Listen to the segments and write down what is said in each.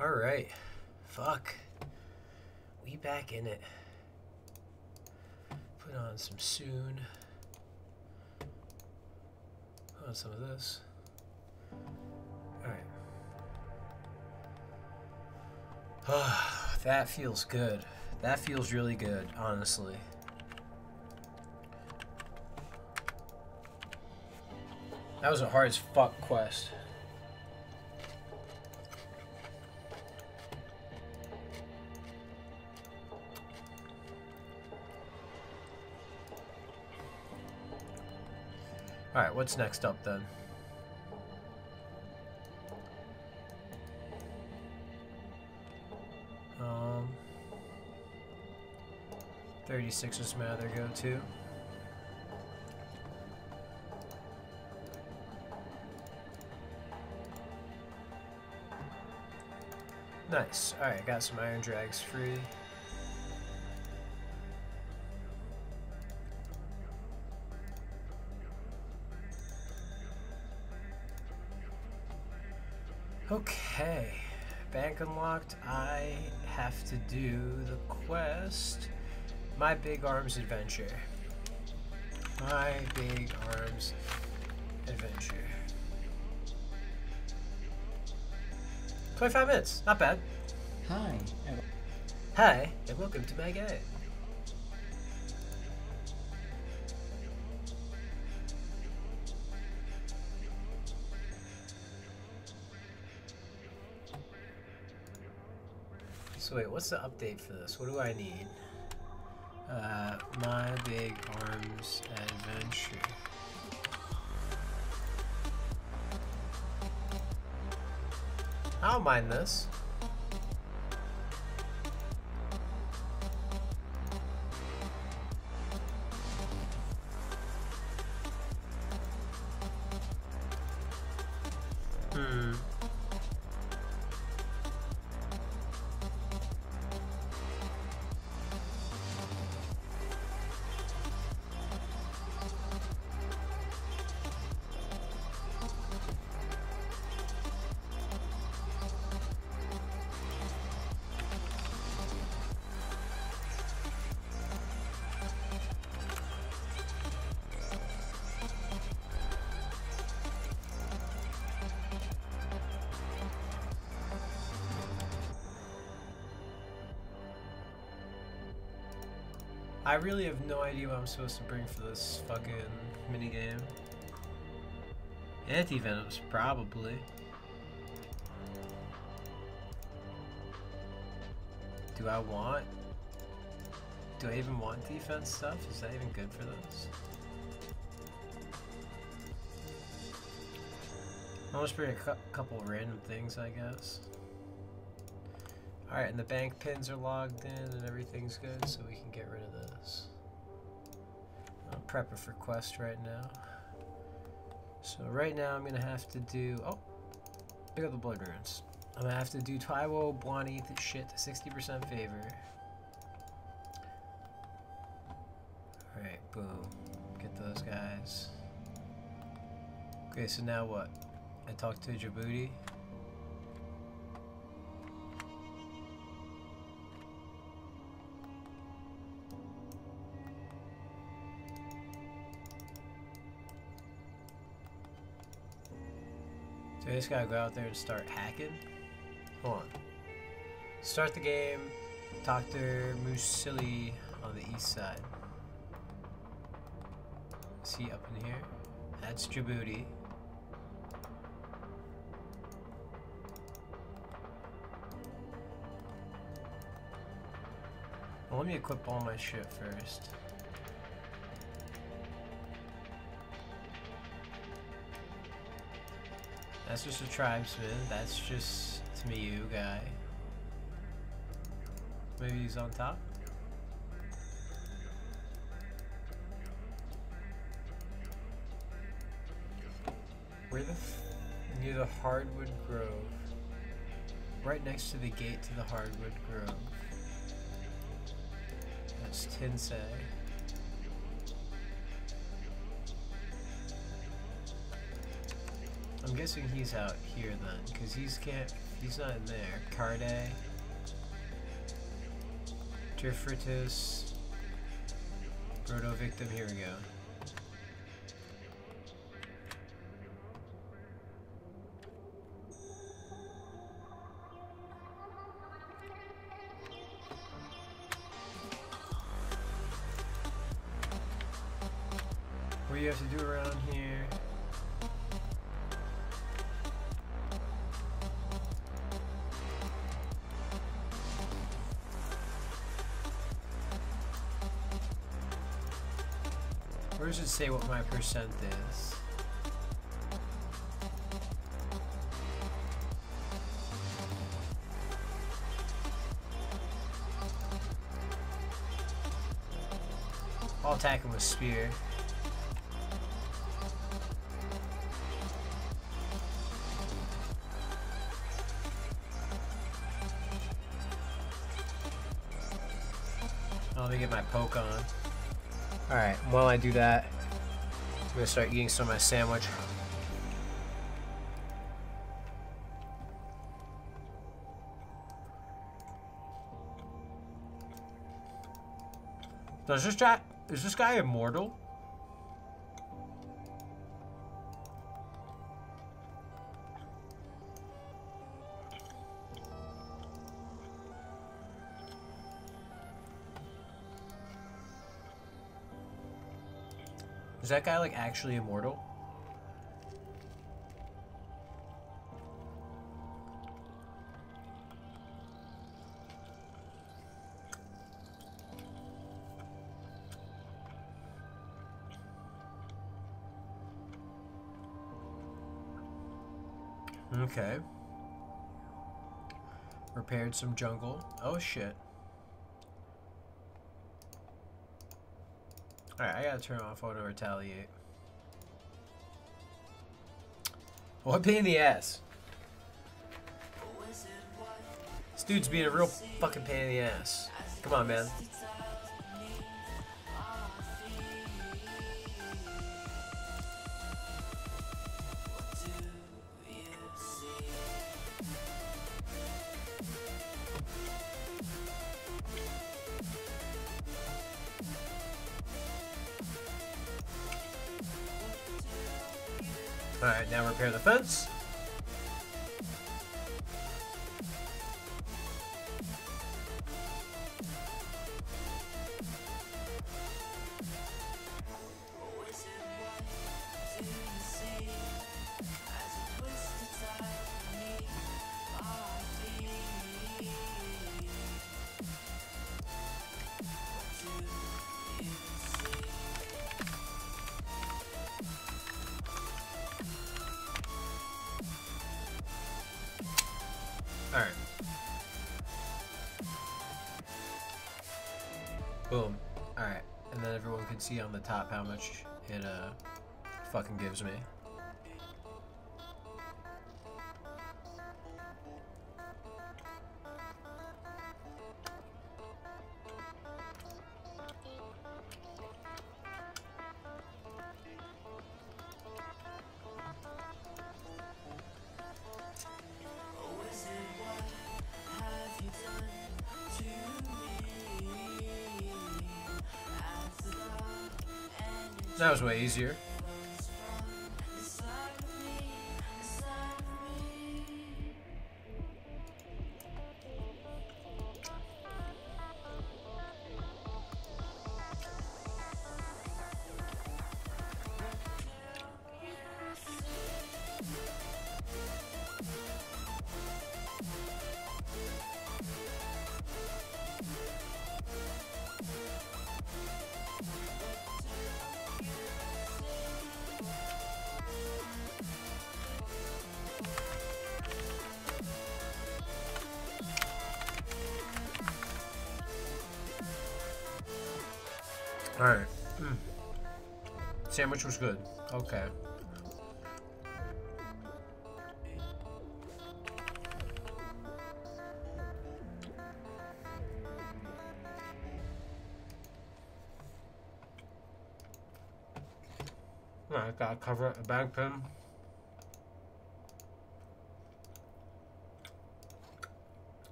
Alright. Fuck. We back in it. Put on some soon. Put on some of this. Alright. That feels good. That feels really good, honestly. That was a hard as fuck quest. Alright, what's next up then? 36 is my other go-to. Nice. Alright, got some iron drags free. Okay. Bank unlocked. I have to do the quest. My Big Arms Adventure. My Big Arms Adventure. 25 minutes. Not bad. Hi. Hi, and welcome to my game. So wait, what's the update for this? What do I need? My Big Arms Adventure. I don't mind this. I really have no idea what I'm supposed to bring for this fucking minigame. Anti-venoms, probably. Do I even want defense stuff? Is that even good for this? I'll just bring a couple random things, I guess. Alright, and the bank pins are logged in and everything's good, so we can get rid of this. I'm prepping for quest right now. So right now I'm gonna have to do... Oh! Pick up the blood runes. I'm gonna have to do Taiwo Bwani shit to 60% favor. Alright, boom. Get those guys. Okay, so now what? I talk to Djibouti. So I just gotta go out there and start hacking. Hold on. Start the game. Dr. Musili on the east side. See up in here? That's Djibouti. Well, let me equip all my shit first. That's just a tribesman. That's just Tmiyu guy. Maybe he's on top. Where the near the hardwood grove. Right next to the gate to the hardwood grove. That's Tinsei. I'm guessing he's out here then, because he's not in there. Carde, Tifritus, Proto Victim, here we go. What do you have to do around here? Where does it say what my percent is? I'll attack him with spear. Let me get my poke on. Alright, while I do that, I'm gonna start eating some of my sandwich. Is this guy immortal? Is that guy like actually immortal? Okay. Repaired some jungle. Oh shit. Alright, I gotta turn off auto retaliate. What pain in the ass? This dude's being a real fucking pain in the ass. Come on, man. Alright, now repair the fence. Alright. Boom. Alright. And then everyone can see on the top how much it fucking gives me. That was way easier. Alright. Sandwich was good. Okay. Alright, gotta cover it, a bag pin.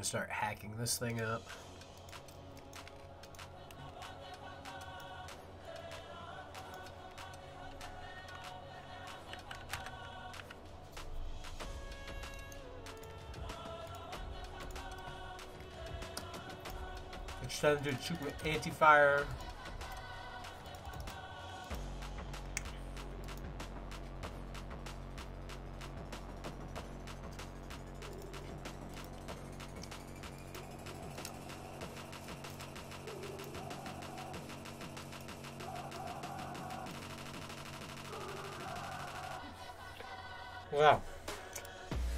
gonna start hacking this thing up. Extended super anti-fire. Wow.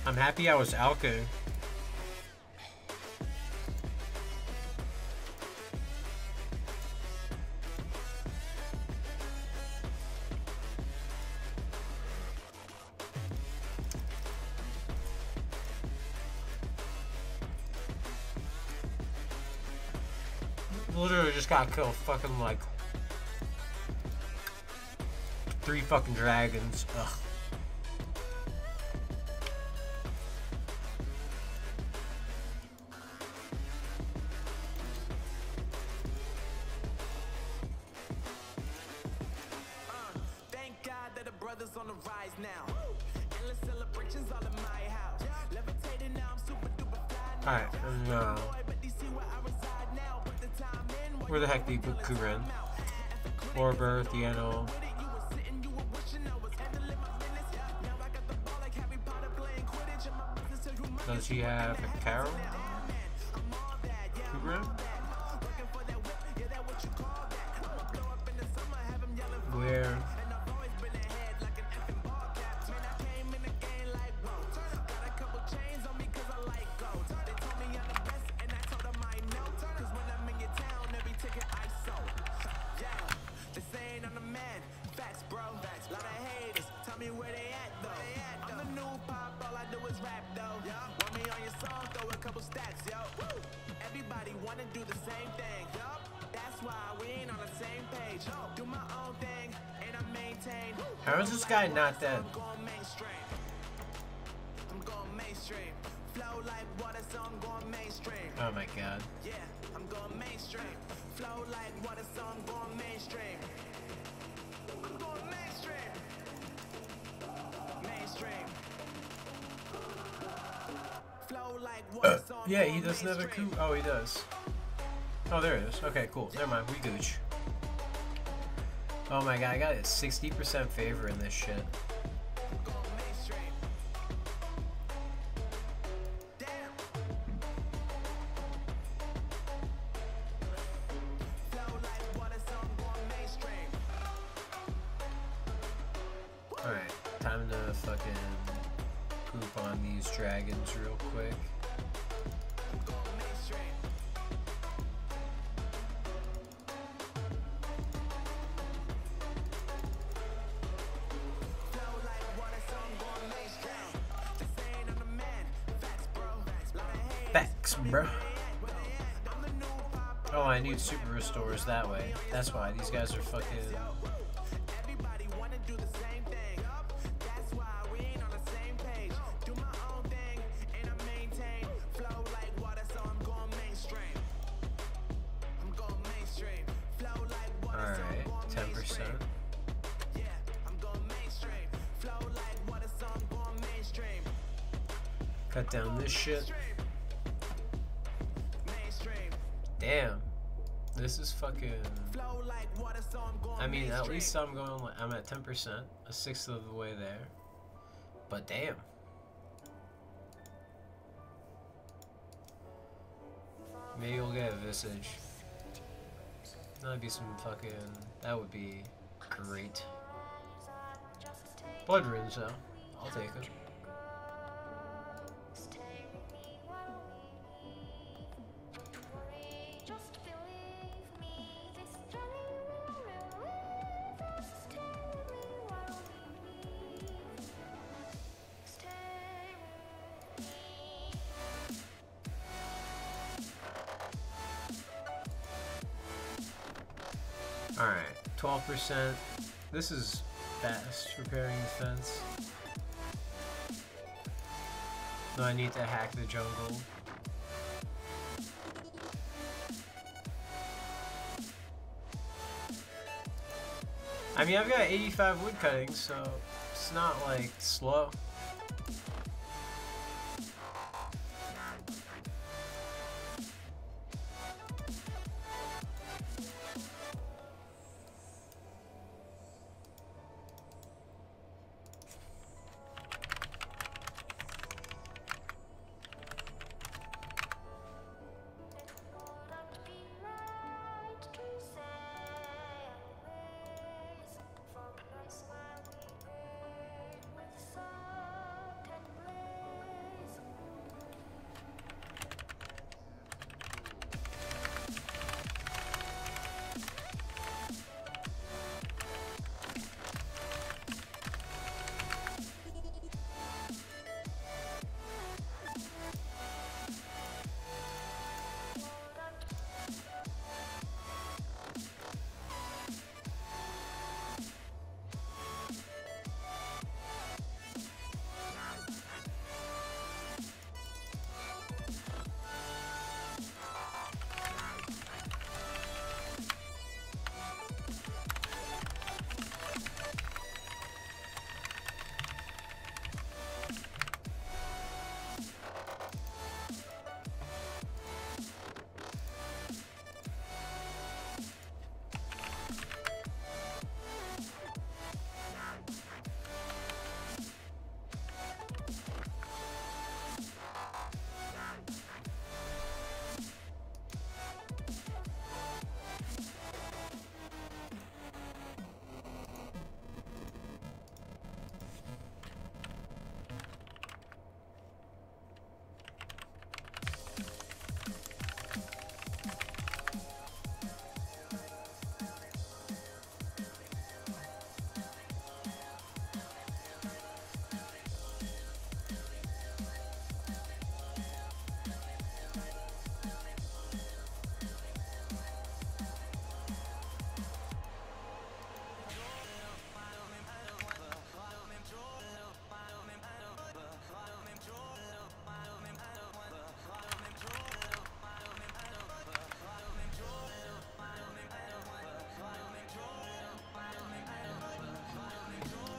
I'm happy I was alking. Literally just got killed fucking like 3 fucking dragons. Ugh. Thank God that the brothers on the rise now. Endless celebrations all in my house. Levitating now, I'm super duper fly. Alright, and where the heck did Kuren? Orbert, Theano. Does he have a Carol? Kuren? Where? How is this guy not dead? Oh my god. Yeah, I'm going mainstream. Flow like water, so I'm going mainstream. I'm going mainstream. Mainstream. Flow like water, so I'm yeah, he doesn't have a coup. Oh, he does. Oh, there it is. Okay, cool. Never mind. We gooch. Oh my god, I got a 60% favor in this shit. Alright, time to fucking poop on these dragons real quick. Bro. Oh, I need super restores that way. That's why these guys are fucking. Alright, 10%. Cut down this shit. Damn, this is fucking. I mean, at least I'm at 10%, a sixth of the way there. But damn. Maybe we'll get a visage. That'd be some fucking. That would be great. Blood runes though, I'll take them. Alright, 12%. This is fast repairing defense. No, I need to hack the jungle. I mean, I've got 85 wood cutting, so it's not like slow.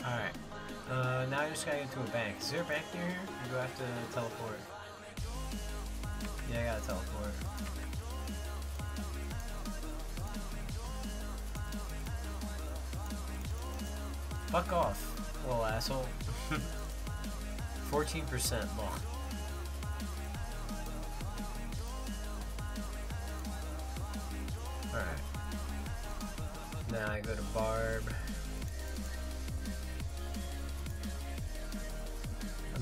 Alright. Now I just gotta get to a bank. Is there a bank near here? Or do I have to teleport? Yeah, I gotta teleport. Fuck off, little asshole. 14% long. Alright. Now I go to Barb.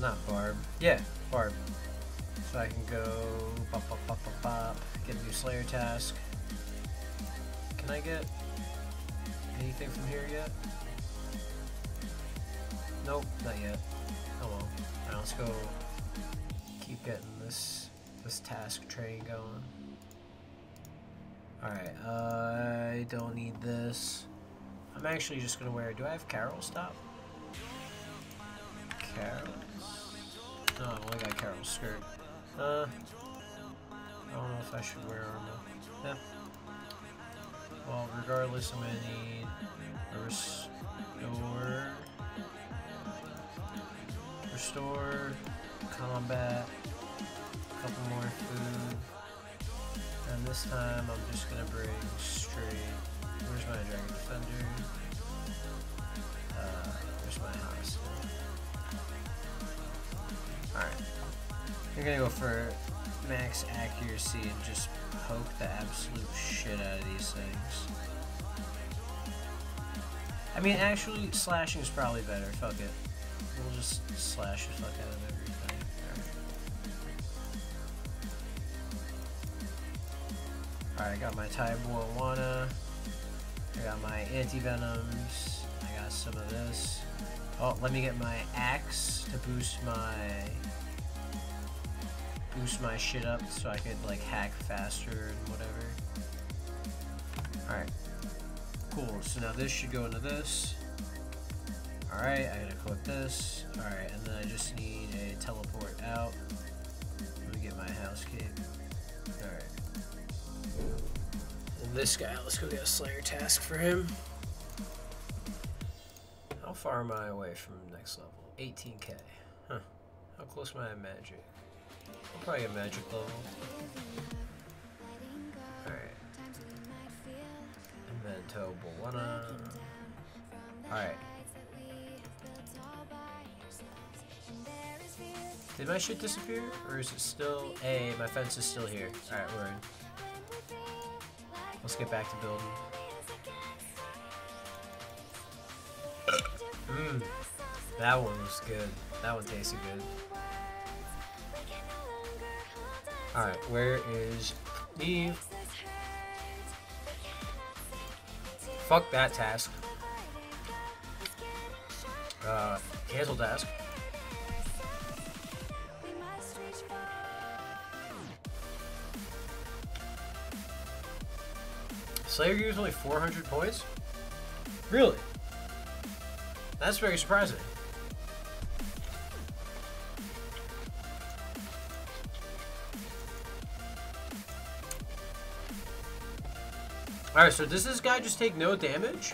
Not Barb. Yeah, Barb. So I can go bop, bop, bop, bop, bop, get a new Slayer task. Can I get anything from here yet? Nope, not yet. Oh well. Alright, let's go keep getting this task train going. Alright, I don't need this. I'm actually just gonna wear, do I have Carol's top? Carol's? No, I've only got Carol's skirt. I don't know if I should wear armor. Yeah. Well, regardless, I'm gonna need a restore, combat, a couple more food, and this time I'm just gonna bring straight. Where's my Dragon Defender? Where's my hostage? Alright. You're gonna go for max accuracy and just poke the absolute shit out of these things. I mean, actually, slashing is probably better. Fuck it. We'll just slash the fuck out of everything. Alright, I got my Tyboil Wana. I got my anti-venoms. I got some of this. Oh, let me get my axe to boost my shit up so I could like hack faster and whatever. Alright. Cool, so now this should go into this. Alright, I gotta click this. Alright, and then I just need a teleport out. Let me get my house cape. Alright. And this guy, let's go get a Slayer task for him. How far am I away from next level? 18k. Huh. How close am I to magic? I'll probably get magic level. Alright. And then towable one. Alright. Did my shit disappear? Or is it still... Hey, my fence is still here. Alright, we're in. Let's get back to building. That one was good. That one tasted good. Alright, where is Eve? Fuck that task. Cancel task. Slayer gives only 400 points? Really? That's very surprising. Alright, so does this guy just take no damage?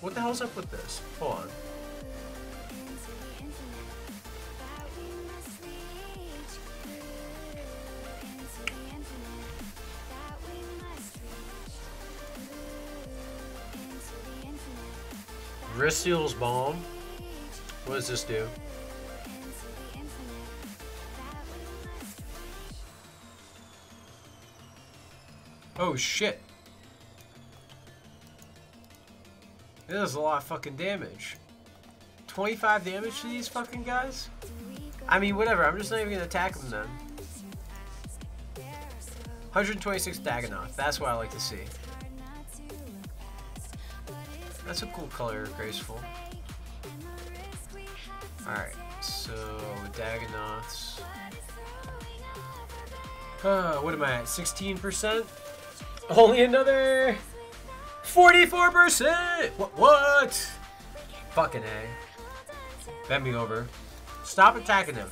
What the hell's up with this? Hold on. Rustles bomb. What does this do? Oh shit. This is a lot of fucking damage. 25 damage to these fucking guys? I mean, whatever. I'm just not even gonna attack them then. 126 Dagonoth. That's what I like to see. That's a cool color, graceful. Alright, so Dagonoths. What am I at? 16%? Only another 44%! What? Fucking A. Bend me over. Stop attacking him.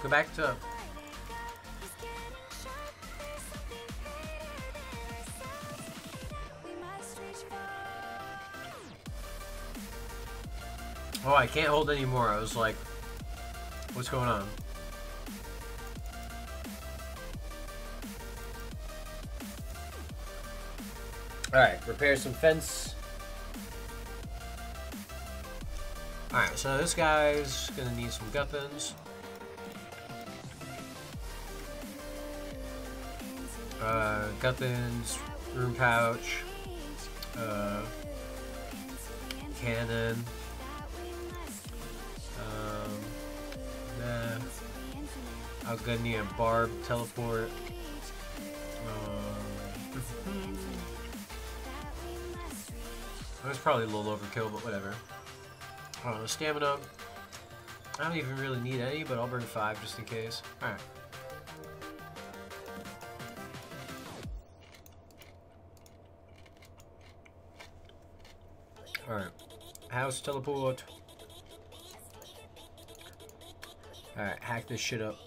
Go back to... Oh, I can't hold anymore. I was like, what's going on? Alright, repair some fence. Alright, so this guy's gonna need some guppins. Guppins, room pouch, cannon. I'm gonna need a barb teleport. That's probably a little overkill, but whatever. I don't know, stamina. I don't even really need any, but I'll burn 5 just in case. Alright. Alright. House teleport. Alright, hack this shit up.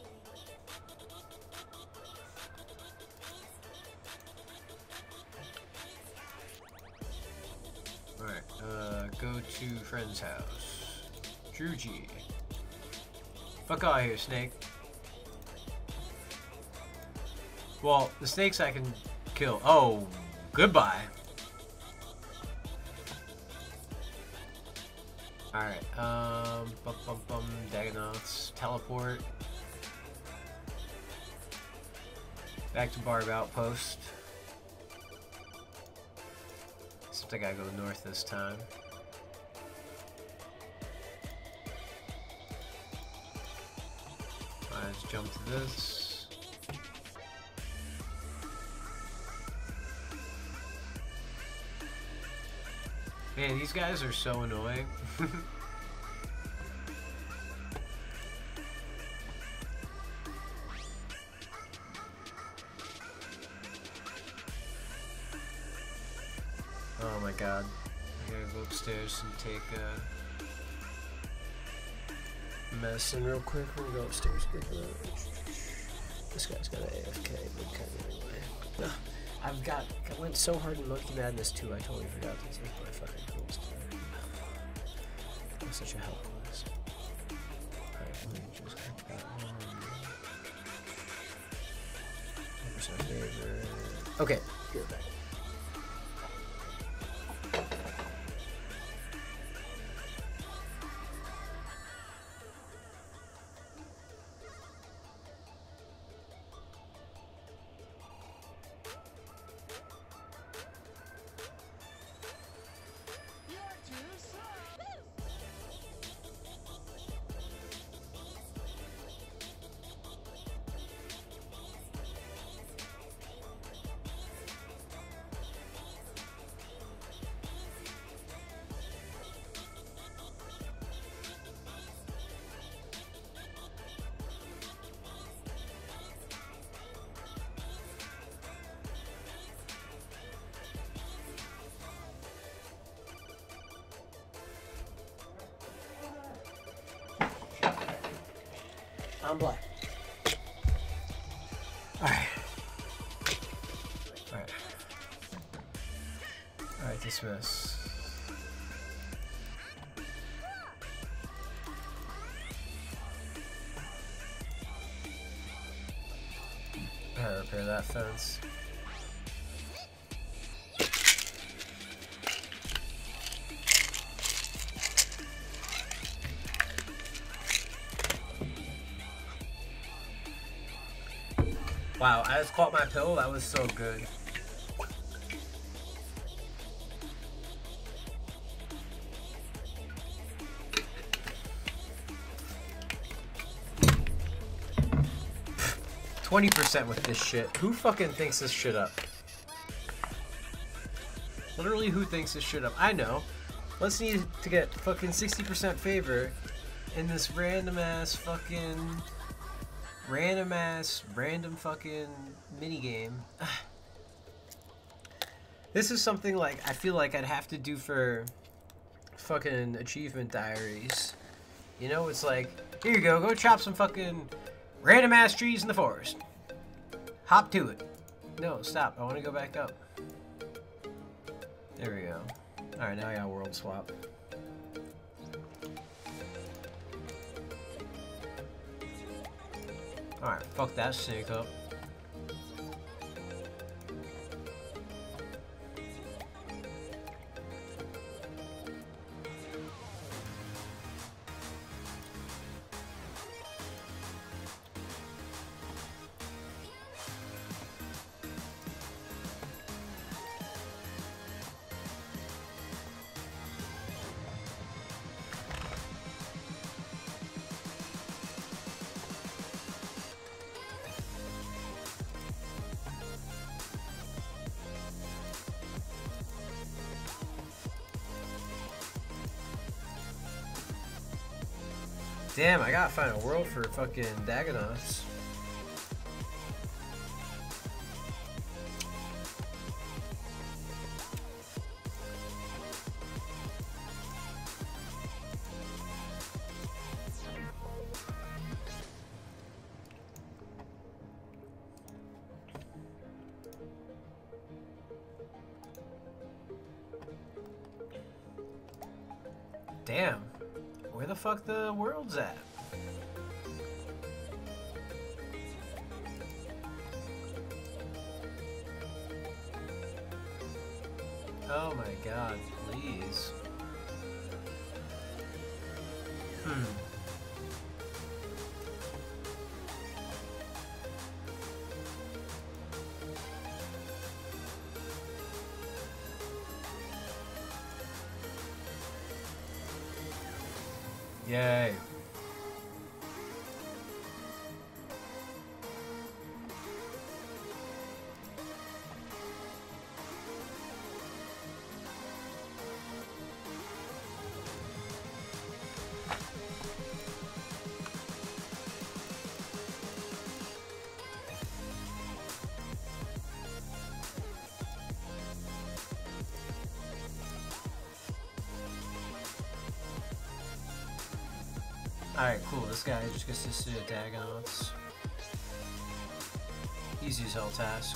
Alright, go to friend's house. Drew G. Fuck out of here, snake. Well, the snakes I can kill. Oh, goodbye. Alright, Dagonoths, teleport. Back to Barb Outpost. Except I gotta go north this time. Let's jump to this. Man, these guys are so annoying. Oh my god. I gotta go upstairs and take medicine real quick. We're gonna go upstairs and get that. This guy's got an AFK, but kind of anyway. I went so hard in Monkey Madness 2, I totally forgot to take my fucking tools today. That was such a help class. Alright, let me just click that one. 100% favor. Okay, good back. I'm black. Alright. Alright. Alright, dismiss. Alright, repair that fence. Wow, I just caught my pill. That was so good. %20 with this shit. Who fucking thinks this shit up? Literally, who thinks this shit up? I know. Let's need to get fucking 60% favor in this random ass fucking random fucking minigame. This is something like I feel like I'd have to do for fucking achievement diaries. You know, it's like, here you go chop some fucking random ass trees in the forest. Hop to it. No, stop. I want to go back up. There we go. Alright, now I got world swap. Alright, fuck that snake up. Damn, I gotta find a world for fucking Dagonauts. Damn. Where the fuck the world's at? Oh my god, please. Yay. Alright, cool. This guy just gets to sit at Dagonauts. Easy as hell task.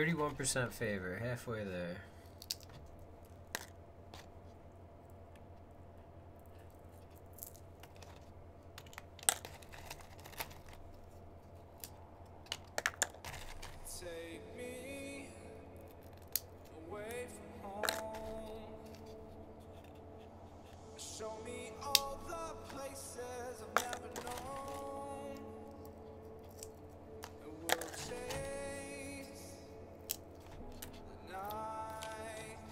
31% favor, halfway there. Take me away from home. Show me all the places I've never known. And we'll chase the night.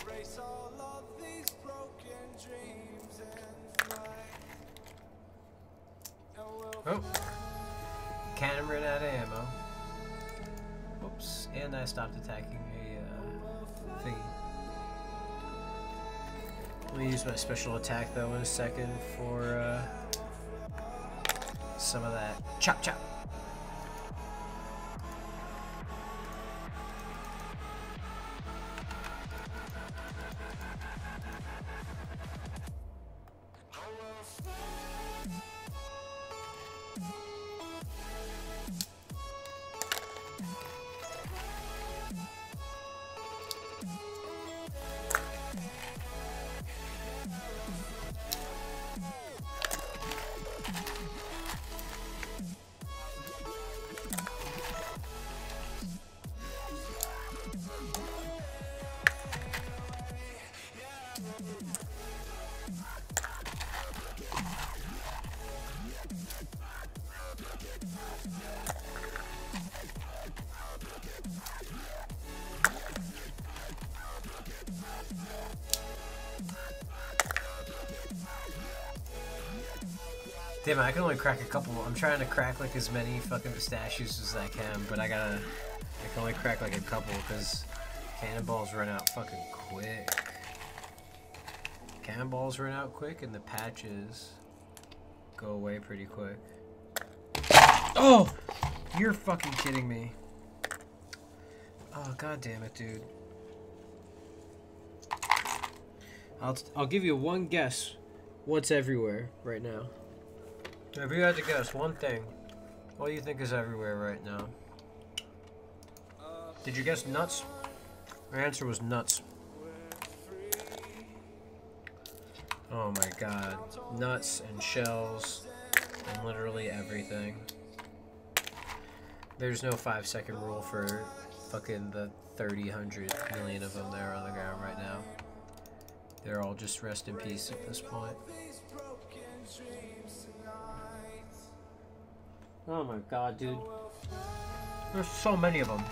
Race all of these broken dreams and flight. And we'll Oh. Cannon ran out of ammo. Oops. And I stopped attacking a thingy. I'm gonna use my special attack though in a second for some of that chop chop. Damn it, I can only crack a couple. I'm trying to crack like as many fucking pistachios as I can, but I can only crack like a couple because cannonballs run out fucking quick. Cannonballs run out quick and the patches go away pretty quick. Oh! You're fucking kidding me. Oh, god damn it, dude. I'll give you one guess. What's everywhere right now? If you had to guess one thing, what do you think is everywhere right now? Did you guess nuts? My answer was nuts. Oh my god. Nuts and shells and literally everything. There's no 5-second rule for fucking the 100 million of them that are on the ground right now. They're all just rest in peace at this point. Oh my god, dude. There's so many of them.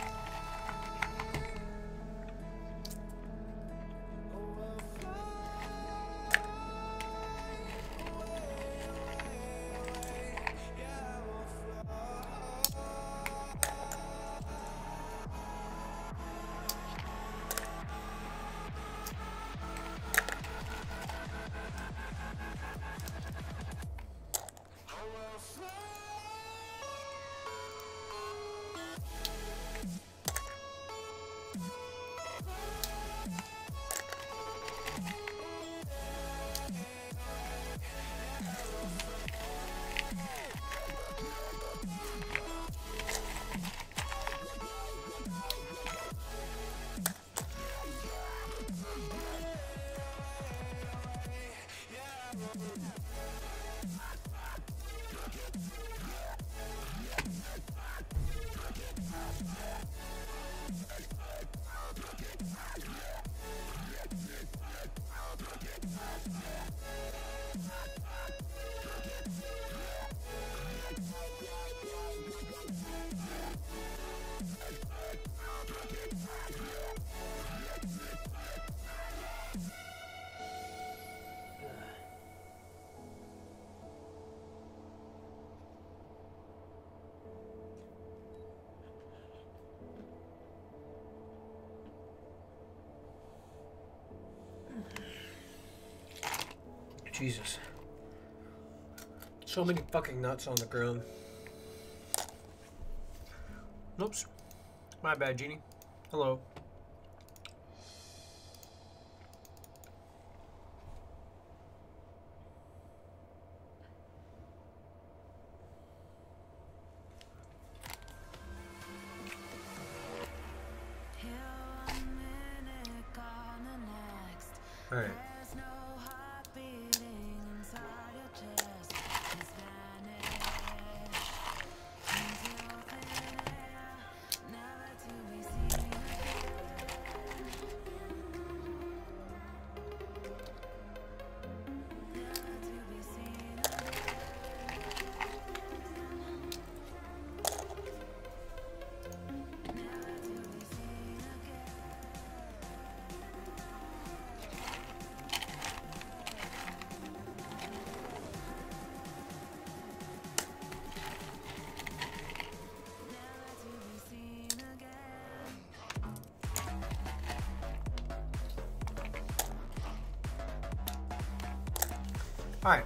Jesus. So many fucking nuts on the ground. Oops. My bad, Genie. Hello. Alright. Alright.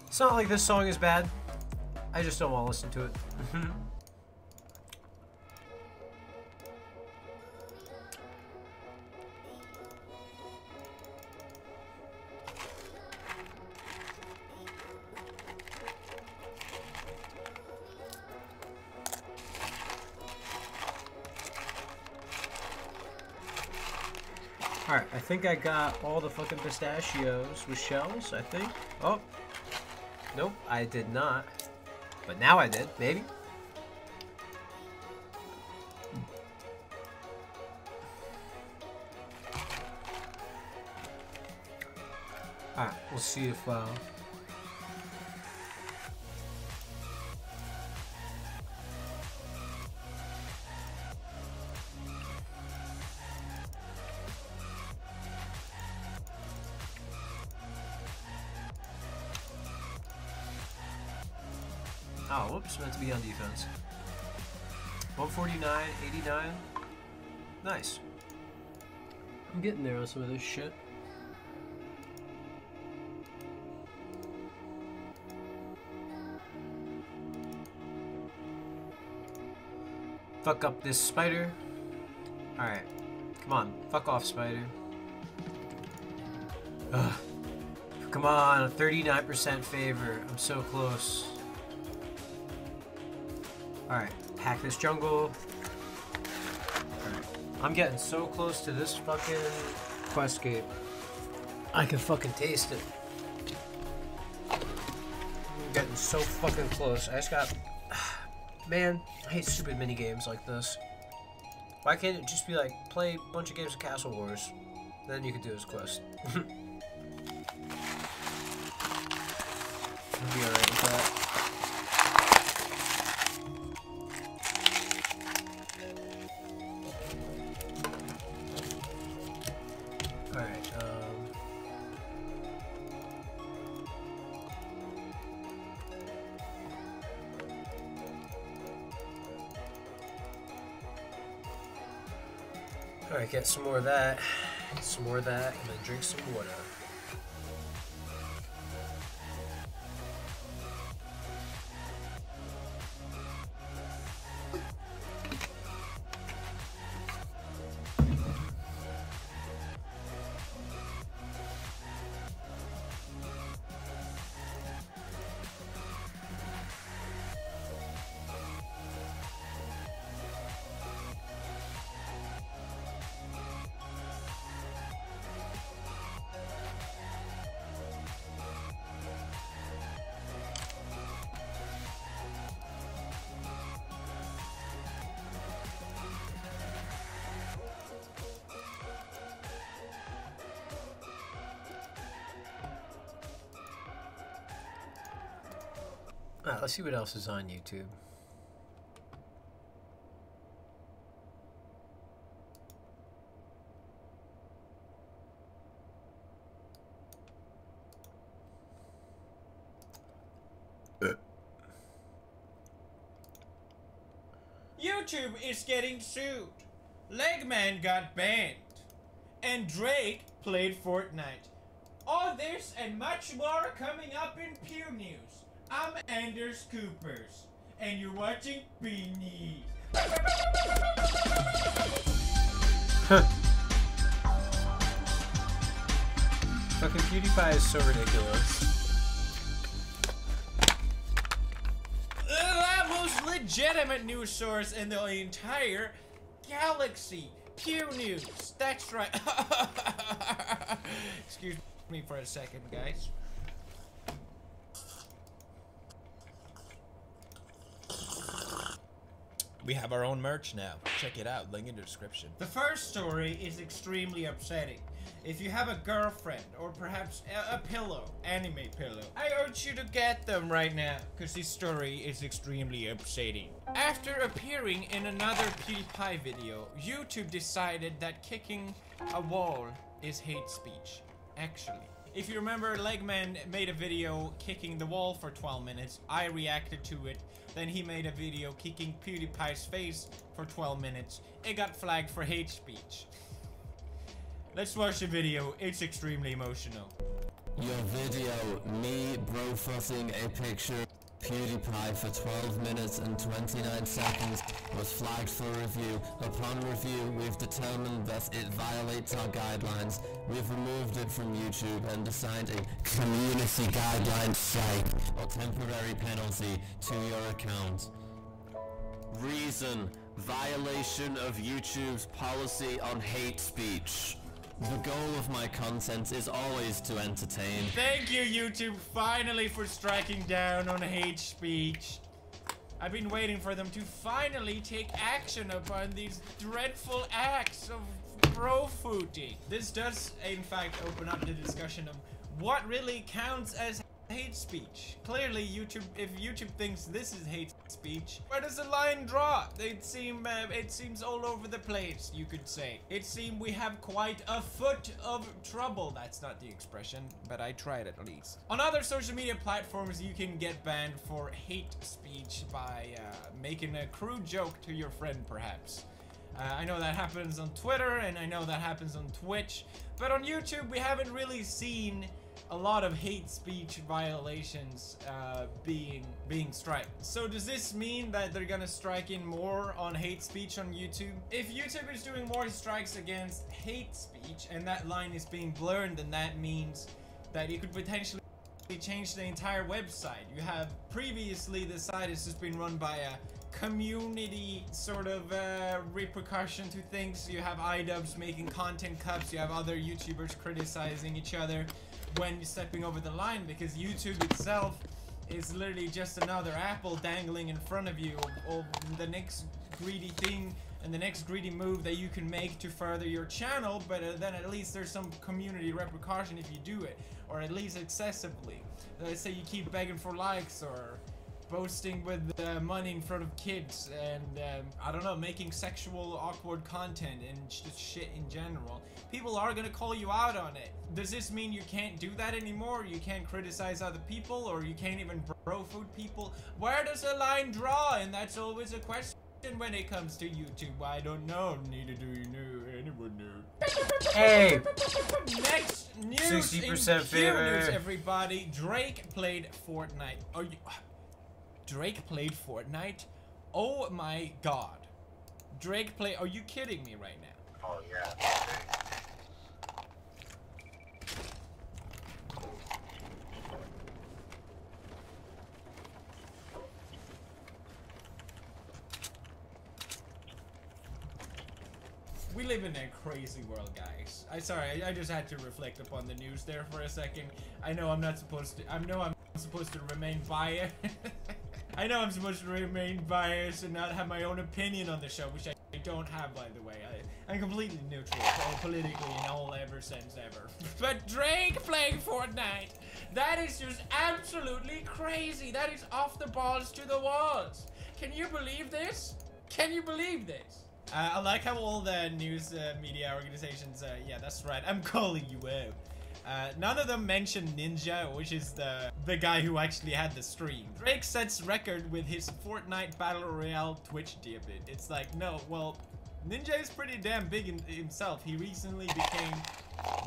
It's not like this song is bad. I just don't want to listen to it. Alright, I think I got all the fucking pistachios with shells, I think. Oh. Nope, I did not. But now I did, maybe. Alright, we'll see if oh, whoops, meant to be on defense. 149, 89. Nice. I'm getting there on some of this shit. Fuck up this spider. Alright. Come on. Fuck off, spider. Ugh. Come on. 39% favor. I'm so close. Alright. Hack this jungle. Alright. I'm getting so close to this fucking quest gate. I can fucking taste it. I'm getting so fucking close. I just got... Man, I hate stupid mini games like this. Why can't it just be like, play a bunch of games of Castle Wars? Then you can do this quest. I'll be alright with that. Alright, Alright, get some more of that, and then drink some water. Alright, let's see what else is on YouTube. YouTube is getting sued. Legman got banned. And Drake played Fortnite. All this and much more coming up in Pew News. I'm Anders Coopers, and you're watching Beanies. Fucking PewDiePie is so ridiculous. The most legitimate news source in the entire galaxy. Pew News. That's right. Excuse me for a second, guys. We have our own merch now. Check it out, link in the description. The first story is extremely upsetting. If you have a girlfriend or perhaps a pillow, anime pillow, I urge you to get them right now, because this story is extremely upsetting. After appearing in another PewDiePie video, YouTube decided that kicking a wall is hate speech. Actually, if you remember, Legman made a video kicking the wall for 12 minutes. I reacted to it. Then he made a video kicking PewDiePie's face for 12 minutes. It got flagged for hate speech. Let's watch the video. It's extremely emotional. Your video, me bro-fussing a picture PewDiePie for 12 minutes and 29 seconds, was flagged for review. Upon review, we've determined that it violates our guidelines. We've removed it from YouTube and assigned a community guidelines strike or temporary penalty to your account. Reason: violation of YouTube's policy on hate speech. The goal of my content is always to entertain. Thank you, YouTube, finally for striking down on hate speech. I've been waiting for them to finally take action upon these dreadful acts of bro-footing. This does, in fact, open up the discussion of what really counts as hate speech. Clearly, if YouTube thinks this is hate speech, where does the line draw? It seems all over the place, you could say. It seems we have quite a foot of trouble. That's not the expression, but I tried at least. On other social media platforms, you can get banned for hate speech by making a crude joke to your friend, perhaps. I know that happens on Twitter, and I know that happens on Twitch, but on YouTube, we haven't really seen a lot of hate speech violations being striked. So does this mean that they're gonna strike in more on hate speech on YouTube? If YouTube is doing more strikes against hate speech and that line is being blurred, then that means that it could potentially change the entire website. You have previously the site has just been run by a community sort of repercussion to things. You have iDubbbz making content cuts, you have other YouTubers criticizing each other when you're stepping over the line, because YouTube itself is literally just another apple dangling in front of you of the next greedy thing and the next greedy move that you can make to further your channel, but then at least there's some community repercussion if you do it, or at least excessively. Let's say you keep begging for likes or boasting with money in front of kids and I don't know, making sexual awkward content and just shit in general. People are gonna call you out on it. Does this mean you can't do that anymore? You can't criticize other people, or you can't even bro-food people? Where does the line draw? And that's always a question when it comes to YouTube. I don't know. Neither do you know. Anyone know? Hey! Next news 60% in favor. news, everybody. Drake played Fortnite. Are you... Drake played Fortnite? Oh my god. Drake play... Are you kidding me right now? Oh yeah. We live in a crazy world, guys. I just had to reflect upon the news there for a second. I know I'm not supposed to. I'm supposed to remain biased. I know I'm supposed to remain biased and not have my own opinion on the show, which I don't have, by the way. I'm completely neutral, politically in all ever sense ever. But Drake playing Fortnite, that is just absolutely crazy. That is off the balls to the walls. Can you believe this? Can you believe this? I like how all the news media organizations, yeah, that's right, I'm calling you out. None of them mention Ninja, which is the guy who actually had the stream. Drake sets record with his Fortnite Battle Royale Twitch debut. It's like, no, well, Ninja is pretty damn big in himself. He recently became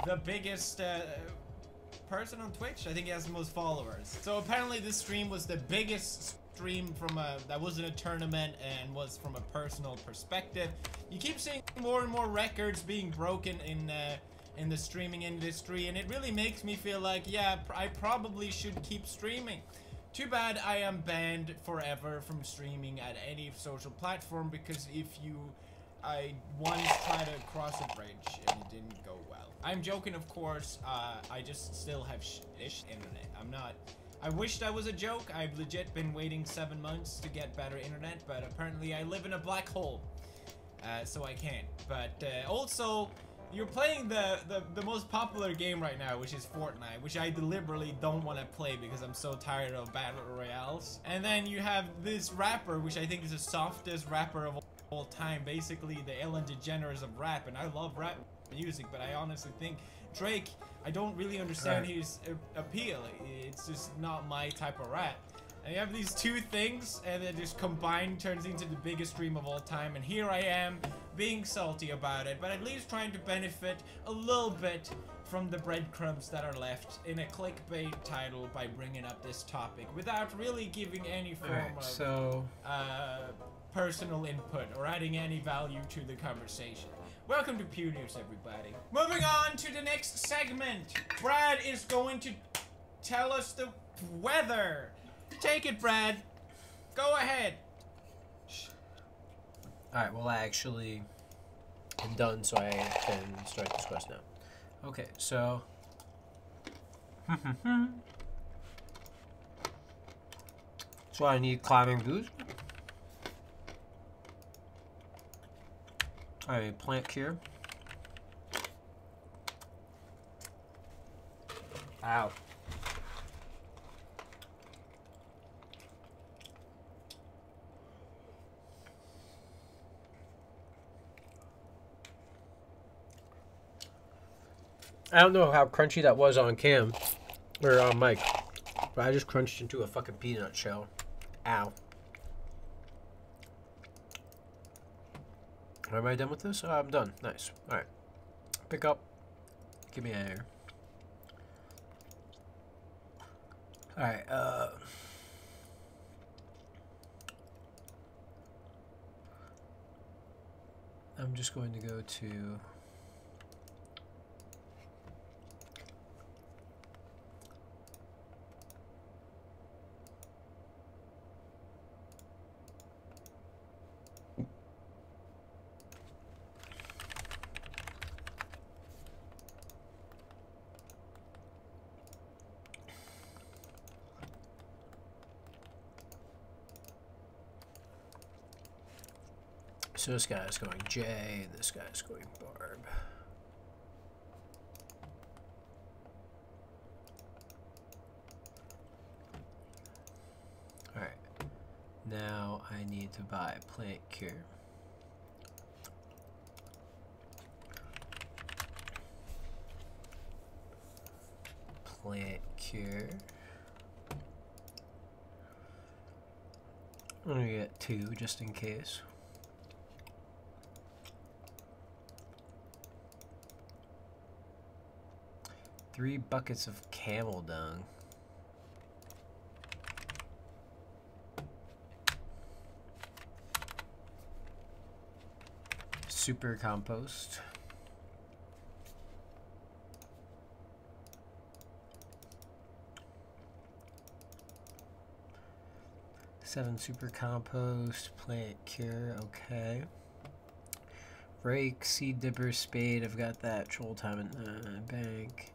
the biggest person on Twitch. I think he has the most followers. So apparently this stream was the biggest stream from that wasn't a tournament and was from a personal perspective. You keep seeing more and more records being broken in the streaming industry, and it really makes me feel like, yeah, I probably should keep streaming. Too bad I am banned forever from streaming at any social platform, because if you I once tried to cross a bridge and it didn't go well. I'm joking, of course. I just still have ish internet. I wished I was a joke. I've legit been waiting 7 months to get better internet, but apparently I live in a black hole, so I can't. But also, you're playing the most popular game right now, which is Fortnite, which I deliberately don't want to play because I'm so tired of battle royales. And then you have this rapper, which I think is the softest rapper of all time, basically the Ellen DeGeneres of rap, and I love rap music, but I honestly think Drake, I don't really understand his appeal. It's just not my type of rap. And you have these two things, and then just combined turns into the biggest stream of all time, and here I am being salty about it, but at least trying to benefit a little bit from the breadcrumbs that are left in a clickbait title by bringing up this topic without really giving any form of personal input or adding any value to the conversation. Welcome to Pew News, everybody. Moving on to the next segment. Brad is going to tell us the weather. Take it, Brad. Go ahead. Alright, well, I actually am done, so I can start this quest now. Okay, so... so I need climbing boots. I need plant cure. Ow. I don't know how crunchy that was on cam, or on mic, but I just crunched into a fucking peanut shell. Ow. Am I done with this? I'm done. Nice. Alright. Pick up. Give me an air. Alright, I'm just going to go to... So this guy's going J, and this guy's going Barb. Alright. Now I need to buy plant cure. Plant cure. I'm gonna get 2 just in case. Three buckets of camel dung. Super compost. Seven super compost, plant cure, okay. Rake, seed dipper, spade, I've got that. Troll time in the bank.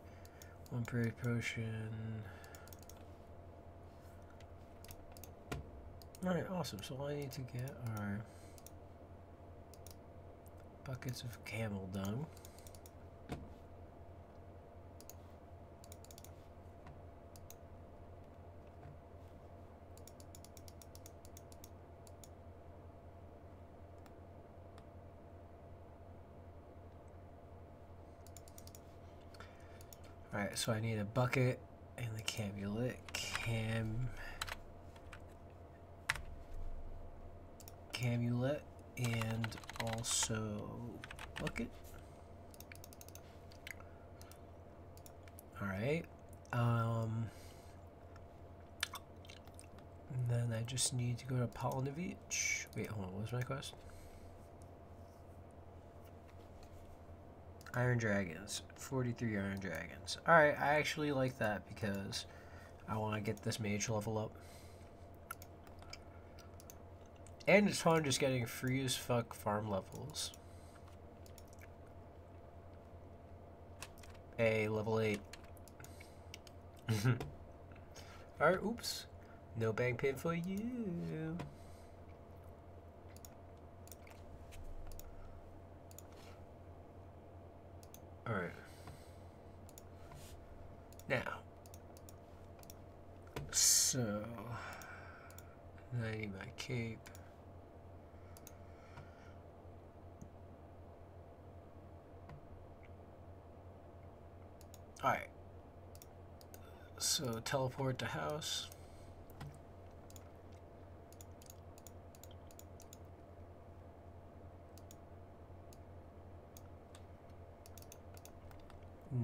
One prairie potion. Alright, awesome. So all I need to get are buckets of camel dung. Alright, so I need a bucket and the camulet. Camulet and also bucket. Alright. And then I just need to go to Polinovich. Wait, hold on, what was my quest? Iron Dragons. 43 Iron Dragons. Alright, I actually like that because I want to get this mage level up. And it's fun just getting free as fuck farm levels. A level 8. Alright, oops. No bang pin for you. Alright. Now. So. I need my cape. Alright. So teleport to house.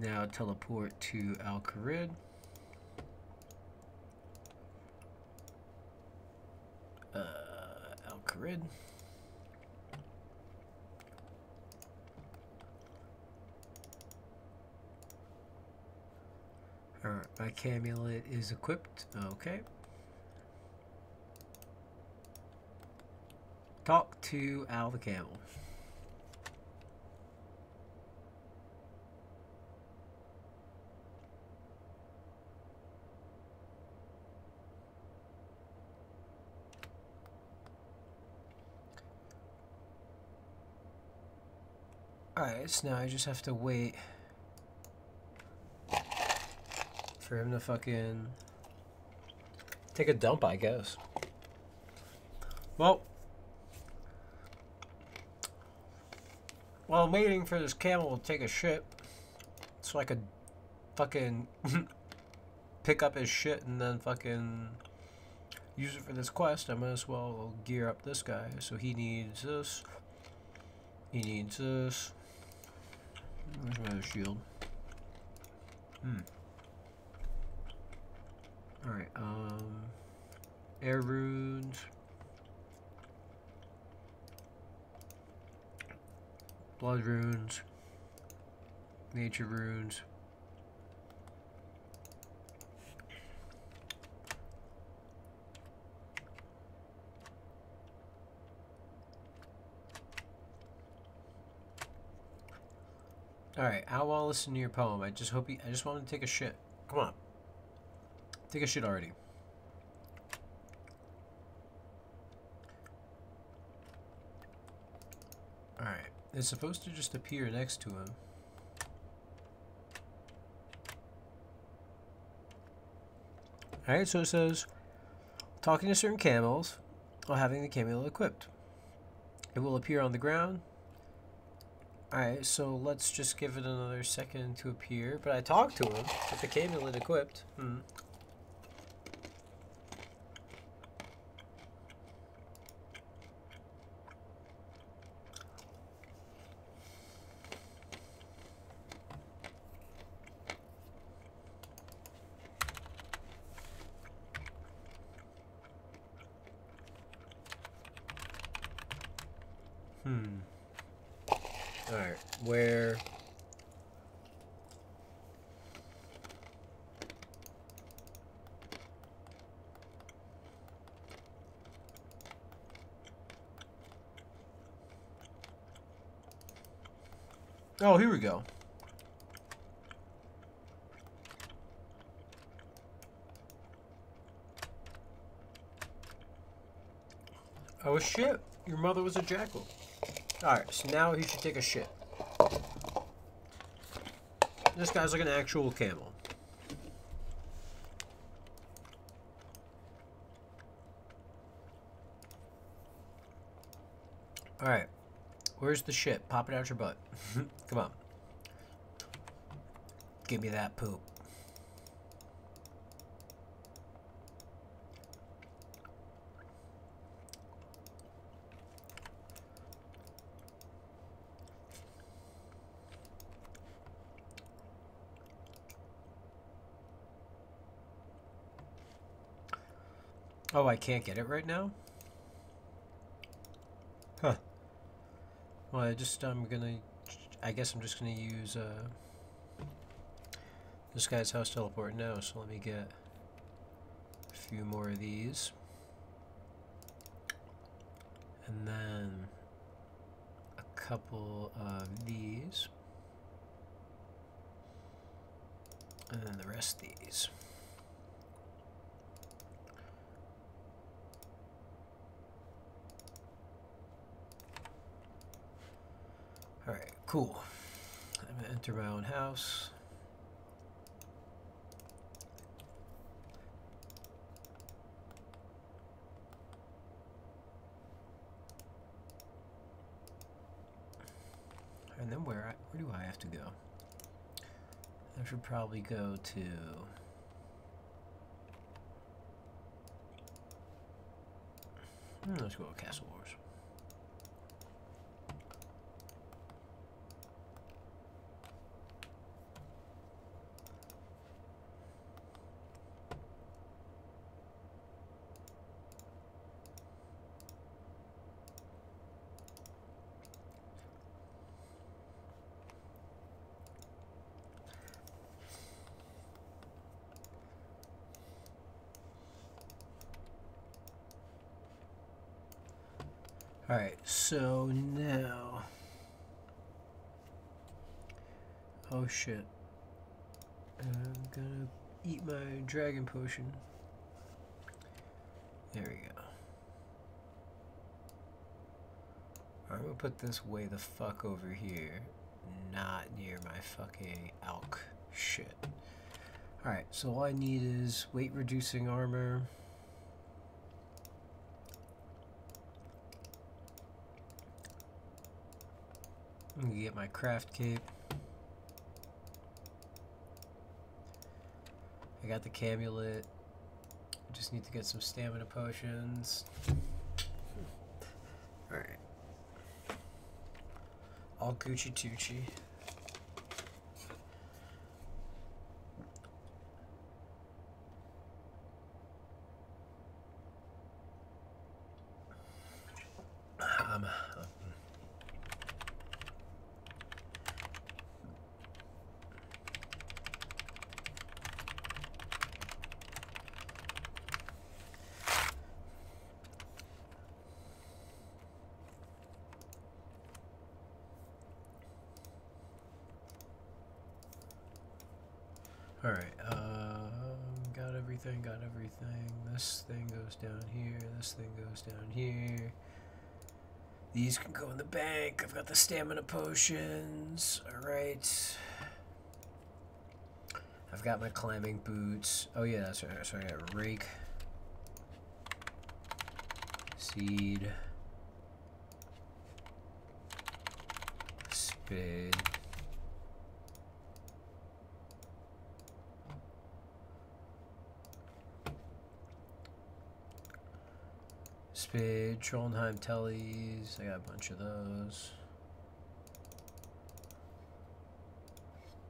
Now teleport to Al-Kharid. Al-Kharid. Alright, my camulet is equipped. Okay. Talk to Al the Camel. Alright, so now I just have to wait for him to fucking take a dump, I guess. Well, while I'm waiting for this camel to take a shit, so I could fucking pick up his shit and then fucking use it for this quest, I might as well gear up this guy. So he needs this. He needs this. Where's my other shield? Alright, air runes. Blood runes. Nature runes. Alright, I want to listen to your poem. I just want to take a shit. Come on. Take a shit already. Alright. It's supposed to just appear next to him. Alright, so it says, talking to certain camels while having the camel equipped. It will appear on the ground. Alright, so let's just give it another second to appear. But I talked to him with the camulet equipped. Alright, where... Oh, here we go. Oh shit, your mother was a jackal. Alright, so now he should take a shit. This guy's like an actual camel. Alright. Where's the shit? Pop it out your butt. Come on. Give me that poop. Oh, I can't get it right now? Huh. Well, I guess I'm just gonna use, this guy's house teleport now, so let me get a few more of these. And then a couple of these. And then the rest of these. Alright, cool. I'm gonna enter my own house. And then where do I have to go? I should probably go to... let's go to Castle Wars. Alright, so now... oh shit. I'm gonna eat my dragon potion. There we go. I'm gonna put this way the fuck over here. Not near my fucking alk shit. Alright, so all I need is weight reducing armor. I'm gonna get my craft cape. I got the camulet. I just need to get some stamina potions. Alright. All Gucci Tucci. Alright, got everything. This thing goes down here, this thing goes down here. These can go in the bank. I've got the stamina potions. Alright. I've got my climbing boots. Oh yeah, that's right. So I got rake. Seed. Spade. Spade, Trondheim Tellies, I got a bunch of those.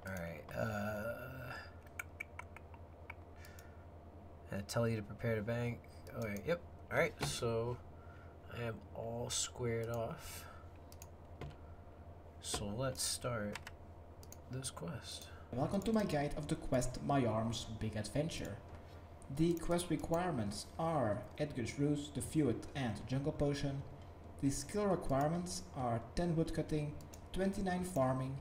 Alright, I tell you to prepare to bank. Okay, yep. Alright, so I am all squared off. So let's start this quest. Welcome to my guide of the quest My Arm's Big Adventure. The quest requirements are Edgar's Ruse, the Fewit and Jungle Potion. The skill requirements are 10 woodcutting, 29 farming.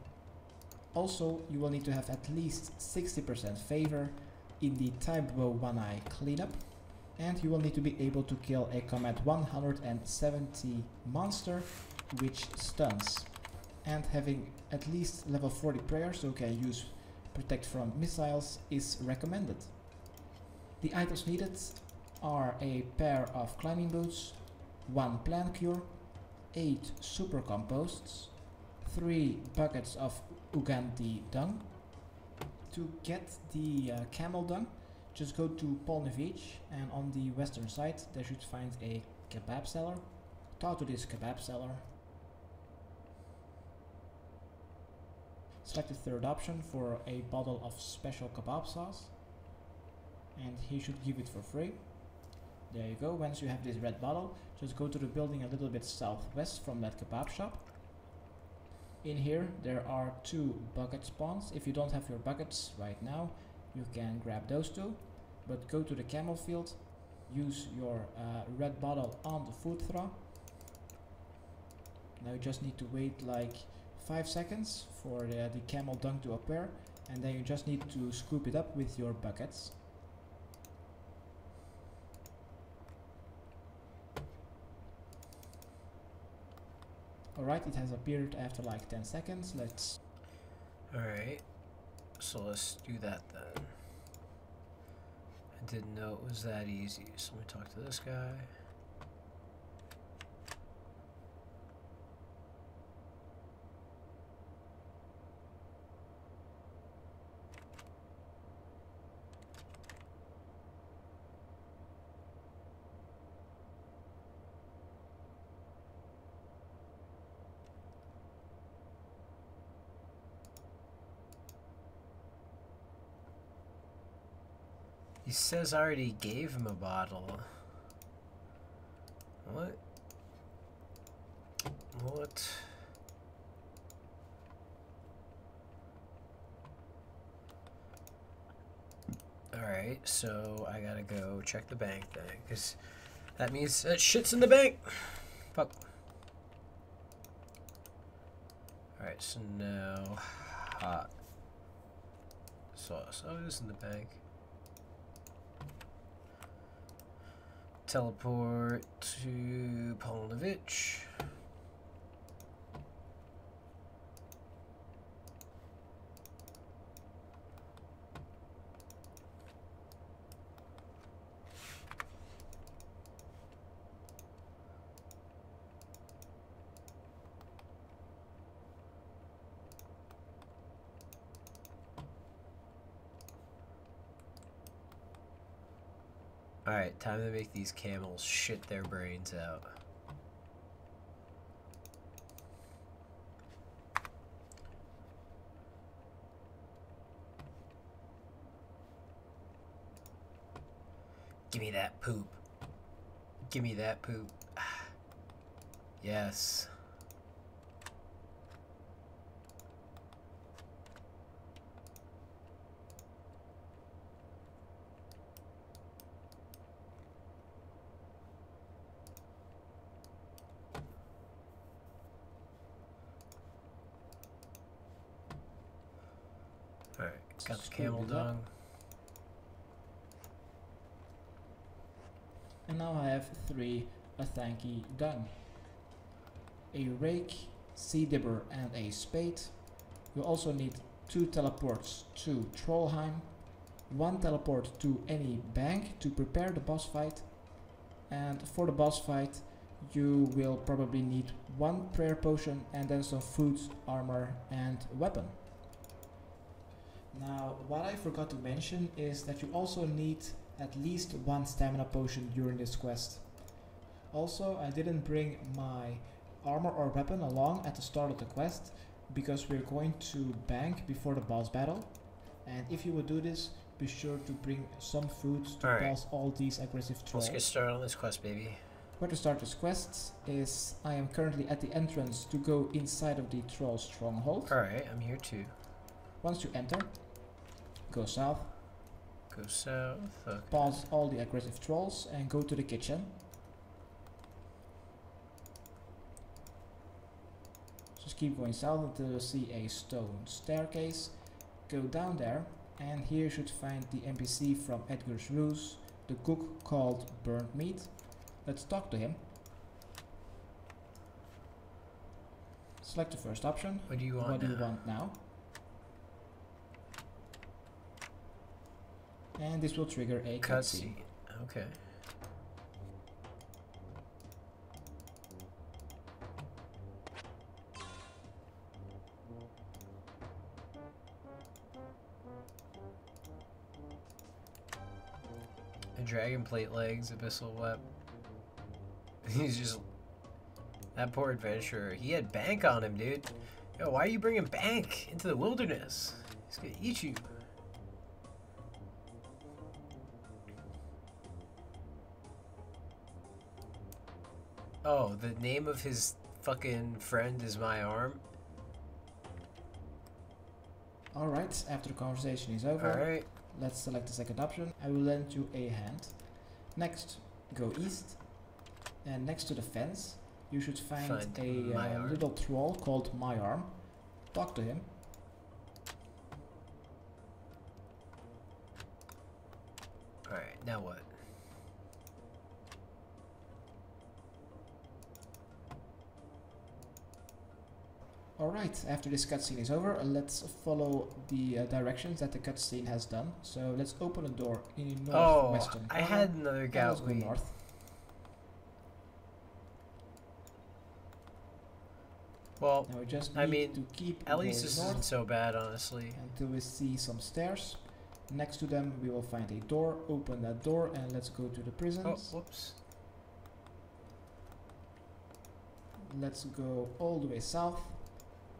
Also, you will need to have at least 60% favor in the type bow one-eye cleanup. And you will need to be able to kill a combat 170 monster which stuns. And having at least level 40 prayer, so you can use protect from missiles, is recommended. The items needed are a pair of climbing boots, 1 plant cure, 8 super composts, 3 buckets of Uganti dung. To get the camel dung, just go to Polnevich, and on the western side they should find a kebab seller. Talk to this kebab seller. Select the third option for a bottle of special kebab sauce, and he should give it for free. There you go. Once you have this red bottle, just go to the building a little bit southwest from that kebab shop. In here there are 2 bucket spawns. If you don't have your buckets right now, you can grab those 2, but go to the camel field, use your red bottle on the food throw, Now you just need to wait like 5 seconds for the camel dung to appear, and then you just need to scoop it up with your buckets. Alright, it has appeared after like 10 seconds. Let's... Alright, so let's do that then. I didn't know it was that easy, so let me talk to this guy. He says I already gave him a bottle. What? What? Alright, so I gotta go check the bank then, because that means that shit's in the bank. Fuck. Alright, so now hot sauce. Oh, it is in the bank. Teleport to Polonovich. Alright, time to make these camels shit their brains out. Give me that poop. Give me that poop. Yes. Alright, got the camel dung. And now I have 3 Athanki dung. A rake, sea dibber and a spade. You also need 2 teleports to Trollheim, 1 teleport to any bank to prepare the boss fight, and for the boss fight you will probably need 1 prayer potion and then some food, armor and weapon. Now, what I forgot to mention is that you also need at least 1 stamina potion during this quest. Also, I didn't bring my armor or weapon along at the start of the quest because we're going to bank before the boss battle. And if you would do this, be sure to bring some food to pass all these aggressive trolls. Let's get started on this quest, baby. Where to start this quest is I am currently at the entrance to go inside of the troll stronghold. Alright, I'm here too. Once you enter, go south. Go south. Okay. Pause all the aggressive trolls and go to the kitchen. Just keep going south until you see a stone staircase. Go down there and here you should find the NPC from Edgar's Ruse, the cook called Burnt Meat. Let's talk to him. Select the first option. What do you want? What do you want now? And this will trigger a cutscene. Okay. A dragon plate legs, abyssal web. He's just... That poor adventurer. He had bank on him, dude. Yo, why are you bringing bank into the wilderness? He's gonna eat you. Oh, the name of his fucking friend is my arm? Alright, after the conversation is over, Alright. let's select the second option. I will lend you a hand. Next, go east. And next to the fence, you should find my a arm. little troll called My Arm. Talk to him. Alright, now what? Alright, after this cutscene is over, let's follow the directions that the cutscene has done. So let's open a door in the northwestern I corner, had another and let's go gout. north. Well, Now we just I need mean, to keep at least going this north isn't so bad, honestly. until we see some stairs. Next to them we will find a door. Open that door and let's go to the prisons. Oh, whoops. Let's go all the way south,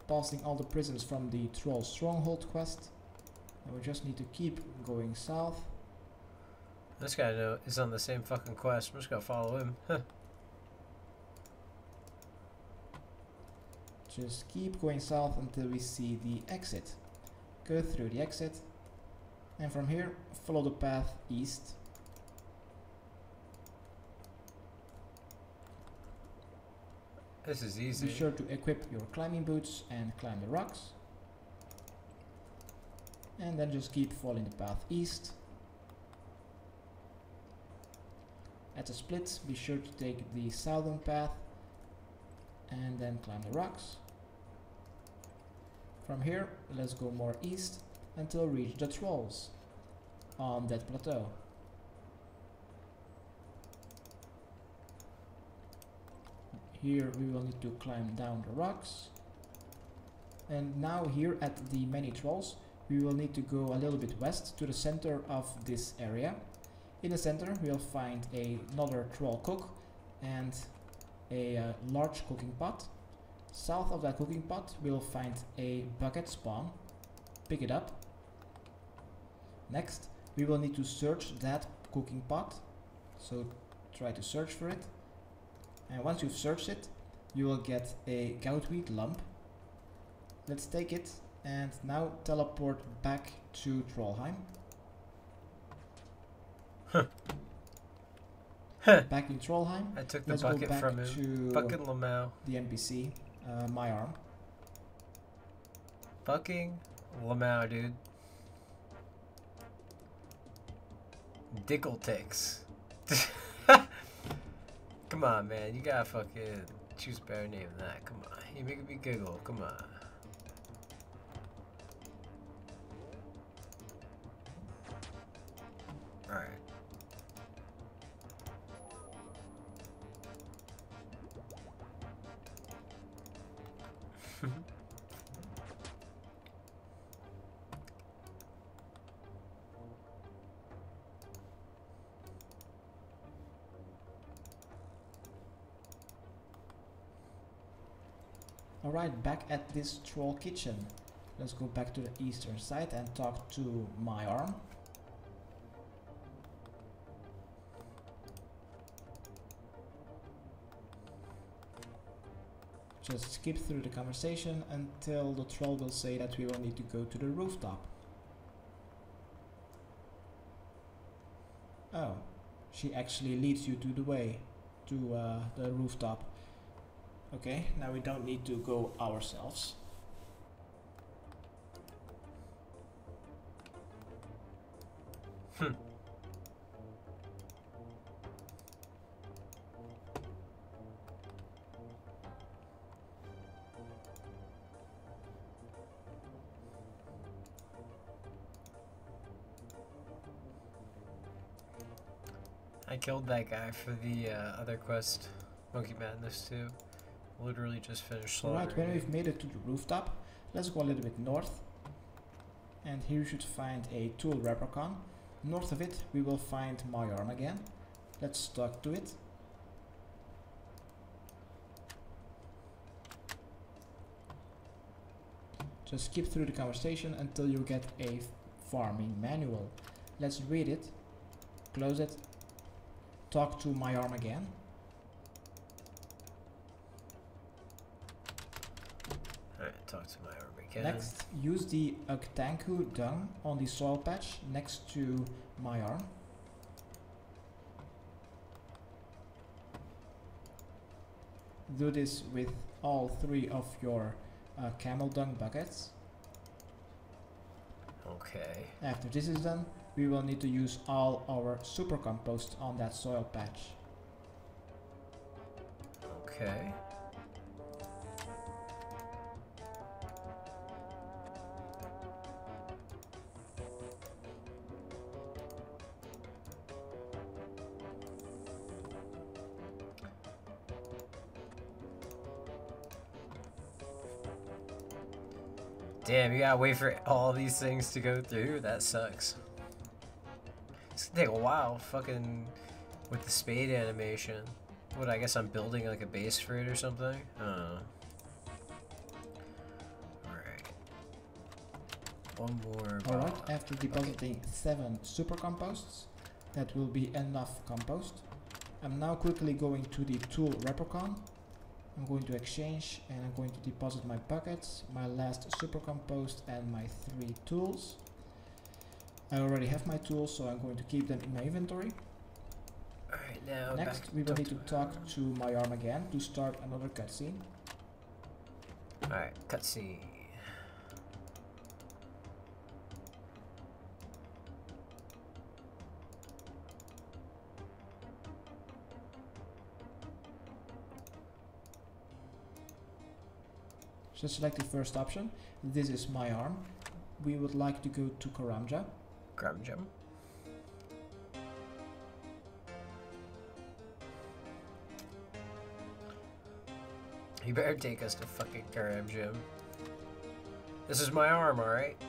passing all the prisons from the Troll Stronghold quest. And we just need to keep going south. This guy is on the same fucking quest. I'm just gonna follow him. Just keep going south until we see the exit. Go through the exit, and from here follow the path east. This is Be easy. sure to equip your climbing boots and climb the rocks. And then just keep following the path east. At the split, be sure to take the southern path and then climb the rocks. From here, let's go more east until we reach the trolls on that plateau. Here we will need to climb down the rocks. And now here at the many trolls, we will need to go a little bit west to the center of this area. In the center we'll find another troll cook and a large cooking pot. South of that cooking pot we'll find a bucket spawn. Pick it up. Next we will need to search that cooking pot, so try to search for it. And once you've searched it, you will get a goutweed lump. Let's take it and now teleport back to Trollheim. Back in Trollheim. I took the Let's bucket go back from him. to Fucking Lamau. the NPC, My Arm. Fucking Lamau, dude. Dickle ticks. Come on, man. You gotta fucking choose a better name than that. Come on. You making me giggle. Come on. Alright. Alright, back at this troll kitchen. Let's go back to the eastern side and talk to My Arm. Just skip through the conversation until the troll will say that we will need to go to the rooftop. Oh, she actually leads you to the way to the rooftop. Okay, now we don't need to go ourselves. I killed that guy for the other quest, Monkey Madness 2. Literally just finished slaughtering. Alright, when we've made it to the rooftop, let's go a little bit north. And here you should find a tool Reprocon. North of it, we will find My Arm again. Let's talk to it. Just skip through the conversation until you get a farming manual. Let's read it, close it, talk to My Arm again. Alright, talk to my arm again. Next, use the Uktanku dung on the soil patch next to My Arm. Do this with all 3 of your camel dung buckets. Okay. After this is done, we will need to use all our super compost on that soil patch. Okay. Damn, you gotta wait for all these things to go through? That sucks. It's gonna take a while, fucking, with the spade animation. What, I guess I'm building like a base for it or something? I don't know. Alright. One more. Alright, after depositing 7 super composts, that will be enough compost. I'm now quickly going to the tool Reprocon. I'm going to exchange and I'm going to deposit my buckets, my last super compost and my 3 tools. I already have my tools, so I'm going to keep them in my inventory. Alright, now Next, we will need to talk to my arm again to start another cutscene. Alright, cutscene. So select the first option. This is my arm. We would like to go to Karamja. Karamja. You better take us to fucking Karamja. This is my arm, alright?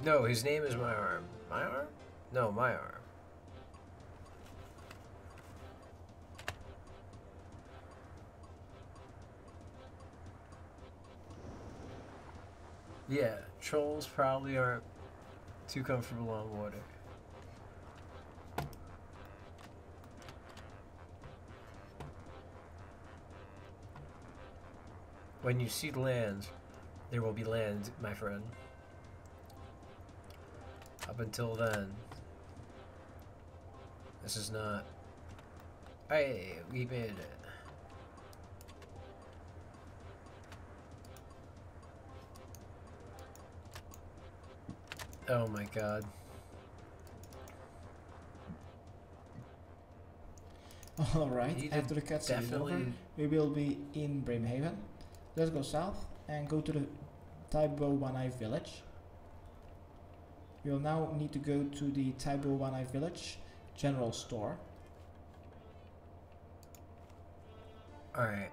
No, his name is my arm. My arm? No, my arm. Yeah, trolls probably aren't too comfortable on water. When you see land, there will be land, my friend. Up until then, this is not... Hey, we made it. Oh my god. Alright, after the cutscene is over, we will be in Brimhaven. Let's go south and go to the Taibo Wanai village. We will now need to go to the Taibo Wanai village general store. Alright,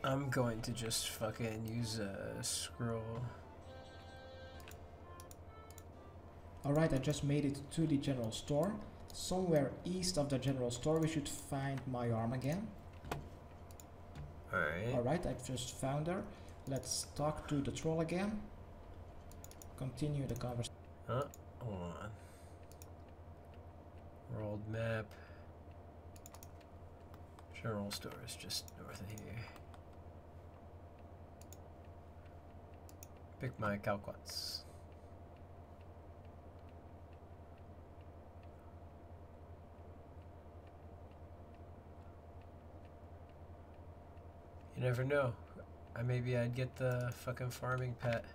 I'm going to just fucking use a scroll. Alright, I just made it to the general store. Somewhere east of the general store we should find my arm again. Alright, I've just found her. Let's talk to the troll again. Continue the conversation. Hold on. World map. General store is just north of here. Pick my calquats. You never know. Maybe I'd get the fucking farming pet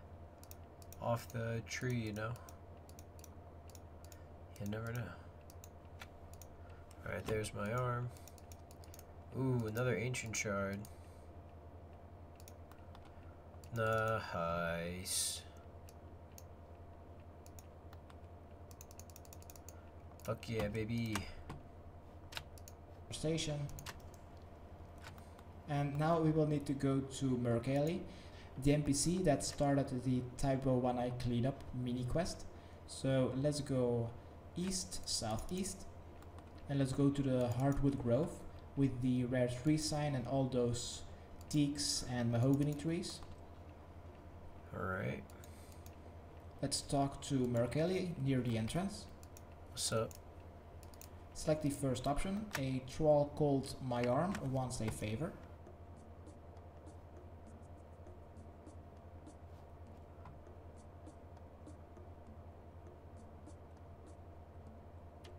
off the tree, you know? You never know. Alright, there's my arm. Ooh, another ancient shard. Nice. Fuck yeah, baby. Station. And now we will need to go to Merkali, the NPC that started the Taibo Wanai cleanup mini quest. So let's go east, southeast, and let's go to the Hardwood Grove with the rare tree sign and all those teaks and mahogany trees. Alright. Let's talk to Merkali near the entrance. What's up? Select the first option. A troll called My Arm wants a favor.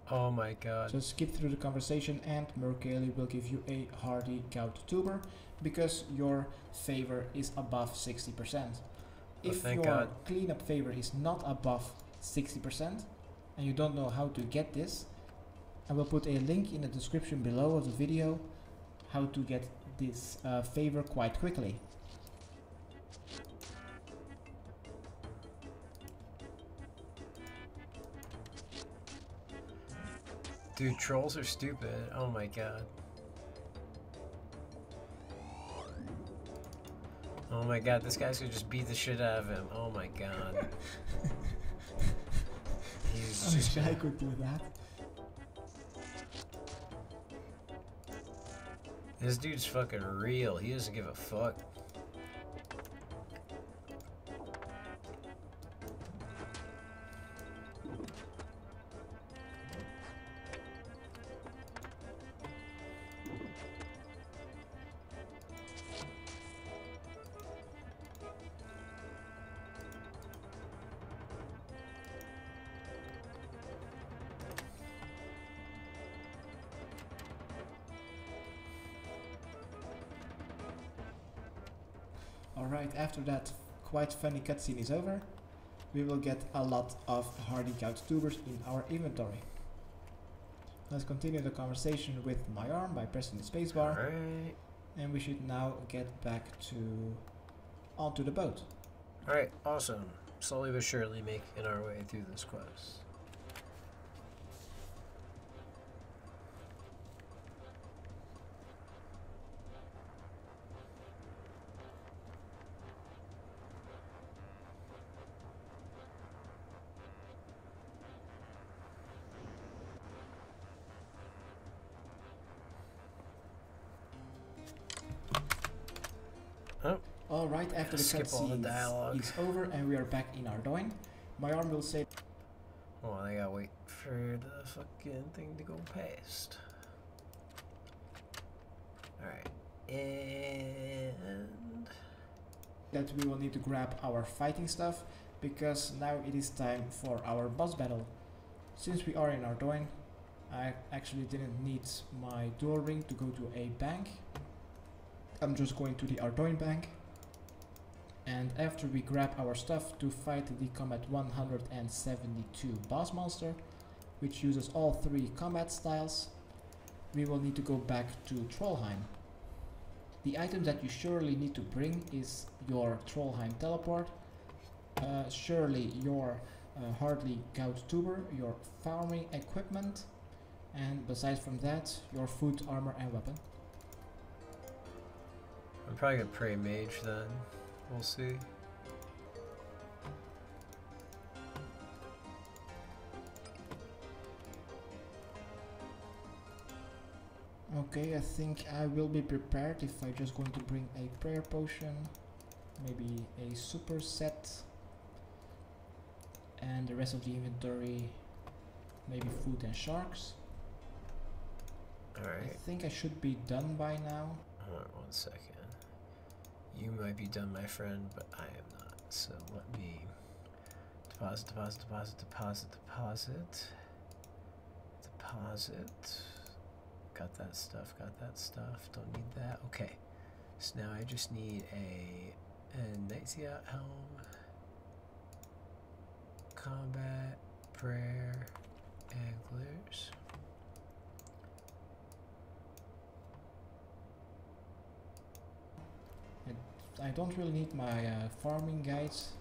Oh my god. Just skip through the conversation and Mercalli will give you a hardy gout tuber because your favor is above 60%. If thank your God. cleanup favor is not above 60% and you don't know how to get this, I will put a link in the description below of the video how to get this favor quite quickly. Dude, trolls are stupid. Oh my god. Oh my god, this guy's gonna just beat the shit out of him. Oh my god. He's I just... wish I could do that. This dude's fucking real. He doesn't give a fuck. Alright, after that quite funny cutscene is over, we will get a lot of hardy gout tubers in our inventory. Let's continue the conversation with my arm by pressing the spacebar. Alright. And we should now get back onto the boat. Alright, awesome. Slowly but surely making our way through this quest. Oh. Alright, after the Skip all the cutscene dialogue. is over and we are back in our doing, my arm will say, Oh, I gotta wait for the fucking thing to go past. Alright. And... that we will need to grab our fighting stuff because now it is time for our boss battle. Since we are in Ardoin, I actually didn't need my dual ring to go to a bank. I'm just going to the Ardoin bank, and after we grab our stuff to fight the combat 172 boss monster, which uses all 3 combat styles, we will need to go back to Trollheim. The item that you surely need to bring is your Trollheim teleport, surely your hardly gout tuber, your farming equipment, and besides from that, your food, armor and weapon. I'm probably gonna pray mage then. We'll see. Okay, I think I will be prepared if I just going to bring a prayer potion, maybe a super set, and the rest of the inventory, maybe food and sharks. Alright. I think I should be done by now. Hold on 1 second. You might be done, my friend, but I am not. So let me deposit, deposit, deposit, deposit, deposit, deposit. Got that stuff, got that stuff. Don't need that. Okay. So now I just need a Nightsia helm, combat, prayer, anglers. I don't really need my farming guides,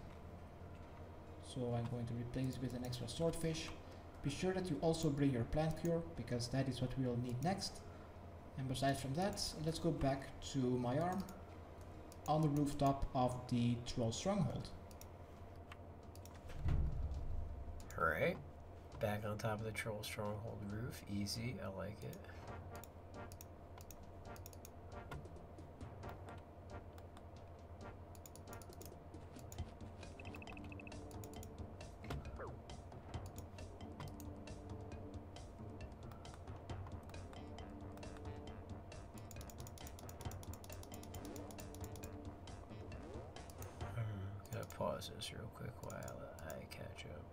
so I'm going to replace it with an extra swordfish. Be sure that you also bring your plant cure, because that is what we will need next. And besides from that, let's go back to my arm on the rooftop of the Troll Stronghold. Alright. Back on top of the Troll Stronghold roof. Easy. I like it. Gotta pause this real quick while I catch up.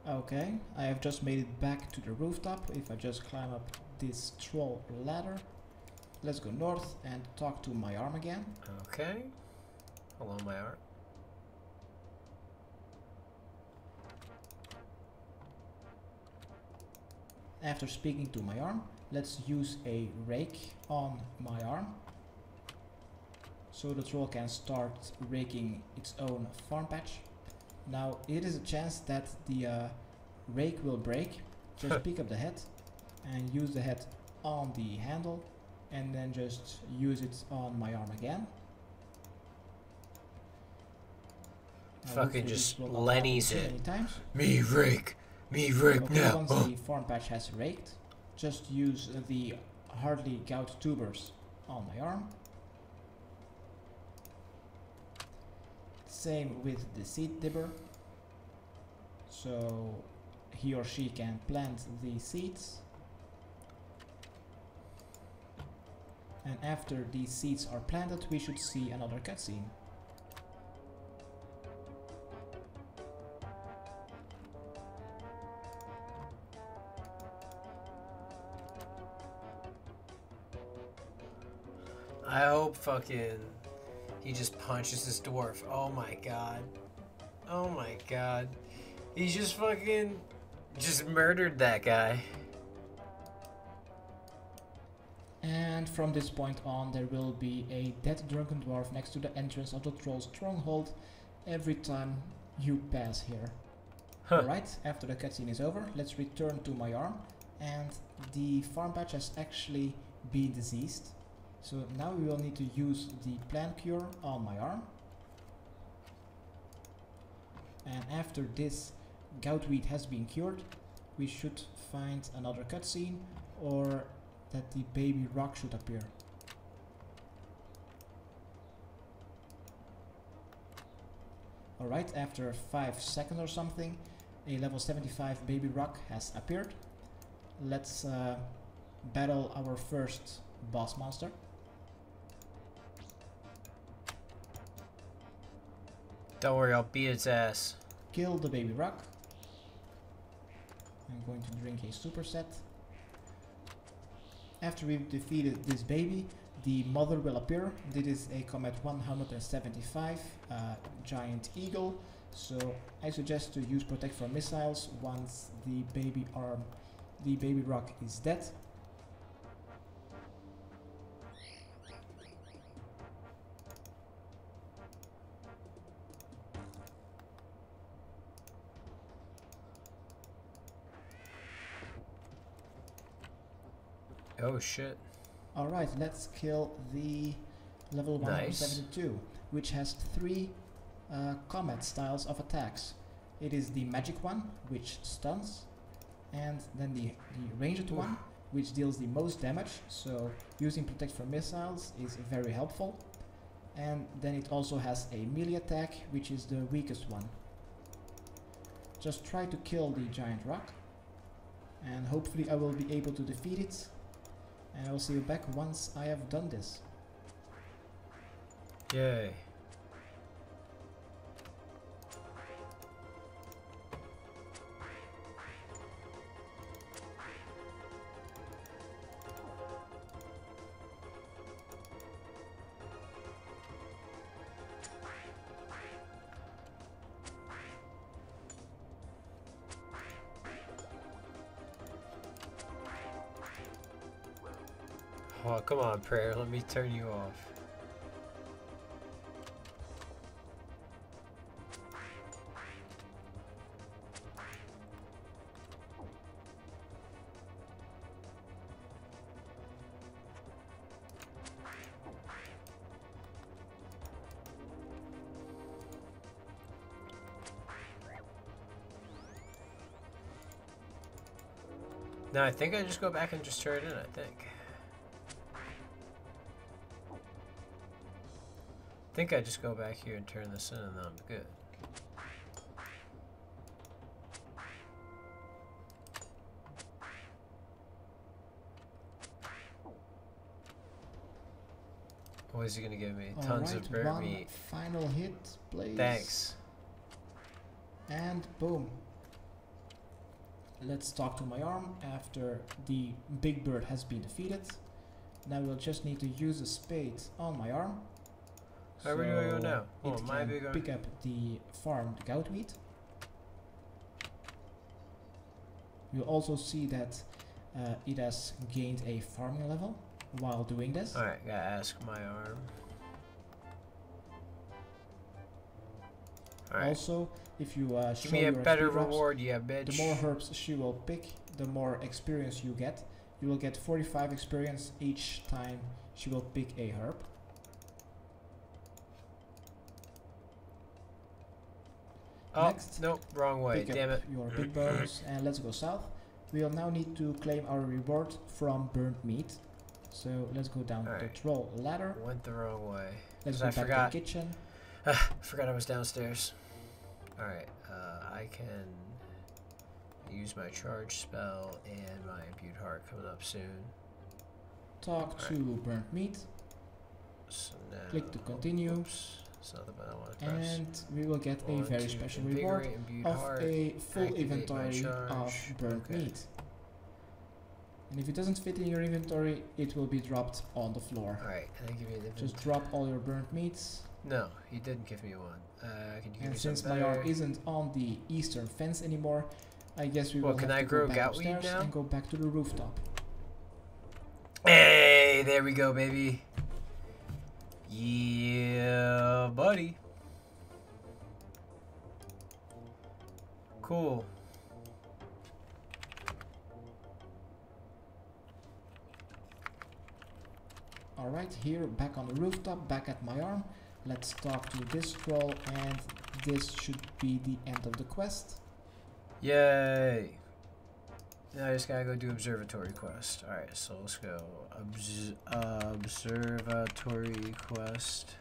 Okay, I have just made it back to the rooftop. If I just climb up this troll ladder, let's go north and talk to my arm again. Okay. Hello, my art. After speaking to my arm, let's use a rake on my arm, so the troll can start raking its own farm patch. Now, it is a chance that the rake will break. Just pick up the head and use the head on the handle, and then just use it on my arm again. Fucking just Lenny's it. Many times. Me rake now. Once the farm patch has raked, just use the hardly gout tubers on my arm. Same with the seed dibber, so he or she can plant the seeds. And after these seeds are planted, we should see another cutscene. I hope fucking he just punches this dwarf. Oh my god. Oh my god. He just fucking just murdered that guy. And from this point on, there will be a dead drunken dwarf next to the entrance of the troll's stronghold every time you pass here. Alright, after the cutscene is over, let's return to my arm, and the farm patch has actually been diseased. So now we will need to use the plant cure on my arm. And after this goutweed has been cured, we should find another cutscene, or that the baby rock should appear. Alright, after 5 seconds or something, a level 75 baby rock has appeared. Let's battle our first boss monster. Don't worry, I'll beat its ass. Kill the baby rock. I'm going to drink a superset. After we've defeated this baby, the mother will appear. This is a Comet 175 giant eagle, so I suggest to use protect from missiles once the baby rock is dead. Oh shit. Alright, let's kill the level 172, which has 3 Comet styles of attacks. It is the magic one, which stuns, and then the ranged one, which deals the most damage, so using protect from missiles is very helpful. And then it also has a melee attack, which is the weakest one. Just try to kill the giant rock, and hopefully I will be able to defeat it. And I will see you back once I have done this. Yay. Oh, come on, Prayer. Let me turn you off. No, I think I just go back and just turn it in, I think. I think I just go back here and turn this in and then I'm good. What is he gonna give me? Tons of burnt meat. Final hit, please. Thanks. And boom. let's talk to my arm after the big bird has been defeated. Now we'll just need to use a spade on my arm. Where do I go now? It Oh, my can big arm. pick up the farmed goat meat. You'll also see that it has gained a farming level while doing this. Alright, gotta ask my arm. Alright. Also, if you Give show me a your better XP drops, reward, yeah, bitch. the more herbs she will pick, the more experience you get. You will get 45 experience each time she will pick a herb. Oh, Next, nope, wrong way, pick damn up it. your big bones and let's go south. We'll now need to claim our reward from burnt meat. So let's go down the troll ladder. Went the wrong way. Let's go back to the kitchen. Forgot I was downstairs. Alright, I can use my charge spell and my imbued heart coming up soon. Talk to burnt meat. So now, Click to continue. Oops, it's not the button I want to press. And we will get a Want very to special invigorate reward imbued of heart, a full activate my inventory of charge. burnt Okay. meat. And if it doesn't fit in your inventory, it will be dropped on the floor. Alright, and then give me an inventory. Just drop all your burnt meats. No, he didn't give me one. Can you give And me since something my better? arm isn't on the eastern fence anymore, I guess we Well, will can have I to grow go back goutweed upstairs now? and go back to the rooftop. Hey, there we go, baby. Yeah, buddy. Cool. Alright, here back on the rooftop, back at my arm. Let's talk to this troll, and this should be the end of the quest. Yay. Now I just gotta go do observatory quest. Alright, so let's go. Observatory quest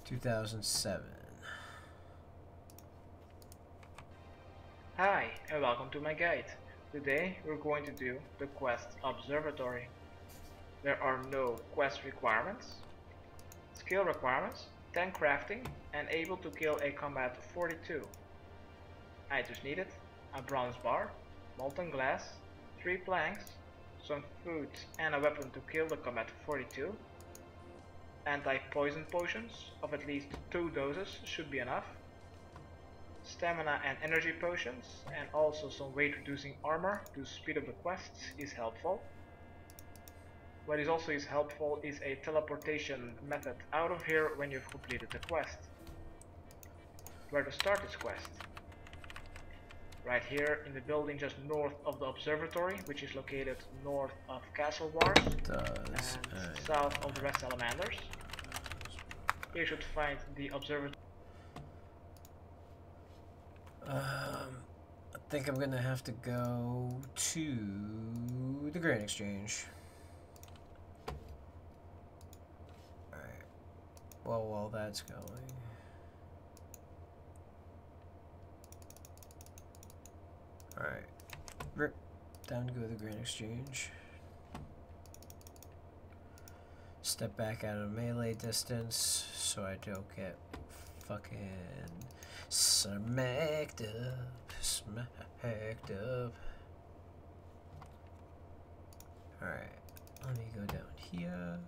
2007. Hi, and welcome to my guide. Today we're going to do the quest Observatory. There are no quest requirements. Skill requirements: 10 crafting and able to kill a combat 42. Items needed: a bronze bar, molten glass, 3 planks, some food and a weapon to kill the combat 42. Anti-poison potions of at least 2 doses should be enough. Stamina and energy potions, and also some weight reducing armor to speed up the quests is helpful. What is also helpful is a teleportation method out of here when you've completed the quest. Where to start this quest? Right here in the building just north of the observatory, which is located north of Castle Wars and south of the Rest Salamanders. Here you should find the observatory. I think I'm gonna have to go to the Grain Exchange. Alright. Well, while that's going. Alright. Rip. Down to go to the Grain Exchange. Step back out of melee distance so I don't get fucking smacked up. Smacked up. Alright. Let me go down here.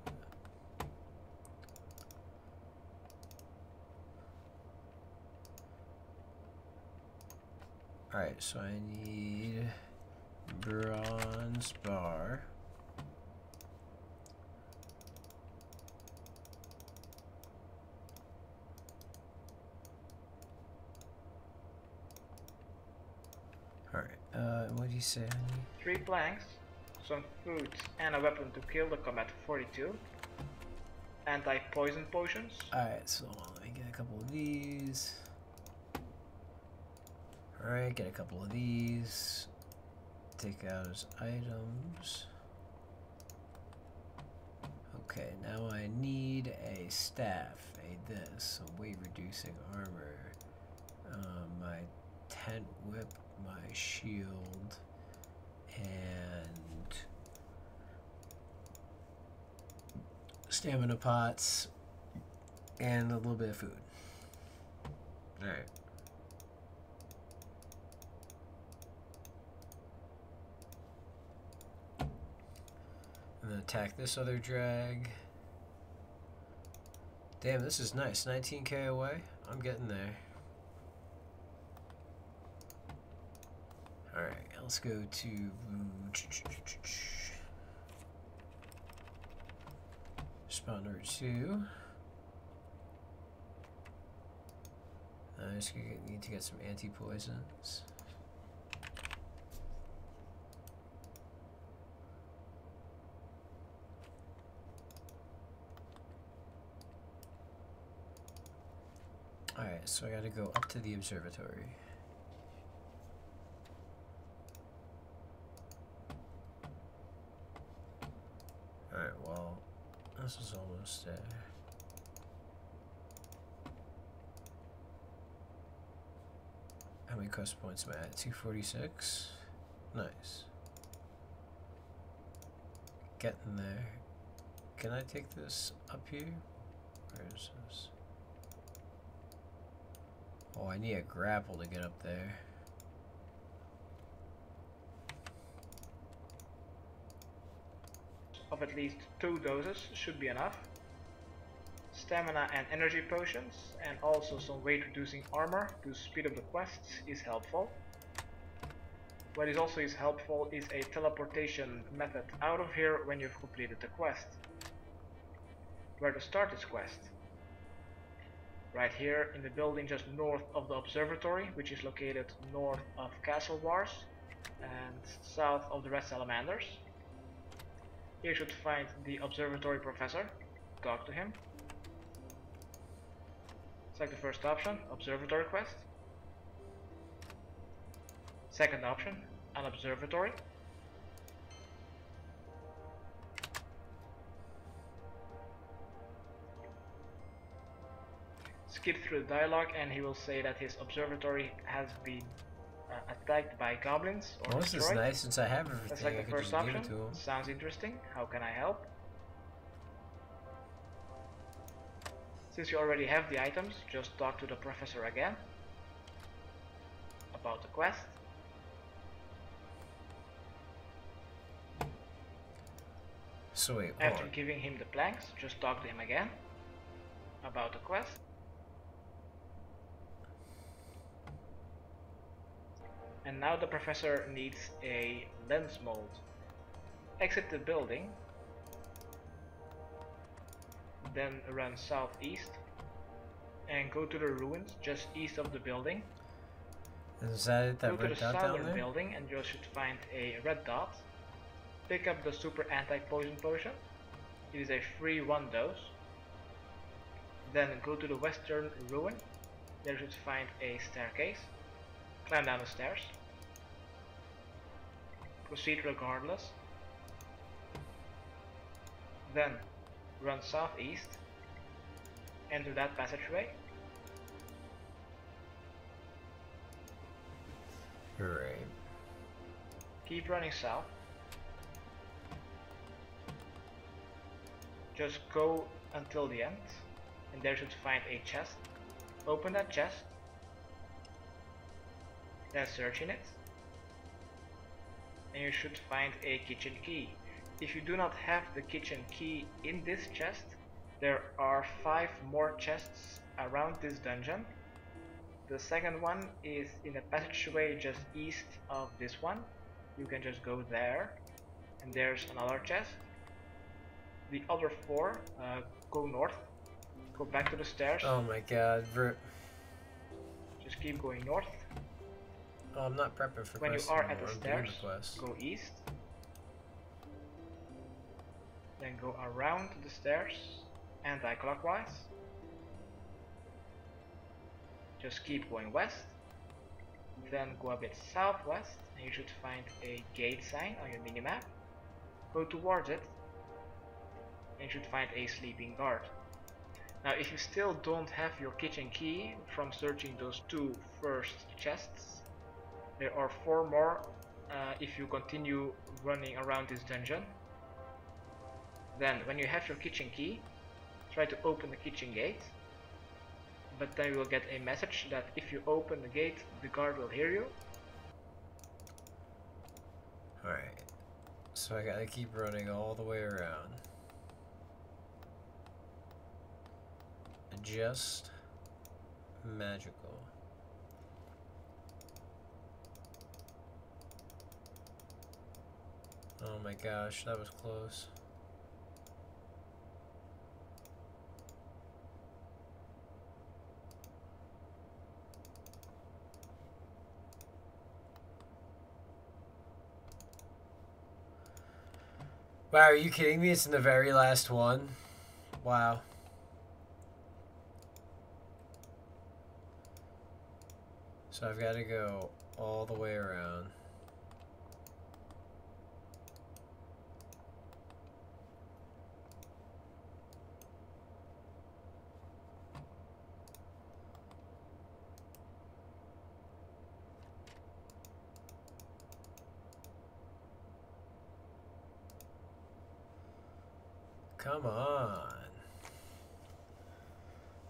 Alright, so I need bronze bar. Alright, what do you say, honey? 3 planks, some food and a weapon to kill the combat 42. Anti-poison potions. Alright, so let me get a couple of these. Alright, get a couple of these. Take out as items. Okay, now I need a staff, a this, a weight reducing armor, my tent whip, my shield, and stamina pots, and a little bit of food. Alright. then attack this other drag. Damn, this is nice. 19k away. I'm getting there. Alright, let's go to spot number 2. I just need to get some anti-poisons. Alright, so I gotta go up to the observatory. Alright, well, this is almost there. How many quest points am I at? 246? Nice. Getting there. Can I take this up here? Where is this? Oh, I need a grapple to get up there. Of at least 2 doses should be enough. Stamina and energy potions, and also some weight reducing armor to speed up the quests is helpful. What is also helpful is a teleportation method out of here when you've completed the quest. Where to start this quest? Right here in the building just north of the observatory, which is located north of Castle Wars and south of the Red Salamanders. Here you should find the observatory professor. Talk to him. Select the first option, observatory quest. Second option, an observatory. Skip through the dialogue and he will say that his observatory has been attacked by goblins or well, this destroyed. is nice since I have everything. That's like I the could first just give option. it to him. Sounds interesting. How can I help? Since you already have the items, just talk to the professor again about the quest. So wait, hold After on. giving him the planks, just talk to him again about the quest. And now the professor needs a lens mold. Exit the building, then run southeast and go to the ruins just east of the building. Is that it? That Go to red the dot down southern there? building and you should find a red dot. Pick up the super anti-poison potion. It is a free 1 dose. Then go to the western ruin. There you should find a staircase. Climb down the stairs. Proceed regardless. Then run southeast. Enter that passageway. Right. Keep running south. Just go until the end, and there you should find a chest. Open that chest, then search in it, and you should find a kitchen key. If you do not have the kitchen key in this chest, there are 5 more chests around this dungeon. The second one is in a passageway just east of this one. You can just go there, and there's another chest. The other 4 go north, go back to the stairs. Oh my god, rip. Just keep going north. Oh, I'm not prepping for When you quests are anymore. at the I'm doing stairs, the quest. go east. Then go around the stairs, anti-clockwise. Just keep going west. Then go a bit southwest, and you should find a gate sign on your minimap. Go towards it, and you should find a sleeping guard. Now, if you still don't have your kitchen key from searching those 2 first chests, there are 4 more if you continue running around this dungeon. Then, when you have your kitchen key, try to open the kitchen gate. But then you will get a message that if you open the gate, the guard will hear you. Alright. So I gotta keep running all the way around. Just magical. Oh my gosh, that was close. Wow, are you kidding me? It's in the very last one. Wow. So I've got to go all the way around. Come on.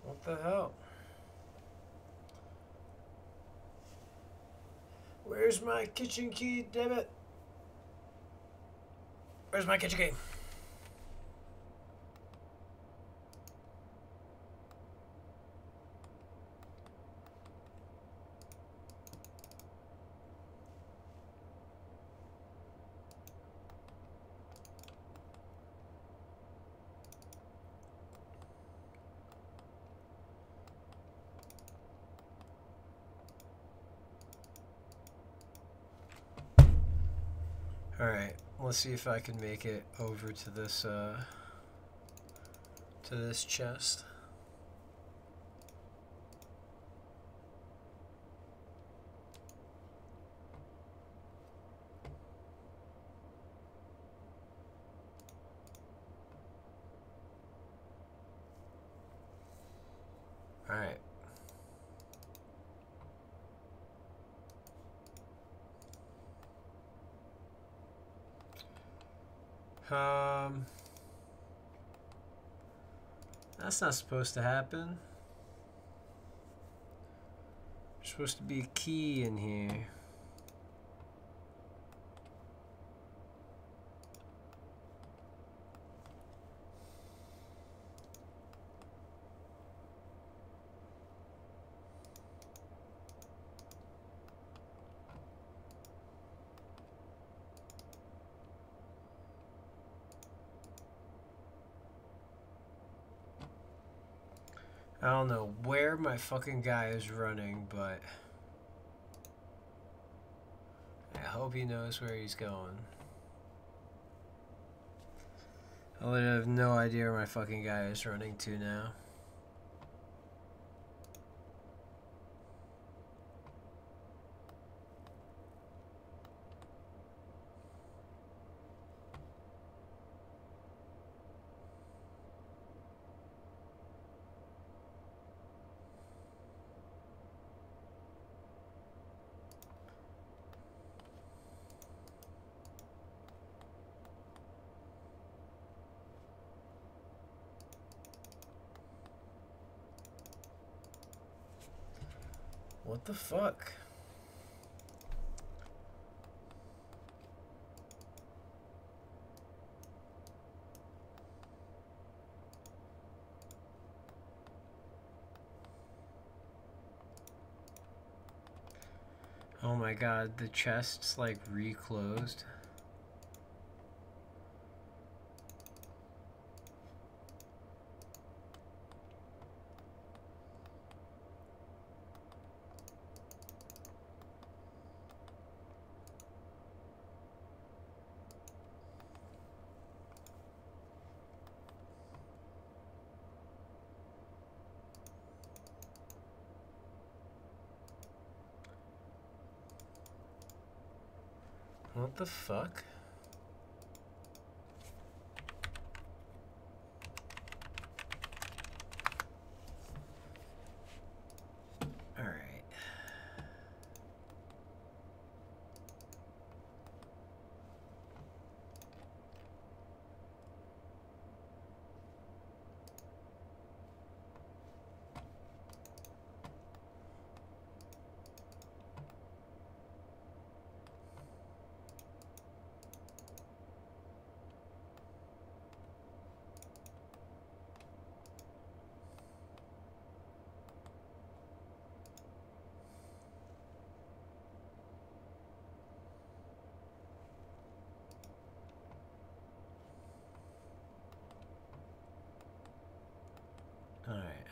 What the hell? Where's my kitchen key, damn it? Where's my kitchen key? Alright, let's see if I can make it over to this chest. Alright. That's not supposed to happen. There's supposed to be a key in here. I don't know where my fucking guy is running, but I hope he knows where he's going. I literally have no idea where my fucking guy is running to now. What the fuck? Oh my god, the chest's like reclosed. What the fuck? All right.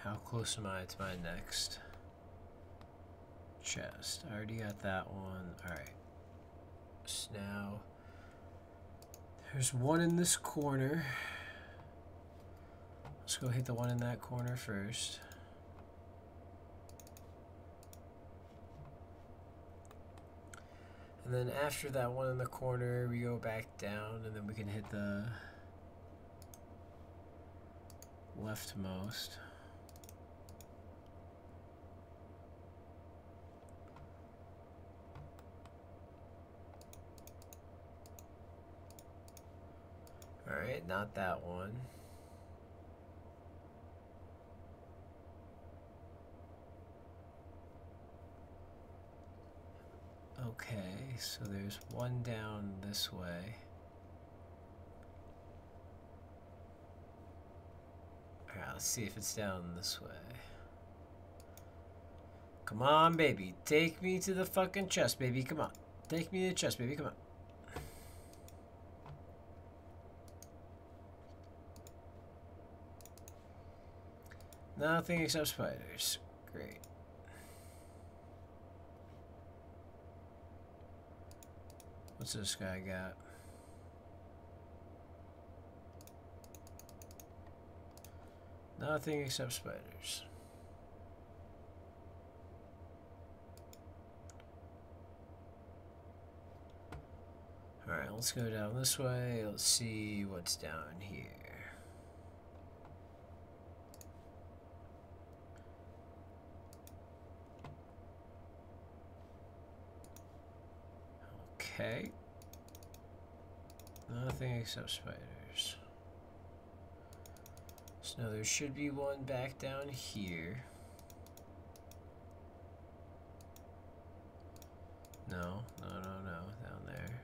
How close am I to my next chest? I already got that one. Alright. So now there's one in this corner. Let's go hit the one in that corner first. And then after that one in the corner, we go back down, and then we can hit the leftmost. Alright, not that one. Okay, so there's one down this way. Alright, let's see if it's down this way. Come on, baby. Take me to the fucking chest, baby. Come on. Take me to the chest, baby. Come on. Nothing except spiders. Great. What's this guy got? Nothing except spiders. Alright, let's go down this way. Let's see what's down here. Okay. Nothing except spiders. So now there should be one back down here. No, down there.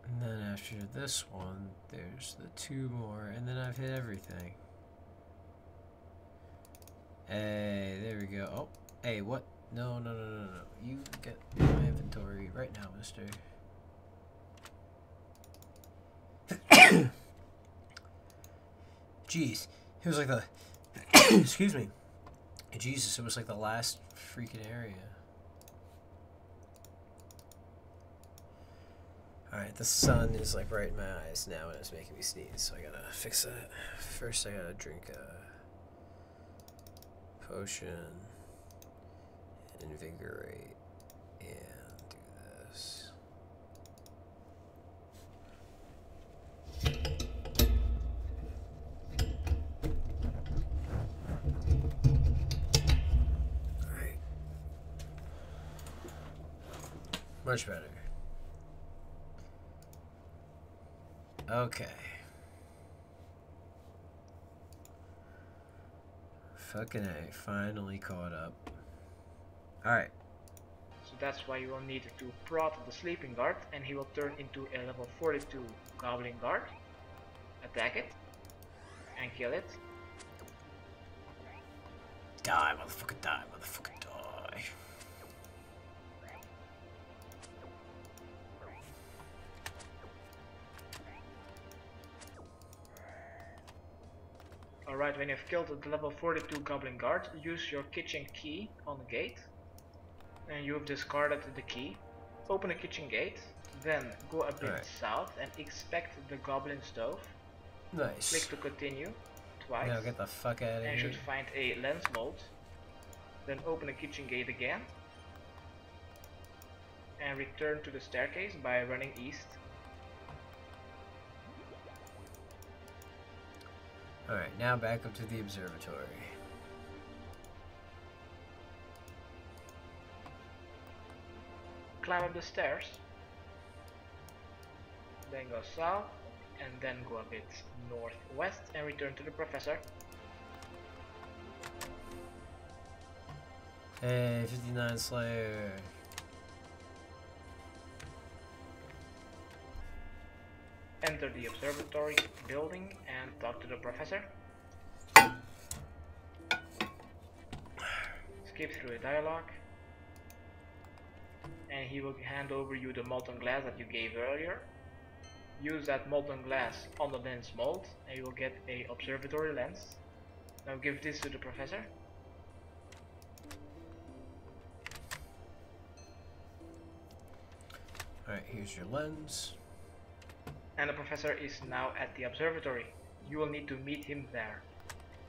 And then after this one, there's the two more, and then I've hit everything. Hey, there we go. Oh, hey, what? No. You get my inventory right now, mister. Jeez. It was like the... Excuse me. Jesus, it was like the last freaking area. Alright, the sun is like right in my eyes now and it's making me sneeze, so I gotta fix that. First I gotta drink a potion. Invigorate and do this. Alright. Much better. Okay. Fucking A, finally caught up. Alright. So that's why you will need to prod the sleeping guard and he will turn into a level 42 goblin guard. Attack it and kill it. Die, motherfucker, die, motherfucker, die. Alright, when you've killed the level 42 goblin guard, use your kitchen key on the gate. And you've discarded the key. Open the kitchen gate, then go a bit south and inspect the goblin stove. Nice. Click to continue twice. Now get the fuck out of here. And you should find a lens mold. Then open the kitchen gate again. And return to the staircase by running east. Alright, now back up to the observatory. Climb up the stairs. Then go south. And then go a bit northwest and return to the professor. Hey, 59 Slayer. Enter the observatory building and talk to the professor. Skip through a dialogue. And he will hand over you the molten glass that you gave earlier. use that molten glass on the lens mold and you will get a observatory lens. Now give this to the professor. Alright, here's your lens. And the professor is now at the observatory. You will need to meet him there.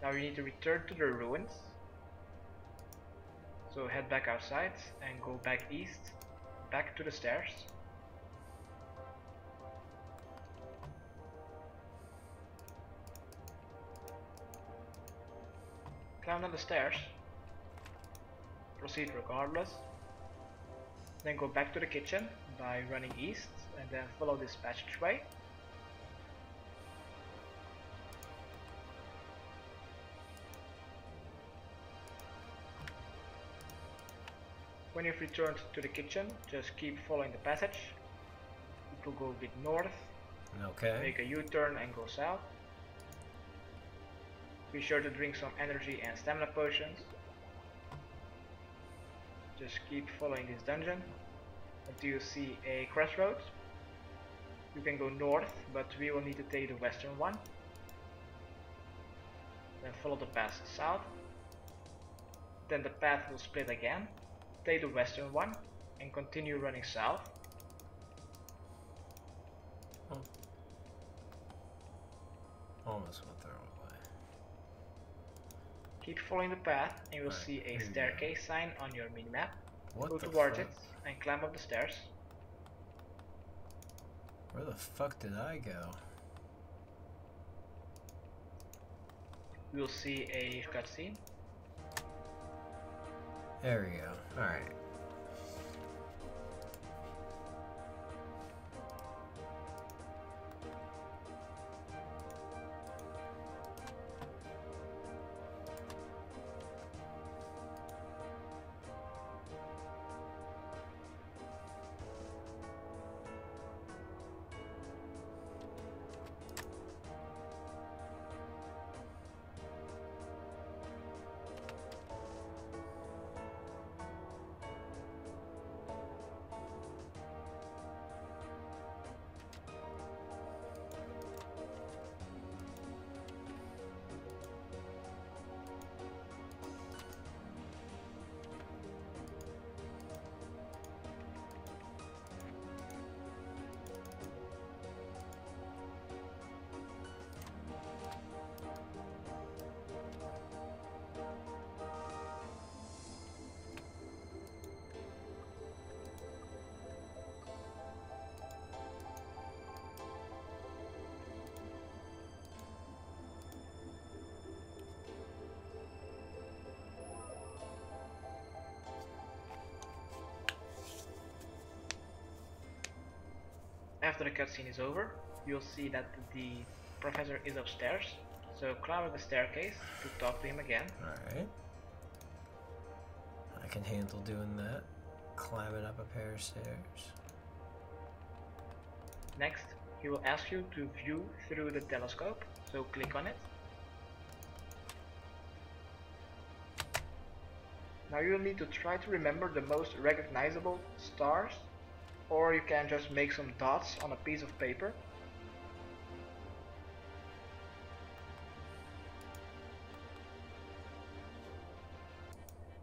Now you need to return to the ruins. So head back outside and go back east, back to the stairs. Climb down the stairs. Proceed regardless. Then go back to the kitchen by running east and then follow this passageway. When you've returned to the kitchen, just keep following the passage. It will go a bit north. Okay. Make a U-turn and go south. Be sure to drink some energy and stamina potions. Just keep following this dungeon until you see a crossroads. You can go north, but we will need to take the western one. Then follow the path south. Then the path will split again. Take the western one and continue running south. Oh. Almost went the wrong way. Keep following the path and you will Right, see a here you staircase sign on your minimap. What Go the towards fuck? it and climb up the stairs. Where the fuck did I go? You will see a cutscene. There we go. Alright. After the cutscene is over, you'll see that the professor is upstairs. So climb up the staircase to talk to him again. Alright. I can handle doing that. Climbing up a pair of stairs. Next, he will ask you to view through the telescope, so click on it. Now you'll need to try to remember the most recognizable stars, or you can just make some dots on a piece of paper.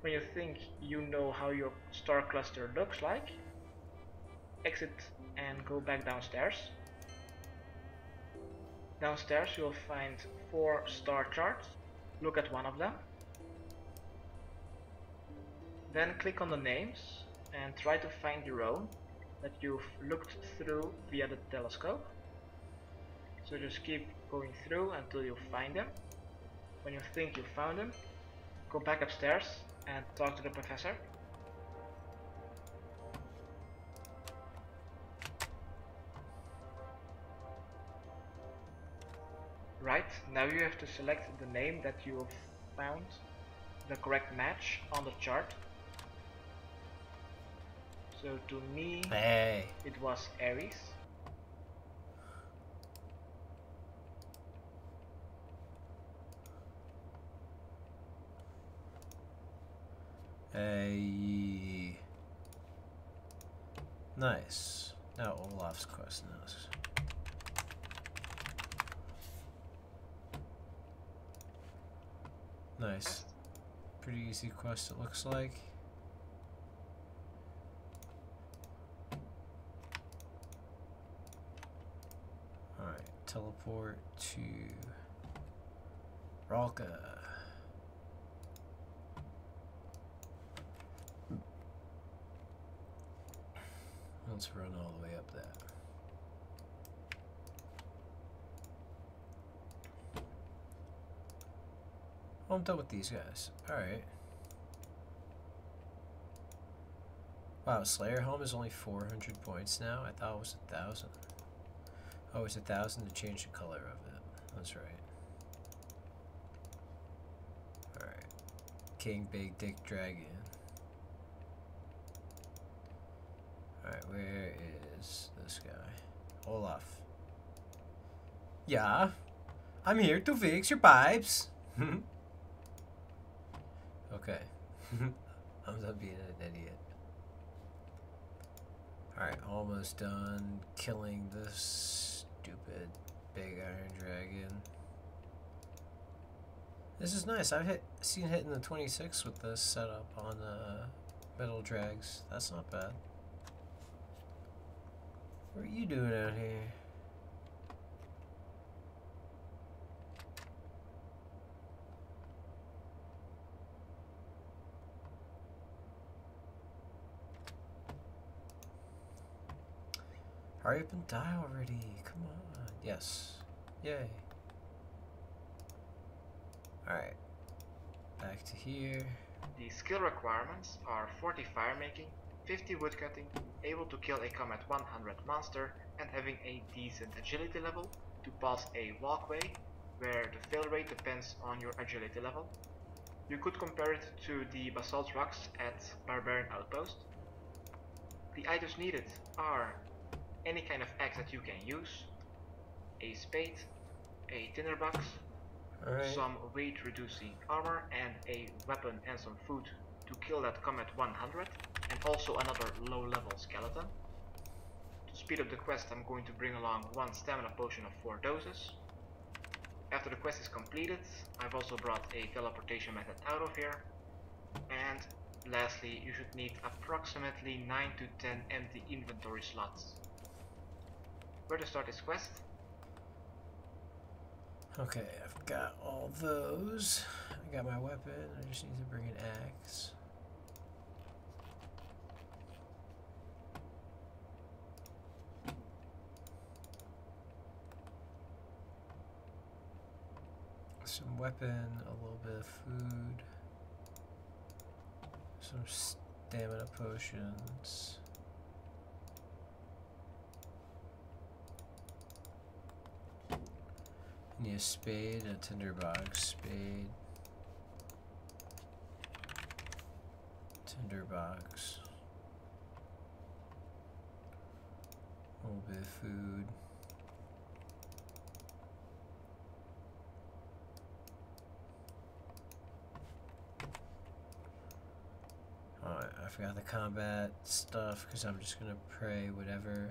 When you think you know how your star cluster looks like, exit and go back downstairs. Downstairs you'll find 4 star charts. Look at one of them. Then click on the names and try to find your own that you've looked through via the telescope. So just keep going through until you find them. When you think you found them, go back upstairs and talk to the professor. Right, now you have to select the name that you have found, the correct match on the chart. So to me, Hey. it was Aries. Hey. Nice. Now Olaf's quest knows. Nice. Pretty easy quest, it looks like. Alright, teleport to Ralka. Let's run all the way up that. Oh, I'm done with these guys. Alright. Wow, Slayer Helm is only 400 points now? I thought it was 1,000. Oh, it's 1,000 to change the color of it. That's right. Alright. King Big Dick Dragon. Alright, where is this guy? Olaf. Yeah? I'm here to fix your pipes. Okay. I'm done being an idiot. Alright, almost done killing this stupid big iron dragon. This is nice. I've seen hitting the 26 with this setup on metal drags. That's not bad. What are you doing out here? Hurry up and die already. Come on. Yes. Yay. Alright. Back to here. The skill requirements are 40 fire making, 50 woodcutting, able to kill a combat 100 monster, and having a decent agility level to pass a walkway where the fail rate depends on your agility level. You could compare it to the basalt rocks at Barbarian Outpost. The items needed are any kind of axe that you can use, a spade, a tinderbox, some weight reducing armor, and a weapon and some food to kill that combat 100, and also another low level skeleton. To speed up the quest, I'm going to bring along one stamina potion of 4 doses. After the quest is completed, I've also brought a teleportation method out of here. And lastly, you should need approximately 9 to 10 empty inventory slots. Where to start this quest? Okay, I've got all those. I got my weapon. I just need to bring an axe. Some weapon, a little bit of food, some stamina potions. Need a spade, a tinderbox, spade, tinderbox, a little bit of food. I forgot the combat stuff because I'm just gonna pray whatever.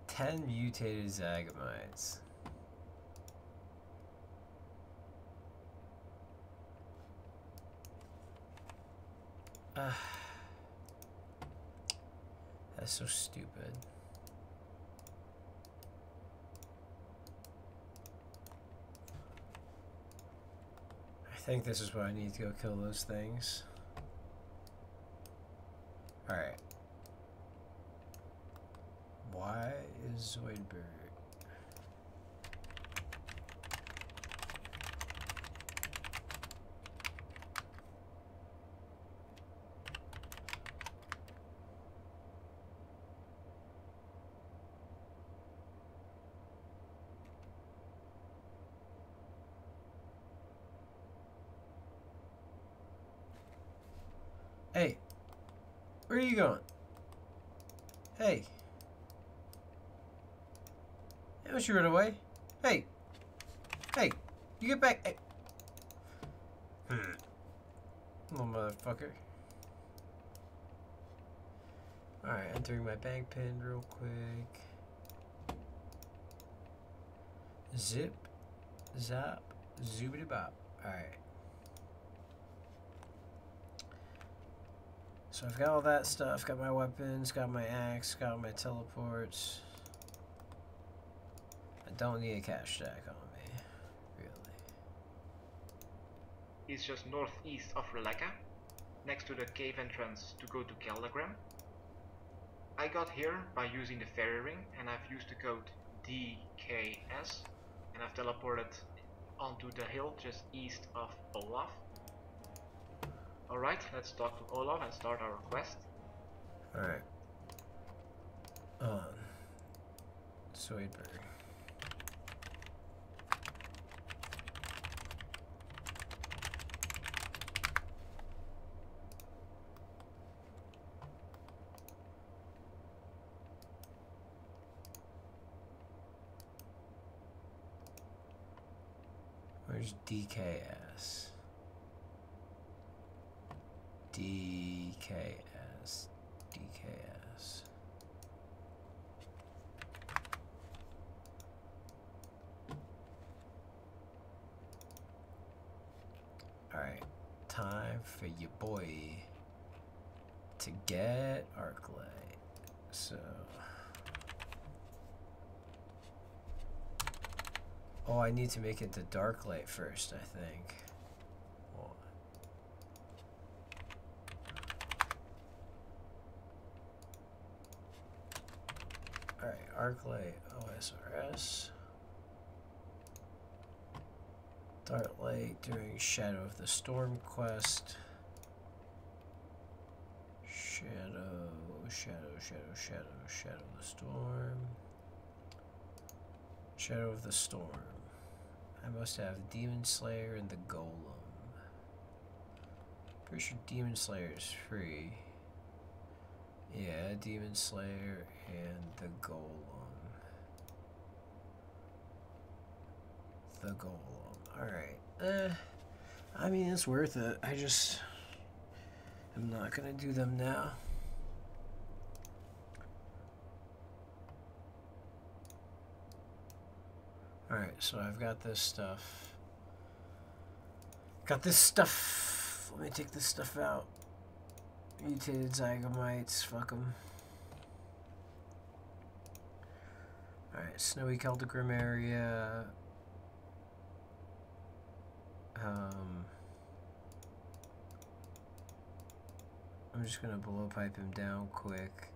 Ten mutated Zagamites. That's so stupid. I think this is what I need to go kill those things. Alright. Why is Zoidberg? Where are you going? Hey. Hey, don't you run away. Hey. Hey. You get back. Hey. Little motherfucker. Alright, entering my bank pin real quick. Zip. Zap. Zoobity bop. Alright. So I've got all that stuff. Got my weapons, got my axe, got my teleports. I don't need a cash stack on me. Really. It's just northeast of Releka, next to the cave entrance to go to Keldagram. I got here by using the fairy ring, and I've used the code DKS, and I've teleported onto the hill just east of Olaf. Alright, let's talk to Olaf and start our quest. Alright. Zoidberg. Where's DKS? DKS. DKS. Alright. Time for your boy to get Arclight. So. Oh, I need to make it the dark light first, I think. Oh. Alright, Arclight, OSRS. Dark light during Shadow of the Storm quest. Shadow of the Storm. Shadow of the Storm. I must have Demon Slayer and the Golem. Pretty sure Demon Slayer is free. Yeah, Demon Slayer and the Golem. The Golem. Alright. I mean, it's worth it. I just am not gonna do them now. Alright, so I've got this stuff. Got this stuff. Let me take this stuff out. Mutated zygomites, fuck them. Alright, Snowy Keldagram area. I'm just gonna blow pipe him down quick,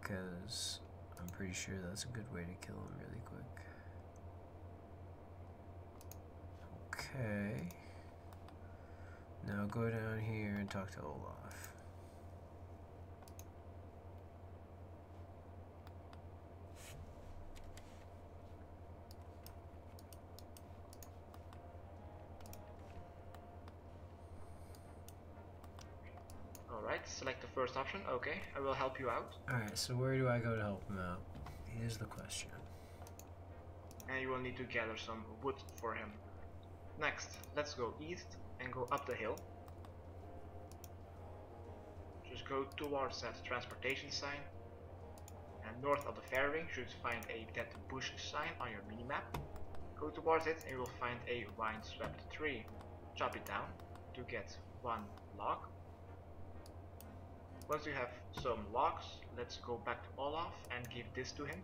because I'm pretty sure that's a good way to kill him really quick. Okay. Now go down here and talk to Olaf. Alright, select the first option. Okay, I will help you out. Alright, so where do I go to help him out? Here's the question. And you will need to gather some wood for him. Next, let's go east and go up the hill. Just go towards that transportation sign. And north of the fairy ring, you should find a dead bush sign on your minimap. Go towards it and you will find a vine-swept tree. Chop it down to get one log. Once you have some logs, let's go back to Olaf and give this to him.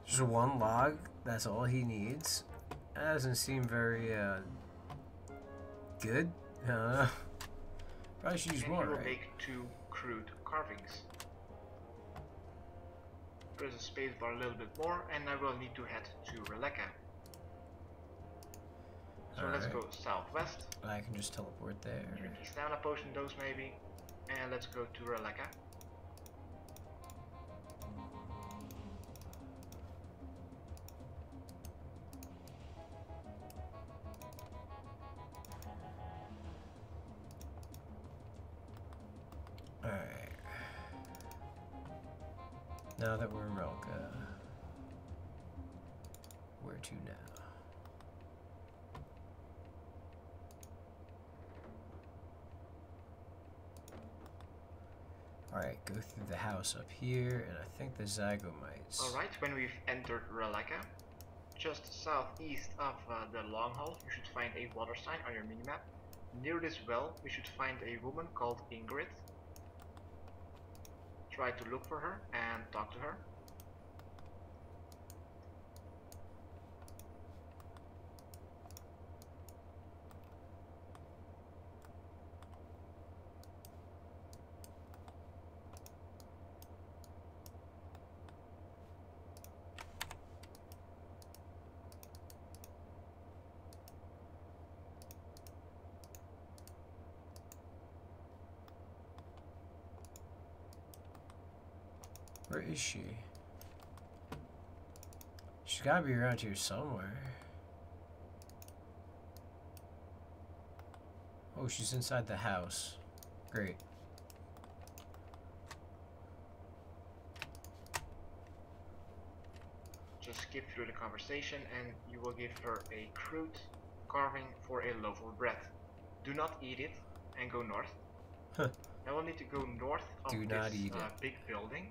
Just one log? That's all he needs? That doesn't seem very, good. Probably should use more, And you will right? make 2 crude carvings. Press the spacebar a little bit more and I will need to head to Releka. So let's go southwest. I can just teleport there. Drink a stamina potion dose maybe. And let's go to Releka. Now that we're in Relka, where to now? Alright, go through the house up here, and I think the Zygomites. Alright, when we've entered Relaka, just southeast of the long hall, you should find a water sign on your minimap. Near this well, we should find a woman called Ingrid. Try to look for her and talk to her. Where is she? She's gotta be around here somewhere. Oh, she's inside the house. Great. Just skip through the conversation and you will give her a crude carving for a loaf of bread. Do not eat it and go north. Huh. Now we'll need to go north of Do not this eat it. big building.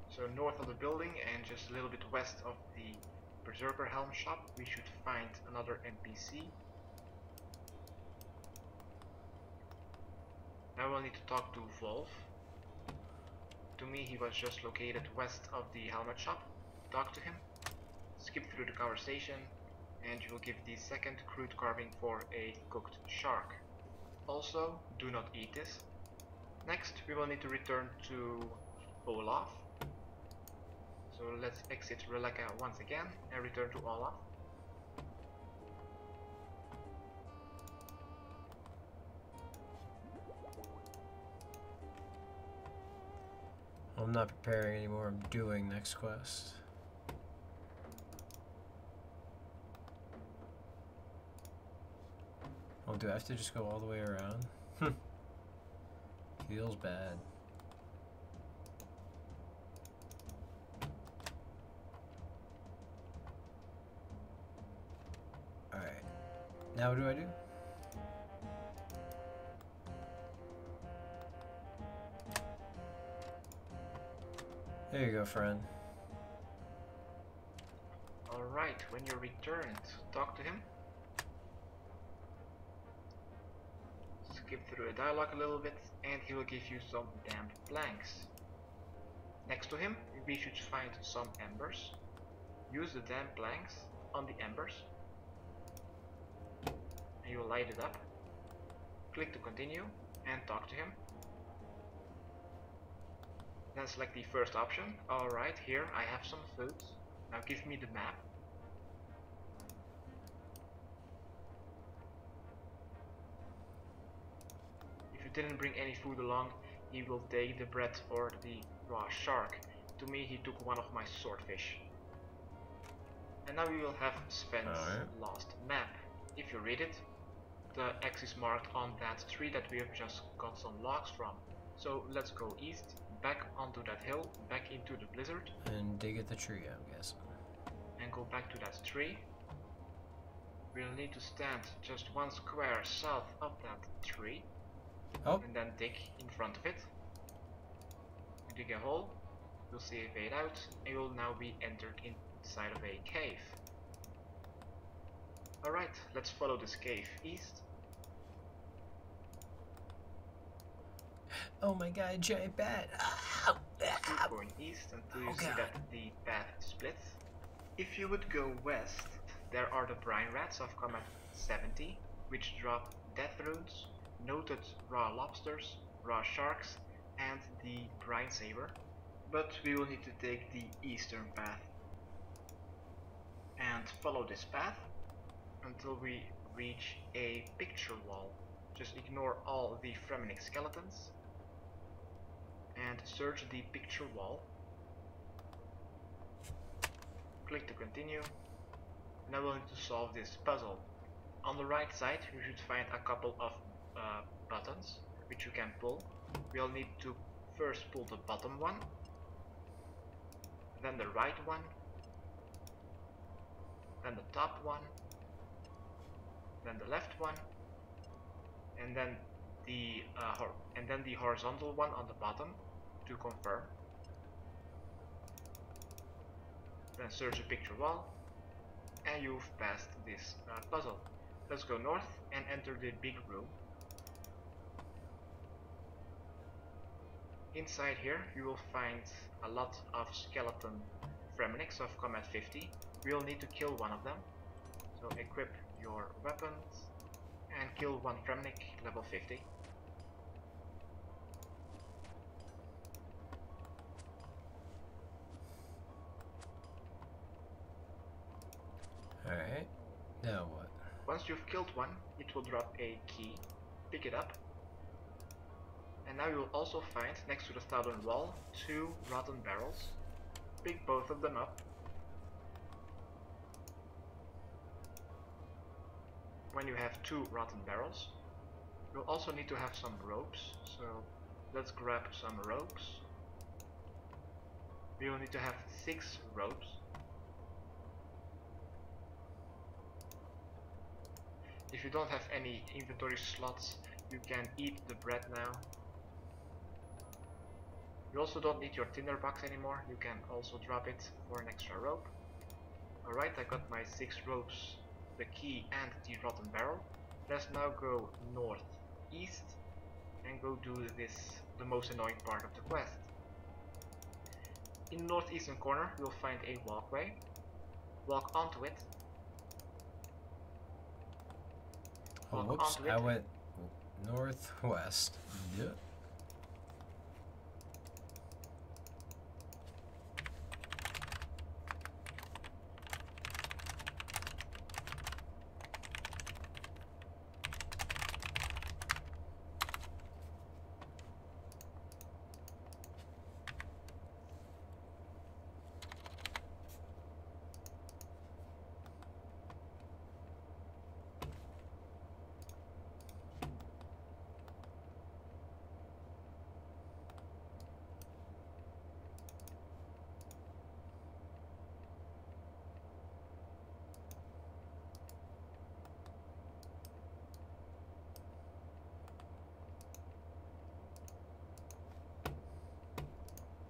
So north of the building and just a little bit west of the Berserker Helm shop, we should find another NPC. Now we'll need to talk to Volv. To me, he was just located west of the helmet shop. Talk to him, skip through the conversation, and you will give the second crude carving for a cooked shark. Also, do not eat this. Next, we will need to return to Olaf. So let's exit Relaka once again and return to Olaf. I'm not preparing anymore, I'm doing next quest. Oh, do I have to just go all the way around? Feels bad. Alright. Now what do I do? There you go, friend. Alright, when you're returned, talk to him. Skip through the dialogue a little bit and he will give you some damp planks. Next to him, we should find some embers. Use the damp planks on the embers. And you will light it up. Click to continue and talk to him. Then select the first option. Alright, here I have some food. Now give me the map. If you didn't bring any food along, he will take the bread or the raw shark. To me, he took one of my swordfish. And now we will have Sven's last map. If you read it, the X is marked on that tree that we have just got some logs from. So let's go east, back onto that hill, back into the blizzard. And dig at the tree, I'm guessing. And go back to that tree. We'll need to stand just one square south of that tree. Oh. And then dig in front of it. You dig a hole, you'll see a fade out, and you'll now be entered inside of a cave. Alright, let's follow this cave east. Oh my god, giant bat. Keep going east until you see that the path splits. If you would go west, there are the brine rats of combat 70, which drop death runes, noted raw lobsters, raw sharks, and the brine saber. But we will need to take the eastern path and follow this path until we reach a picture wall. Just ignore all the Fremenic skeletons and search the picture wall. Click to continue. Now we'll need to solve this puzzle. On the right side you should find a couple of buttons which you can pull. We'll need to first pull the bottom one, then the right one, then the top one, then the left one, and then the horizontal one on the bottom to confirm. Then search a picture wall, and you've passed this puzzle. Let's go north and enter the big room. Inside here you will find a lot of skeleton Fremenics of combat 50. We'll need to kill one of them. So equip your weapons and kill one Fremenic level 50. Alright, now what? Once you've killed one, it will drop a key. Pick it up. And now you will also find, next to the southern wall, 2 rotten barrels. Pick both of them up. When you have 2 rotten barrels, you'll also need to have some ropes. So let's grab some ropes. We will need to have 6 ropes. If you don't have any inventory slots, you can eat the bread now. You also don't need your tinderbox anymore, you can also drop it for an extra rope. Alright, I got my 6 ropes, the key and the rotten barrel. Let's now go northeast and go do the most annoying part of the quest. In the northeastern corner you'll find a walkway. Walk onto it. Oh, whoops, I went northwest. Yep.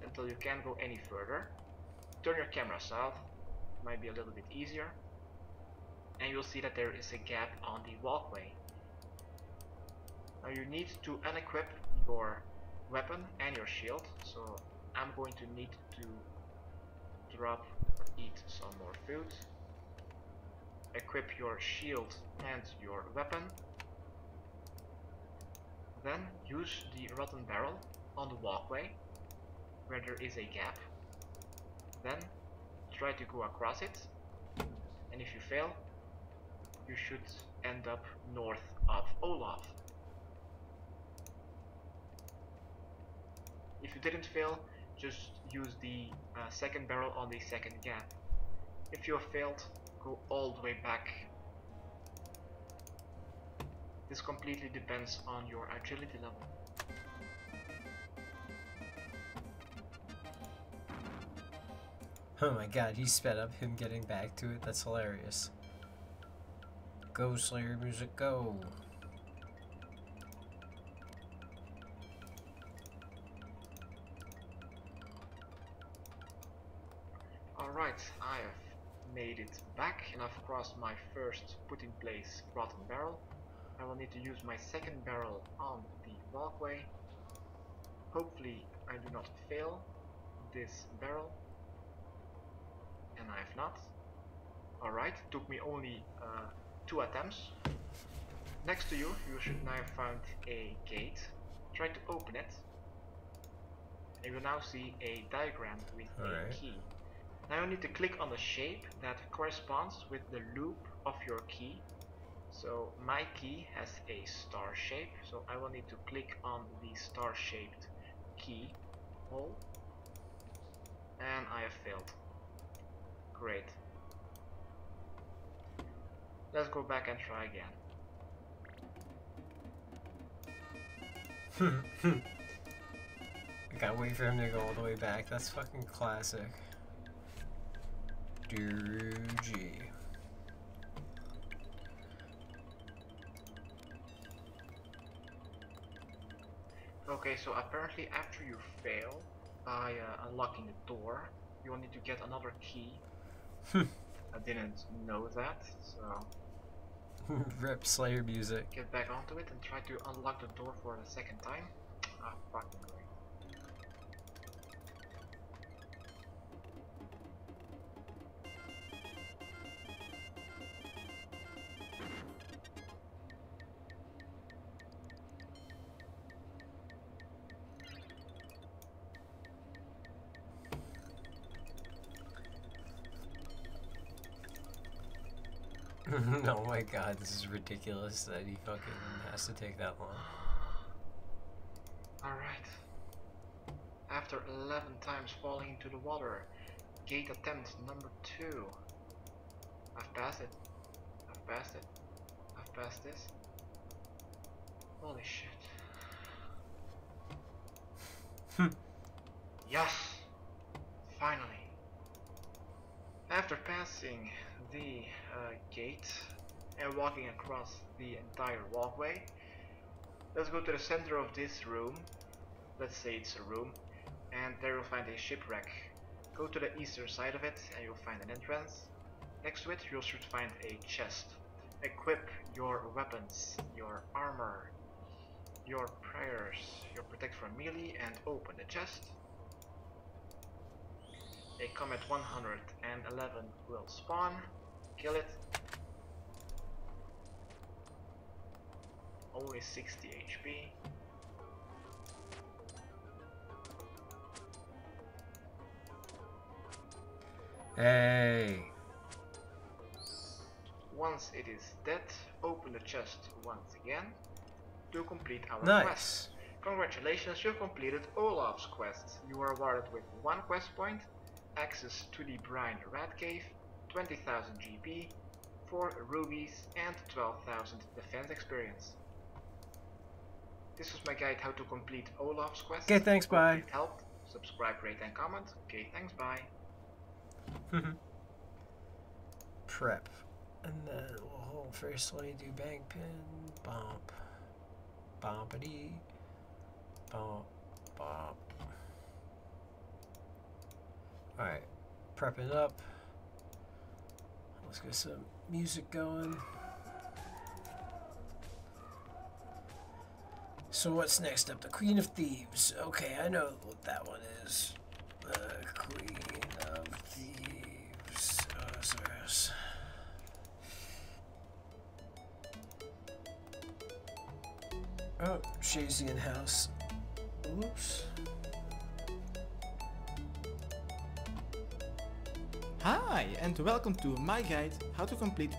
Until you can't go any further. Turn your camera south, might be a little bit easier, and you'll see that there is a gap on the walkway. Now you need to unequip your weapon and your shield, so I'm going to need to drop or eat some more food. Equip your shield and your weapon. Then use the rotten barrel on the walkway where there is a gap. Then try to go across it, and if you fail, you should end up north of Olaf. If you didn't fail, just use the second barrel on the second gap. If you have failed, go all the way back. This completely depends on your agility level. Oh my god, he sped up him getting back to it. That's hilarious. Go, Slayer music, go! Alright, I have made it back and I've crossed my first put in place rotten barrel. I will need to use my second barrel on the walkway. Hopefully I do not fail this barrel. And I have not. Alright, took me only 2 attempts. Next to you, you should now have found a gate. Try to open it. And you will now see a diagram with a key. Now you need to click on the shape that corresponds with the loop of your key. So my key has a star shape, so I will need to click on the star shaped key hole. And I have failed. Great. Let's go back and try again. Gotta wait for him to go all the way back. That's fucking classic. G. Okay, so apparently after you fail by unlocking the door, you will need to get another key. I didn't know that, so Rip Slayer music. get back onto it and try to unlock the door for the second time. Ah, fucking great. Oh my god, this is ridiculous that he fucking has to take that long. Alright. After 11 times falling into the water, gate attempt number 2. I've passed it. I've passed it. I've passed this. Holy shit. Yes! Finally. After passing the gate and walking across the entire walkway, let's go to the center of this room. Let's say it's a room, and there you'll find a shipwreck. Go to the eastern side of it and you'll find an entrance. Next to it you should find a chest. Equip your weapons, your armor, your prayers, your protect from melee, and open the chest. A Comet 111 will spawn. Kill it. Only 60 HP. Hey. Once it is dead, open the chest once again to complete our Nice. quest. Congratulations, you've completed Olaf's quest. You are awarded with 1 quest point, access to the Brine Rat Cave, 20,000 GP, 4 rubies, and 12,000 defense experience. This was my guide how to complete Olaf's quest. Okay, thanks, bye. Hope it helped. Subscribe, rate, and comment. Okay, thanks, bye. Prep. And then we'll hold firstly, do bang pin, bump, bompity, bump, bump. Alright, prepping up. Let's get some music going. So what's next up? The Queen of Thieves. Okay, I know what that one is. The Queen of Thieves. OSRS. Oh, Shazian House. Oops. Hi, and welcome to my guide how to complete.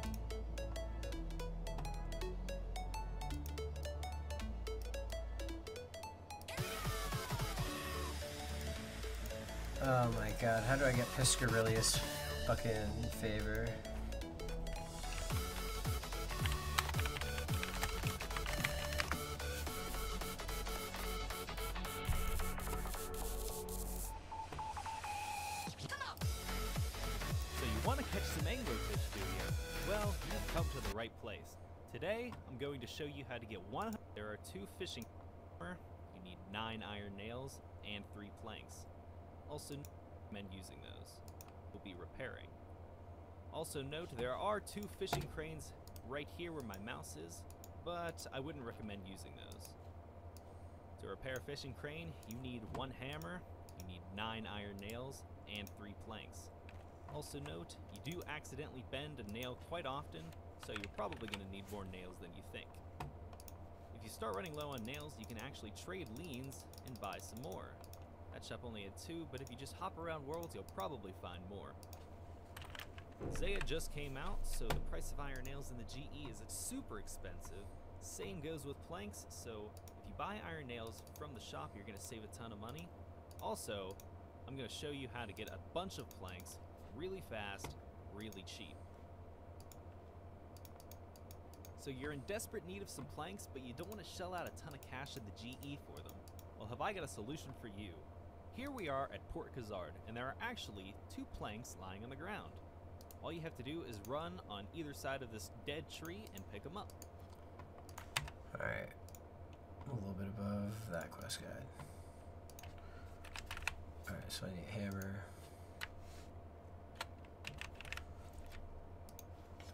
Oh my god, how do I get Piscarilius fucking favor? So you want to catch some anglerfish, do you? Well, you've come to the right place. Today, I'm going to show you how to get 100. There are 2 fishing. You need 9 iron nails and 3 planks. Also, recommend using those. We'll be repairing. Also note there are 2 fishing cranes right here where my mouse is, but I wouldn't recommend using those. To repair a fishing crane, you need 1 hammer, you need 9 iron nails, and 3 planks. Also note, you do accidentally bend a nail quite often, so you're probably going to need more nails than you think. If you start running low on nails, you can actually trade liens and buy some more. That shop only had 2, but if you just hop around worlds, you'll probably find more. Zaya just came out, so the price of iron nails in the GE is super expensive. Same goes with planks, so if you buy iron nails from the shop, you're going to save a ton of money. Also, I'm going to show you how to get a bunch of planks really fast, really cheap. So you're in desperate need of some planks, but you don't want to shell out a ton of cash in the GE for them. Well, Well, have I got a solution for you. Here we are at Port Khazard, and there are actually 2 planks lying on the ground. All you have to do is run on either side of this dead tree and pick them up. Alright. A little bit above that quest guide. Alright, so I need a hammer.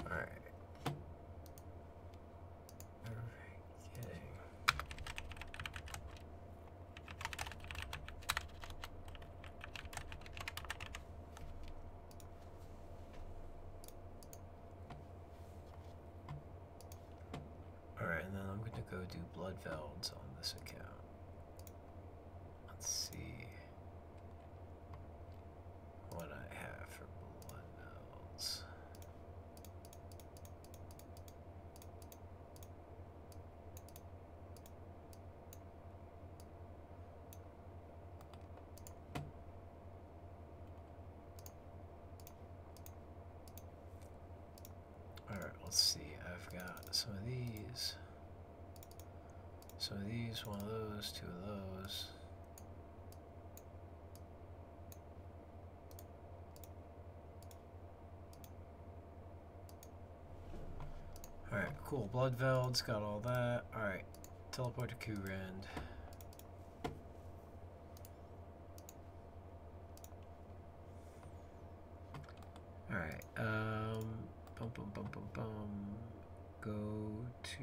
Alright. Alright, and then I'm going to go do blood velds on this account. Let's see what I have for blood velds. Alright, let's see. I've got some of these. Some of these, one of those, 2 of those. Alright, cool. Blood velds, got all that. Alright, teleport to Kurand. Alright, go to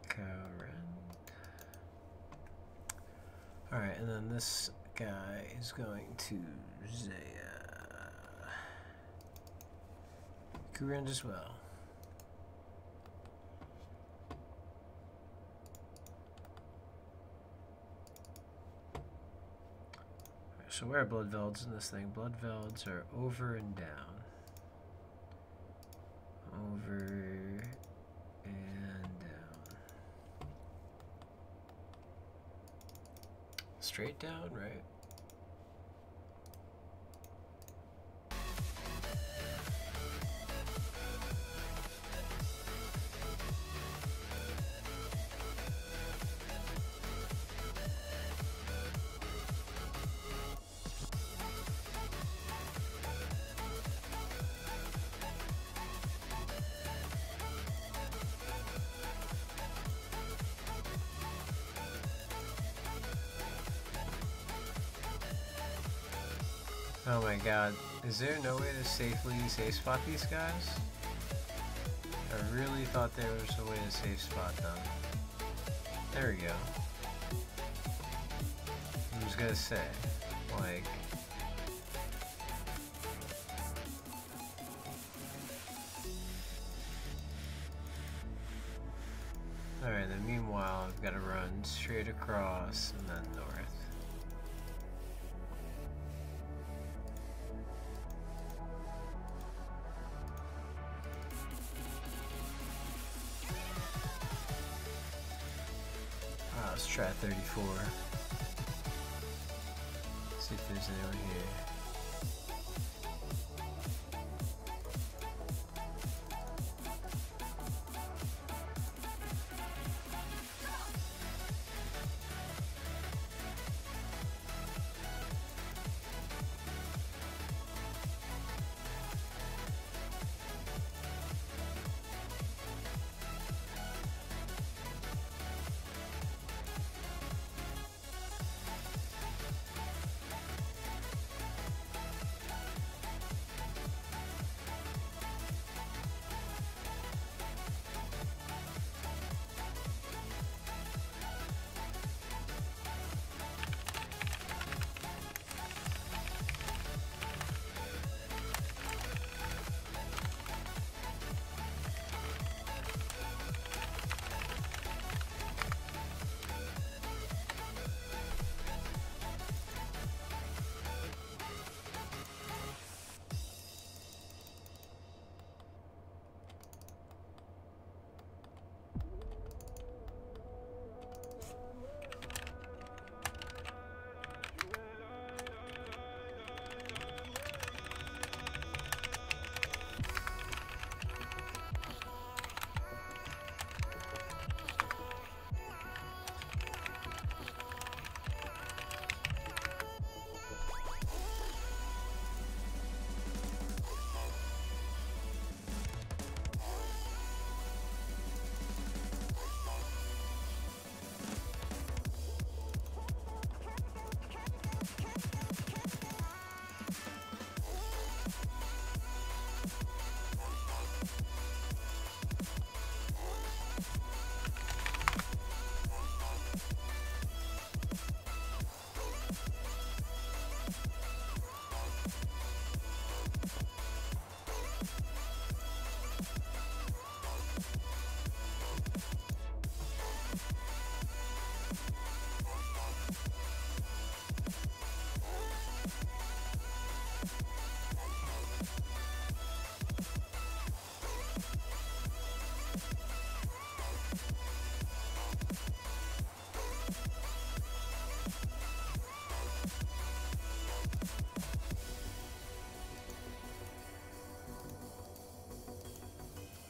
Kurand. Alright, and then this guy is going to Kurand as well. So where are blood velds in this thing? Blood velds are over and down. Over and down. Straight down, right? Oh my god, is there no way to safely safe spot these guys? I really thought there was a way to safe spot them. There we go. I was gonna say, like... Alright, then meanwhile I've gotta run straight across and then north. Let's try 34. See if there's anyone here.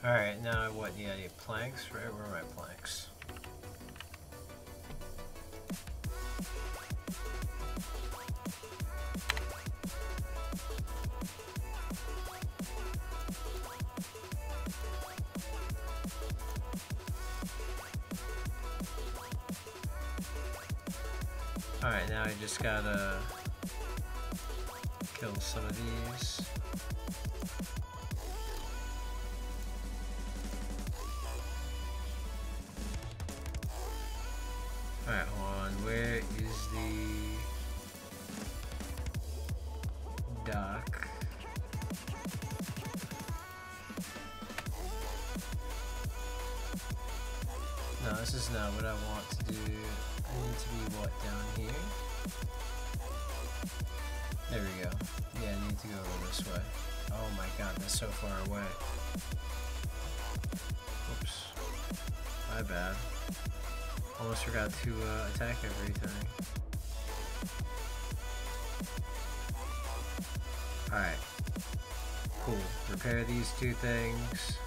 Alright, now what? Yeah, I need planks, right? Where are my planks? Alright, now I just gotta kill some of these. Alright, hold on. Where is the dock? No, this is not what I want to do. I need to be what, down here? There we go. Yeah, I need to go over this way. Oh my god, that's so far away. Oops. My bad. Almost forgot to attack everything. Alright. Cool. Repair these two things.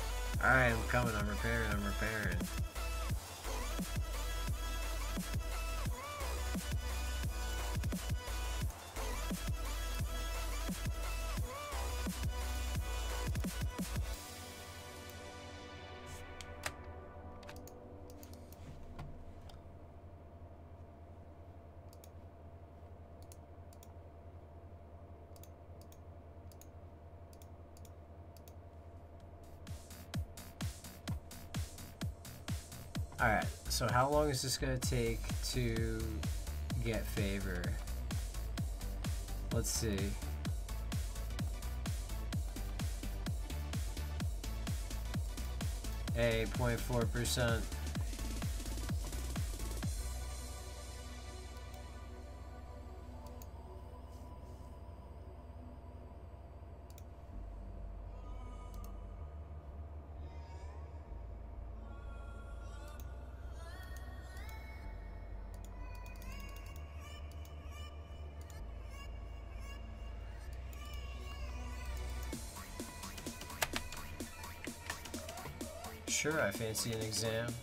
Alright, I'm coming. I'm repairing. Alright, so how long is this gonna take to get favor? Let's see. Hey, 0.4%. Sure, I fancy an exam.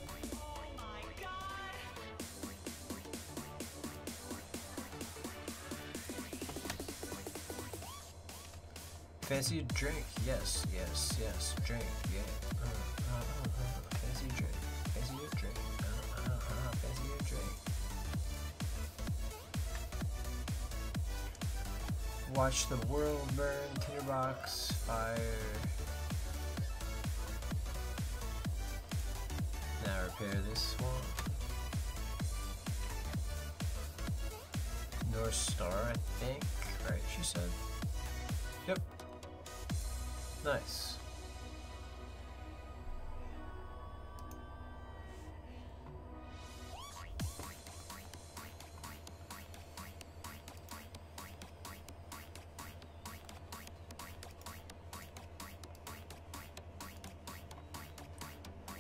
Fancy a drink? Yes, yes, yes. Drink, yeah. Fancy a drink. Fancy a drink. Fancy a drink. Watch the world burn. Tinderbox. Fire. Now repair this one. North Star, I think. Right, she said. Yep. Nice.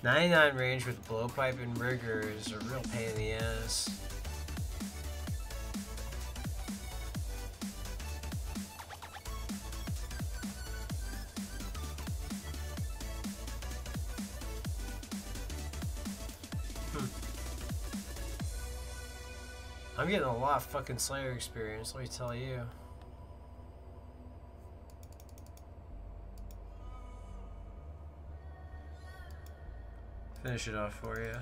.99 range with blowpipe and rigger is a real pain in the ass. I'm getting a lot of fucking Slayer experience, let me tell you. Finish it off for you.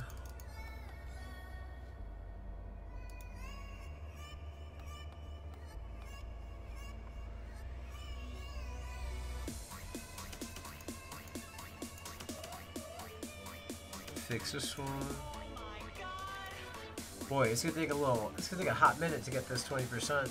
Fix this one. Boy, it's gonna take a hot minute to get this 20%.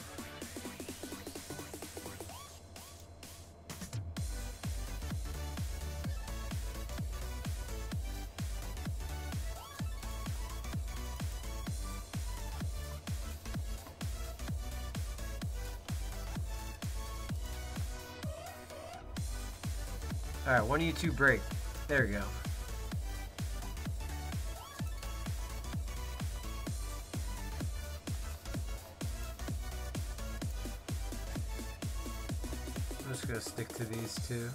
Alright, one of you two break. There we go. I'm just gonna stick to these two.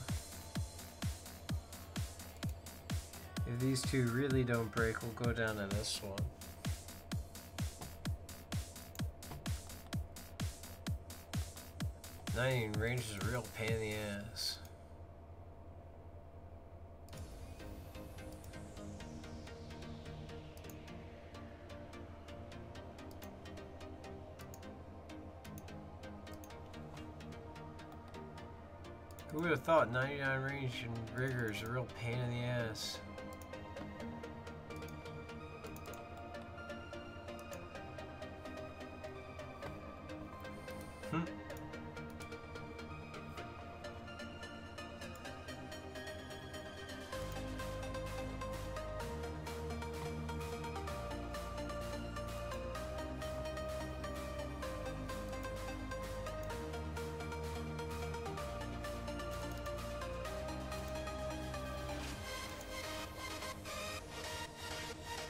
If these two really don't break, we'll go down to this one. Nighting range is a real pain in the ass. Who would have thought 99 range and rigor is a real pain in the ass?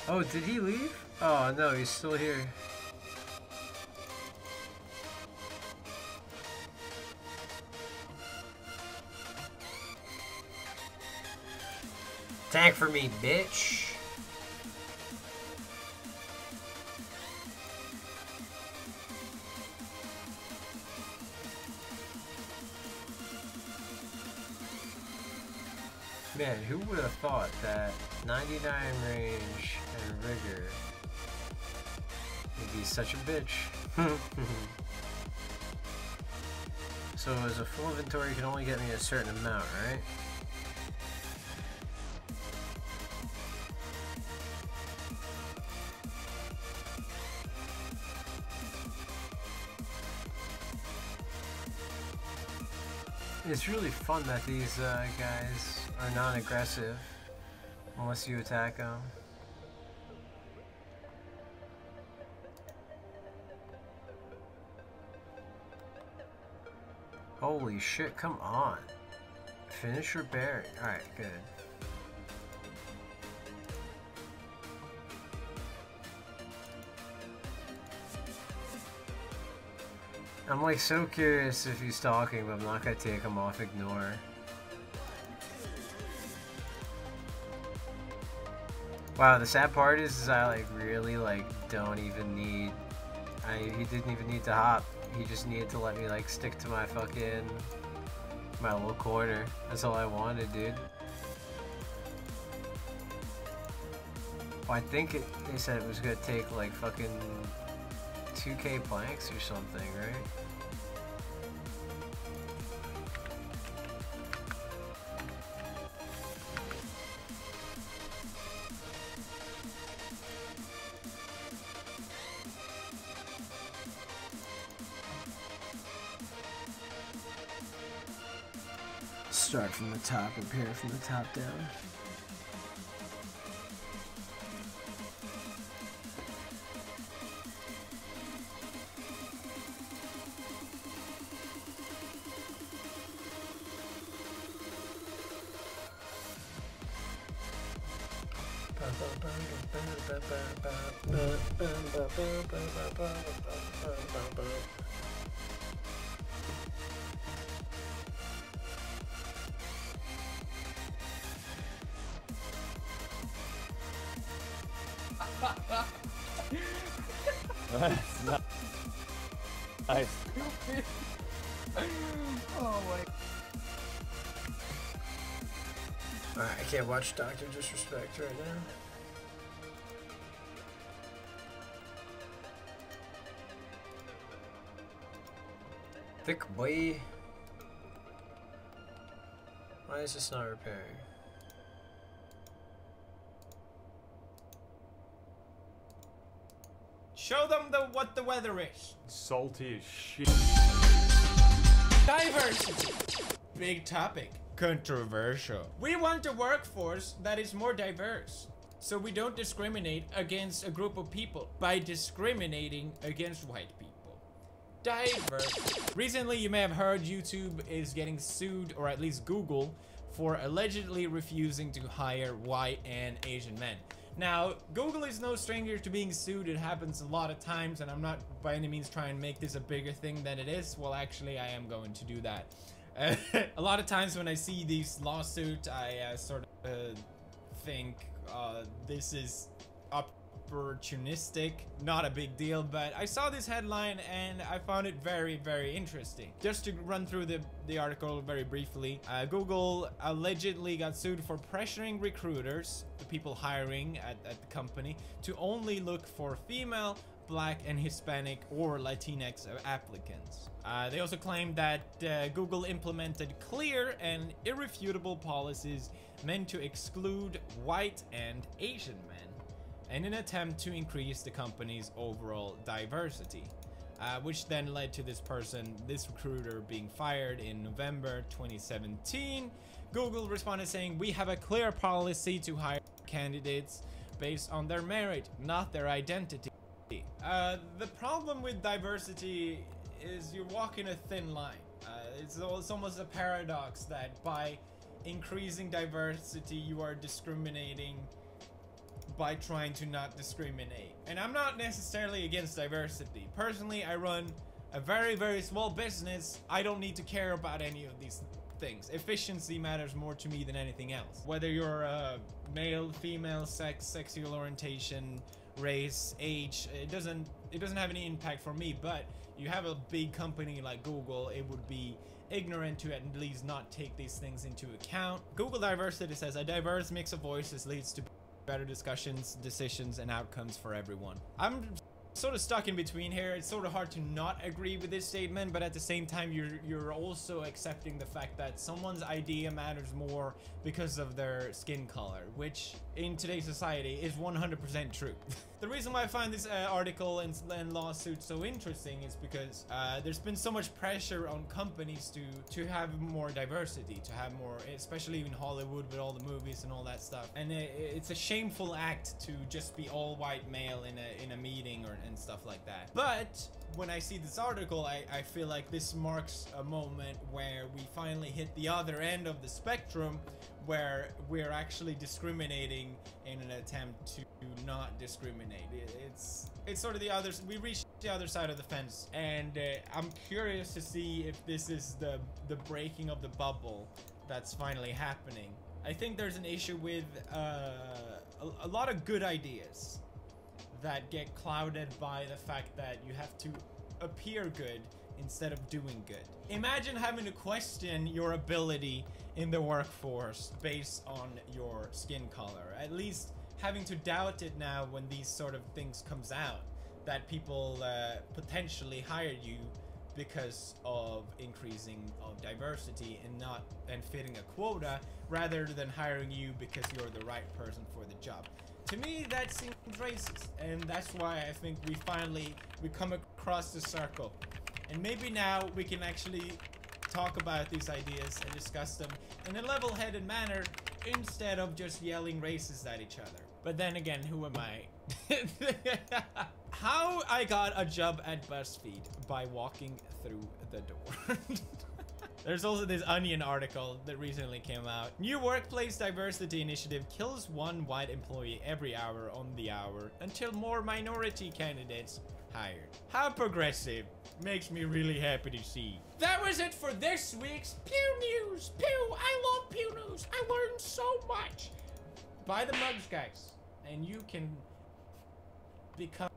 Oh, did he leave? Oh no, he's still here. Tank for me, bitch. Man, who would have thought that 99 range and rigor would be such a bitch? So as a full inventory can only get me a certain amount, right? It's really fun that these guys are non-aggressive unless you attack them. Holy shit, come on. Finish your berry. Alright, good. I'm like so curious if he's talking, but I'm not gonna take him off ignore. Wow, the sad part is I like really like don't even need, he didn't even need to hop. He just needed to let me like stick to my fucking, my little corner. That's all I wanted, dude. Well, I think they said it was gonna take like fucking 2k planks or something, right? Start from the top, repair from the top down. That's not nice. Oh my. Alright, I can't watch Dr. Disrespect right now. Thick boy. Why is this not repairing? Show them what the weather is. Salty as shit. Diversity. Big topic. Controversial. We want a workforce that is more diverse, so we don't discriminate against a group of people by discriminating against white people. Diversity. Recently, you may have heard YouTube is getting sued, or at least Google, for allegedly refusing to hire white and Asian men. Now, Google is no stranger to being sued. It happens a lot of times, and I'm not by any means trying to make this a bigger thing than it is. Well, actually, I am going to do that. A lot of times when I see these lawsuits, I sort of think, This is opportunistic, not a big deal, but I saw this headline and I found it very, very interesting. Just to run through the article very briefly, Google allegedly got sued for pressuring recruiters, the people hiring at the company, to only look for female, Black and Hispanic or Latinx applicants. They also claimed that Google implemented clear and irrefutable policies meant to exclude white and Asian men in an attempt to increase the company's overall diversity, which then led to this recruiter being fired in November 2017. Google responded saying, "We have a clear policy to hire candidates based on their merit, not their identity." The problem with diversity is you're walking a thin line. It's almost a paradox that by increasing diversity, you are discriminating by trying to not discriminate. And I'm not necessarily against diversity. Personally, I run a very, very small business. I don't need to care about any of these things. Efficiency matters more to me than anything else. Whether you're a male, female, sex, sexual orientation, race, age, it doesn't have any impact for me. But you have a big company like Google, it would be ignorant to at least not take these things into account. Google diversity says a diverse mix of voices leads to better discussions, decisions, and outcomes for everyone. I'm sort of stuck in between here. It's sort of hard to not agree with this statement, but at the same time you're also accepting the fact that someone's idea matters more because of their skin color, which in today's society is 100% true. The reason why I find this article and lawsuit so interesting is because there's been so much pressure on companies to have more diversity, to have more, especially in Hollywood with all the movies and all that stuff. And it's a shameful act to just be all white male in a meeting and stuff like that. But when I see this article, I feel like this marks a moment where we finally hit the other end of the spectrum, where we're actually discriminating in an attempt to not discriminate. It's sort of we reached the other side of the fence, and I'm curious to see if this is the breaking of the bubble that's finally happening. I think there's an issue with a lot of good ideas that get clouded by the fact that you have to appear good instead of doing good. Imagine having to question your ability in the workforce based on your skin color. At least having to doubt it now when these sort of things comes out, that people potentially hired you because of increasing of diversity and fitting a quota, rather than hiring you because you're the right person for the job. To me, that seems racist, and that's why I think we come across the circle. And maybe now we can actually talk about these ideas and discuss them in a level-headed manner instead of just yelling racist at each other. But then again, who am I? How I got a job at BuzzFeed: by walking through the door. There's also this Onion article that recently came out. New workplace diversity initiative kills one white employee every hour on the hour until more minority candidates hired. How progressive. Makes me really happy to see. That was it for this week's Pew News. Pew, I love Pew News. I learned so much. Buy the mugs, guys, and you can become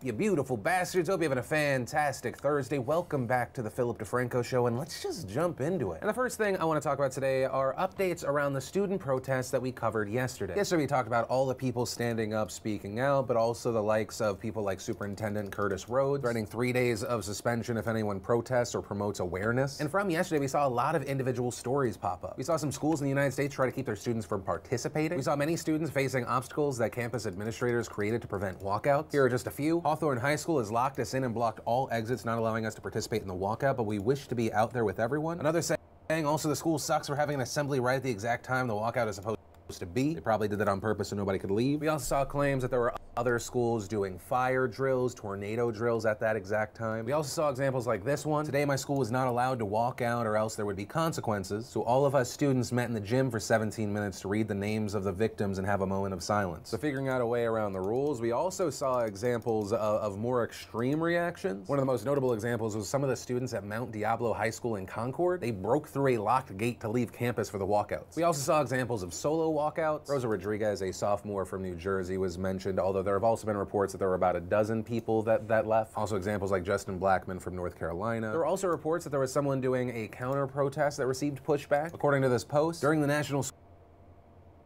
You beautiful bastards. Hope you're having a fantastic Thursday. Welcome back to the Philip DeFranco Show, and let's just jump into it. And the first thing I want to talk about today are updates around the student protests that we covered yesterday. Yesterday we talked about all the people standing up, speaking out, but also the likes of people like Superintendent Curtis Rhodes, threatening 3 days of suspension if anyone protests or promotes awareness. And from yesterday, we saw a lot of individual stories pop up. We saw some schools in the United States try to keep their students from participating. We saw many students facing obstacles that campus administrators created to prevent walkouts. Here are just a few. Hawthorne High School has locked us in and blocked all exits, not allowing us to participate in the walkout, but we wish to be out there with everyone. Another saying, also, the school sucks for having an assembly right at the exact time the walkout is supposed to be. They probably did that on purpose so nobody could leave. We also saw claims that there were other schools doing fire drills, tornado drills at that exact time. We also saw examples like this one. Today my school was not allowed to walk out or else there would be consequences. So all of us students met in the gym for 17 minutes to read the names of the victims and have a moment of silence. So figuring out a way around the rules, we also saw examples of more extreme reactions. One of the most notable examples was some of the students at Mount Diablo High School in Concord. They broke through a locked gate to leave campus for the walkouts. We also saw examples of solo walkouts. Rosa Rodriguez, a sophomore from New Jersey, was mentioned, although there have also been reports that there were about a dozen people that left. Also examples like Justin Blackman from North Carolina. There were also reports that there was someone doing a counter protest that received pushback. According to this post, during the national school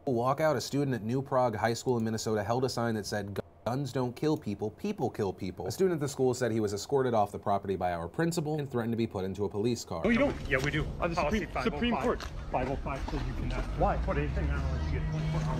walkout, a student at New Prague High School in Minnesota held a sign that said, "Guns don't kill people, people kill people." A student at the school said he was escorted off the property by our principal and threatened to be put into a police car. No, you don't. Yeah, we do. The Supreme Court. 505 says you cannot. Why? Put anything on unless you get 24 hours.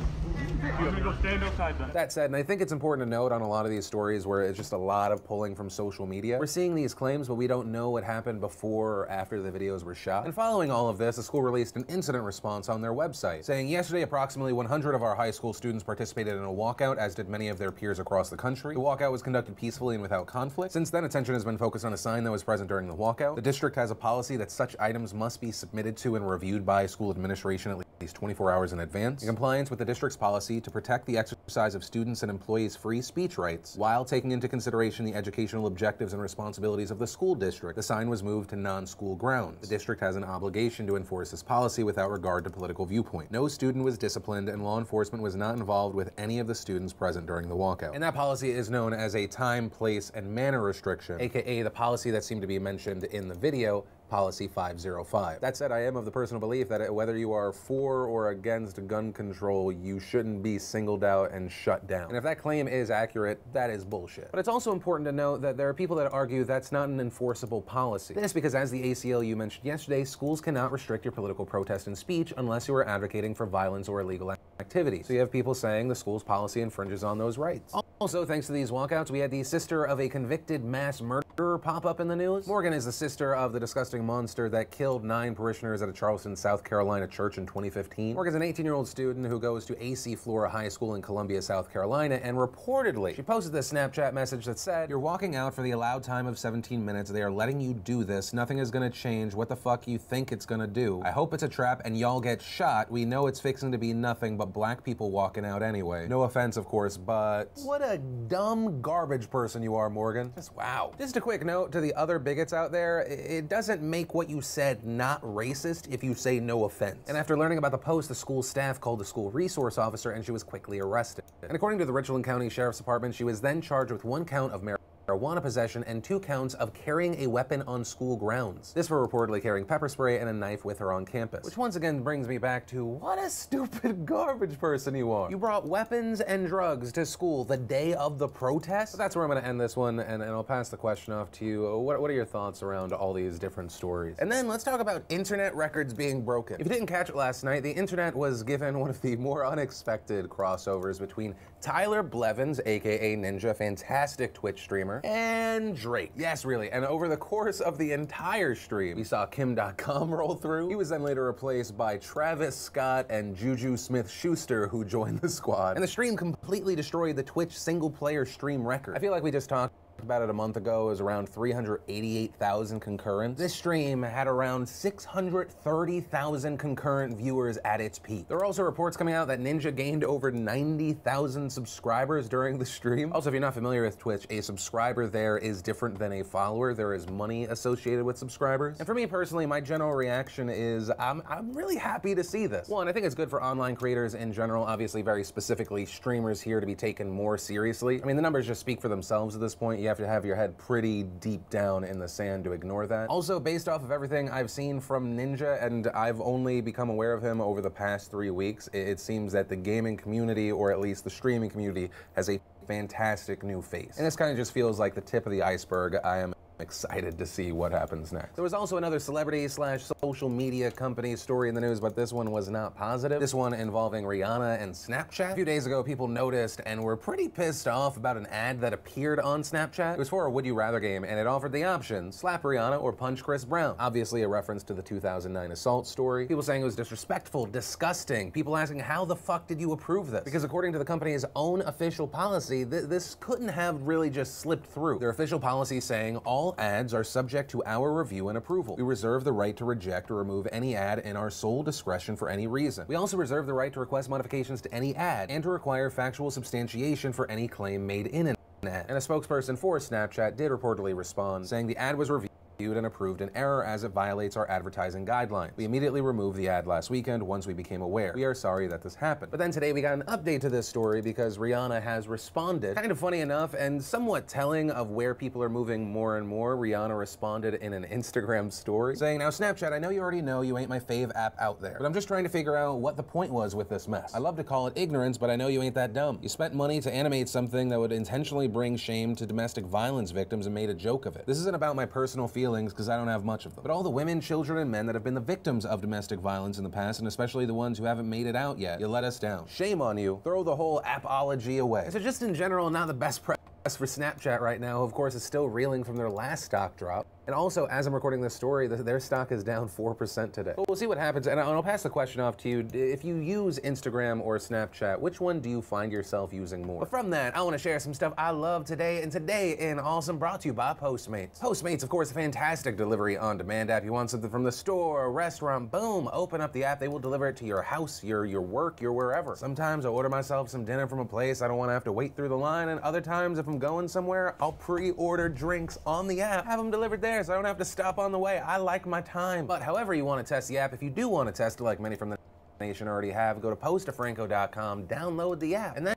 I'm gonna go stand outside then. That said, and I think it's important to note on a lot of these stories where it's just a lot of pulling from social media, we're seeing these claims, but we don't know what happened before or after the videos were shot. And following all of this, the school released an incident response on their website, saying yesterday approximately 100 of our high school students participated in a walkout, as did many of their peers across the country. The walkout was conducted peacefully and without conflict. Since then, attention has been focused on a sign that was present during the walkout. The district has a policy that such items must be submitted to and reviewed by school administration at least 24 hours in advance. In compliance with the district's policy to protect the exercise of students and employees' free speech rights, while taking into consideration the educational objectives and responsibilities of the school district, the sign was moved to non-school grounds. The district has an obligation to enforce this policy without regard to political viewpoint. No student was disciplined, and law enforcement was not involved with any of the students present during the walkout. And that policy is known as a time, place, and manner restriction, aka the policy that seemed to be mentioned in the video, Policy 505. That said, I am of the personal belief that whether you are for or against gun control, you shouldn't be singled out and shut down. And if that claim is accurate, that is bullshit. But it's also important to note that there are people that argue that's not an enforceable policy. This because, as the ACLU mentioned yesterday, schools cannot restrict your political protest and speech unless you are advocating for violence or illegal activity. So you have people saying the school's policy infringes on those rights. Also, thanks to these walkouts, we had the sister of a convicted mass murderer pop up in the news. Morgan is the sister of the disgusting monster that killed 9 parishioners at a Charleston, South Carolina church in 2015. Morgan's an 18-year-old student who goes to AC Flora High School in Columbia, South Carolina, and reportedly, she posted this Snapchat message that said, "You're walking out for the allowed time of 17 minutes. They are letting you do this. Nothing is gonna change. What the fuck you think it's gonna do? I hope it's a trap and y'all get shot. We know it's fixing to be nothing but black people walking out anyway." No offense, of course, but what a dumb garbage person you are, Morgan. Just wow. Just a quick note to the other bigots out there, it doesn't make what you said not racist if you say no offense. And after learning about the post, the school staff called the school resource officer and she was quickly arrested. And according to the Richland County Sheriff's Department, she was then charged with 1 count of marijuana possession and 2 counts of carrying a weapon on school grounds. This for reportedly carrying pepper spray and a knife with her on campus. Which once again brings me back to what a stupid garbage person you are. You brought weapons and drugs to school the day of the protest? So that's where I'm gonna end this one, and I'll pass the question off to you. What are your thoughts around all these different stories? And then let's talk about internet records being broken. If you didn't catch it last night, the internet was given one of the more unexpected crossovers between Tyler Blevins, aka Ninja, fantastic Twitch streamer, and Drake. Yes, really. And over the course of the entire stream, we saw Kim.com roll through. He was then later replaced by Travis Scott and Juju Smith-Schuster, who joined the squad. And the stream completely destroyed the Twitch single-player stream record. I feel like we just talked about it a month ago. It was around 388,000 concurrents. This stream had around 630,000 concurrent viewers at its peak. There are also reports coming out that Ninja gained over 90,000 subscribers during the stream. Also, if you're not familiar with Twitch, a subscriber there is different than a follower. There is money associated with subscribers. And for me personally, my general reaction is I'm really happy to see this. One, I think it's good for online creators in general, obviously very specifically streamers here, to be taken more seriously. I mean, the numbers just speak for themselves at this point. You have to have your head pretty deep down in the sand to ignore that. Also, based off of everything I've seen from Ninja, and I've only become aware of him over the past 3 weeks, it seems that the gaming community, or at least the streaming community, has a fantastic new face. And this kind of just feels like the tip of the iceberg. I am excited to see what happens next. There was also another celebrity slash social media company story in the news, but this one was not positive. This one involving Rihanna and Snapchat. A few days ago, people noticed and were pretty pissed off about an ad that appeared on Snapchat. It was for a Would You Rather game, and it offered the option, slap Rihanna or punch Chris Brown. Obviously a reference to the 2009 assault story. People saying it was disrespectful, disgusting. People asking, how the fuck did you approve this? Because according to the company's own official policy, this couldn't have really just slipped through. Their official policy saying all ads are subject to our review and approval. We reserve the right to reject or remove any ad in our sole discretion for any reason. We also reserve the right to request modifications to any ad and to require factual substantiation for any claim made in an ad. And a spokesperson for Snapchat did reportedly respond, saying the ad was reviewed and approved in error as it violates our advertising guidelines. We immediately removed the ad last weekend once we became aware. We are sorry that this happened. But then today we got an update to this story because Rihanna has responded. Kind of funny enough and somewhat telling of where people are moving more and more, Rihanna responded in an Instagram story saying, now Snapchat, I know you already know you ain't my fave app out there, but I'm just trying to figure out what the point was with this mess. I love to call it ignorance, but I know you ain't that dumb. You spent money to animate something that would intentionally bring shame to domestic violence victims and made a joke of it. This isn't about my personal feelings because I don't have much of them, but all the women, children, and men that have been the victims of domestic violence in the past, and especially the ones who haven't made it out yet, you let us down. Shame on you. Throw the whole apology away. So just in general, not the best press for Snapchat right now. Of course, is still reeling from their last stock drop. And also, as I'm recording this story, their stock is down 4% today. But we'll see what happens, and I'll pass the question off to you. If you use Instagram or Snapchat, which one do you find yourself using more? But from that, I want to share some stuff I love today, and today in Awesome brought to you by Postmates. Postmates, of course, a fantastic delivery on-demand app. You want something from the store, a restaurant, boom, open up the app. They will deliver it to your house, your work, your wherever. Sometimes I'll order myself some dinner from a place I don't want to have to wait through the line, and other times, if I'm going somewhere, I'll pre-order drinks on the app, have them delivered there, so I don't have to stop on the way. I like my time. But however you want to test the app, if you do want to test it like many from the nation already have, go to postofranco.com, download the app, and then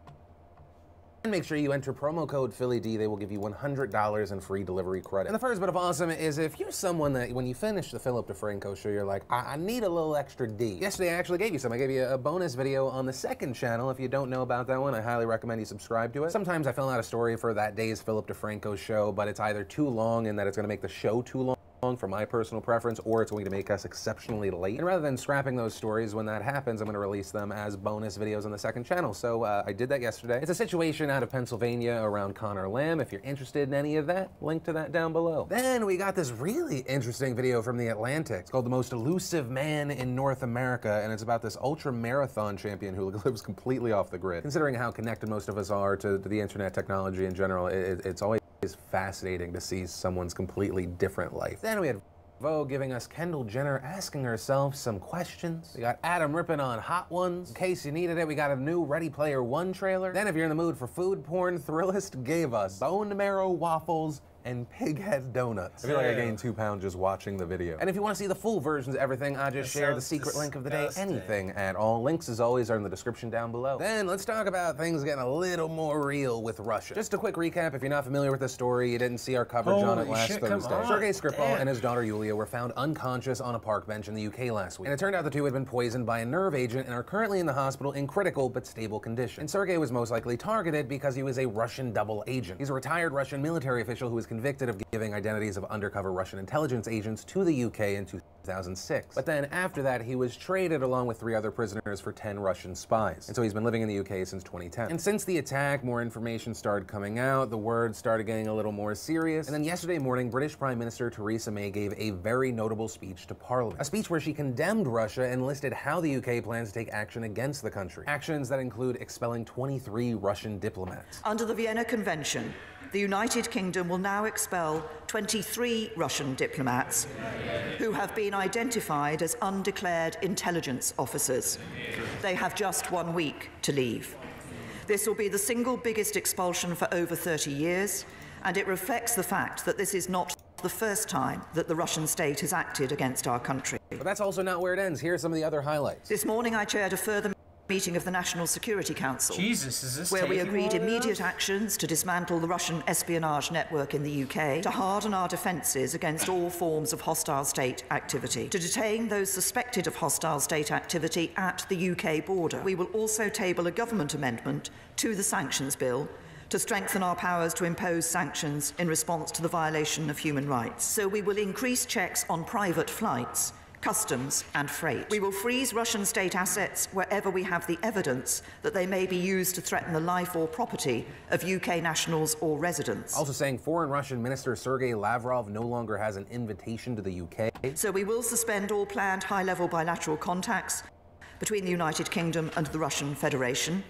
make sure you enter promo code PhillyD. They will give you $100 in free delivery credit. And the first bit of awesome is if you're someone that when you finish the Philip DeFranco show, you're like, I need a little extra D. Yesterday I actually gave you some. I gave you a bonus video on the second channel. If you don't know about that one, I highly recommend you subscribe to it. Sometimes I fill out a story for that day's Philip DeFranco show, but it's either too long in that it's going to make the show too long for my personal preference, or it's going to make us exceptionally late. And rather than scrapping those stories when that happens, I'm going to release them as bonus videos on the second channel. So I did that yesterday. It's a situation out of Pennsylvania around Connor Lamb. If you're interested in any of that, link to that down below. Then we got this really interesting video from The Atlantic. It's called The Most Elusive Man in North America, and it's about this ultra marathon champion who lives completely off the grid. Considering how connected most of us are to the internet technology in general, it's always fascinating to see someone's completely different life. Then we had Vogue giving us Kendall Jenner asking herself some questions. We got Adam ripping on Hot Ones. In case you needed it, we got a new Ready Player One trailer. Then if you're in the mood for food porn, Thrillist gave us bone marrow waffles and pig head donuts. I feel like I gained 2 pounds just watching the video. And if you want to see the full versions of everything, I just shared the secret link of the day. Anything at all. Links, as always, are in the description down below. Then let's talk about things getting a little more real with Russia. Just a quick recap, if you're not familiar with this story, you didn't see our coverage on it last Thursday. Sergei Skripal and his daughter Yulia were found unconscious on a park bench in the UK last week. And it turned out the two had been poisoned by a nerve agent and are currently in the hospital in critical but stable condition. And Sergei was most likely targeted because he was a Russian double agent. He's a retired Russian military official who was convicted of giving identities of undercover Russian intelligence agents to the UK in 2006. But then after that, he was traded along with 3 other prisoners for 10 Russian spies. And so he's been living in the UK since 2010. And since the attack, more information started coming out, the word started getting a little more serious. And then yesterday morning, British Prime Minister Theresa May gave a very notable speech to Parliament. A speech where she condemned Russia and listed how the UK plans to take action against the country. Actions that include expelling 23 Russian diplomats. Under the Vienna Convention, the United Kingdom will now expel 23 Russian diplomats who have been identified as undeclared intelligence officers. They have just 1 week to leave. This will be the single biggest expulsion for over 30 years, and it reflects the fact that this is not the first time that the Russian state has acted against our country. But that's also not where it ends. Here are some of the other highlights. This morning I chaired a further meeting of the National Security Council, Jesus, is this where we taking agreed long immediate enough? actions to dismantle the Russian espionage network in the UK, to harden our defences against all forms of hostile state activity, to detain those suspected of hostile state activity at the UK border. We will also table a government amendment to the sanctions bill to strengthen our powers to impose sanctions in response to the violation of human rights. So we will increase checks on private flights, customs and freight. We will freeze Russian state assets wherever we have the evidence that they may be used to threaten the life or property of UK nationals or residents. Also saying Foreign Russian Minister Sergei Lavrov no longer has an invitation to the UK. So we will suspend all planned high-level bilateral contacts between the United Kingdom and the Russian Federation.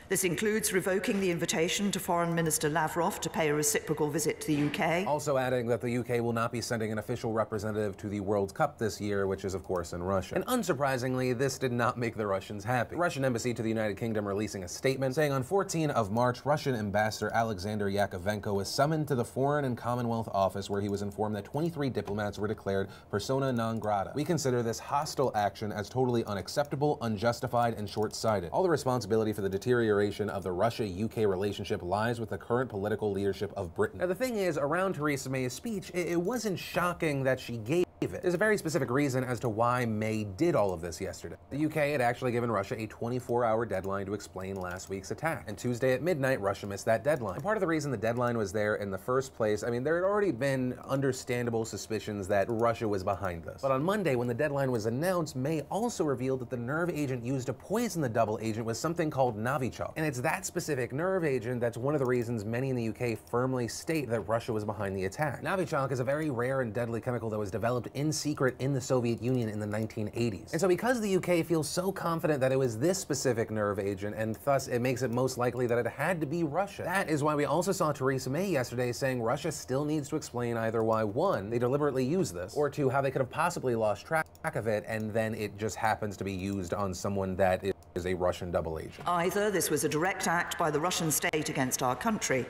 This includes revoking the invitation to Foreign Minister Lavrov to pay a reciprocal visit to the UK. Also adding that the UK will not be sending an official representative to the World Cup this year, which is of course in Russia. And unsurprisingly, this did not make the Russians happy. The Russian embassy to the United Kingdom releasing a statement saying on 14 of March, Russian ambassador Alexander Yakovenko was summoned to the Foreign and Commonwealth Office where he was informed that 23 diplomats were declared persona non grata. We consider this hostile action as totally unacceptable, unjustified, and short-sighted. All the responsibility for the deterioration of the Russia-UK relationship lies with the current political leadership of Britain. Now the thing is, around Theresa May's speech, it wasn't shocking that she gave it. There's a very specific reason as to why May did all of this yesterday. The UK had actually given Russia a 24-hour deadline to explain last week's attack. And Tuesday at midnight, Russia missed that deadline. And part of the reason the deadline was there in the first place, I mean, there had already been understandable suspicions that Russia was behind this. But on Monday, when the deadline was announced, May also revealed that the nerve agent used to poison the double agent was something called Novichok. And it's that specific nerve agent that's one of the reasons many in the UK firmly state that Russia was behind the attack. Novichok is a very rare and deadly chemical that was developed in secret in the Soviet Union in the 1980s. And so because the UK feels so confident that it was this specific nerve agent, and thus it makes it most likely that it had to be Russia, that is why we also saw Theresa May yesterday saying Russia still needs to explain either why, one, they deliberately used this, or two, how they could have possibly lost track of it, and then it just happens to be used on someone that is a Russian double agent. Either this was a direct act by the Russian state against our country,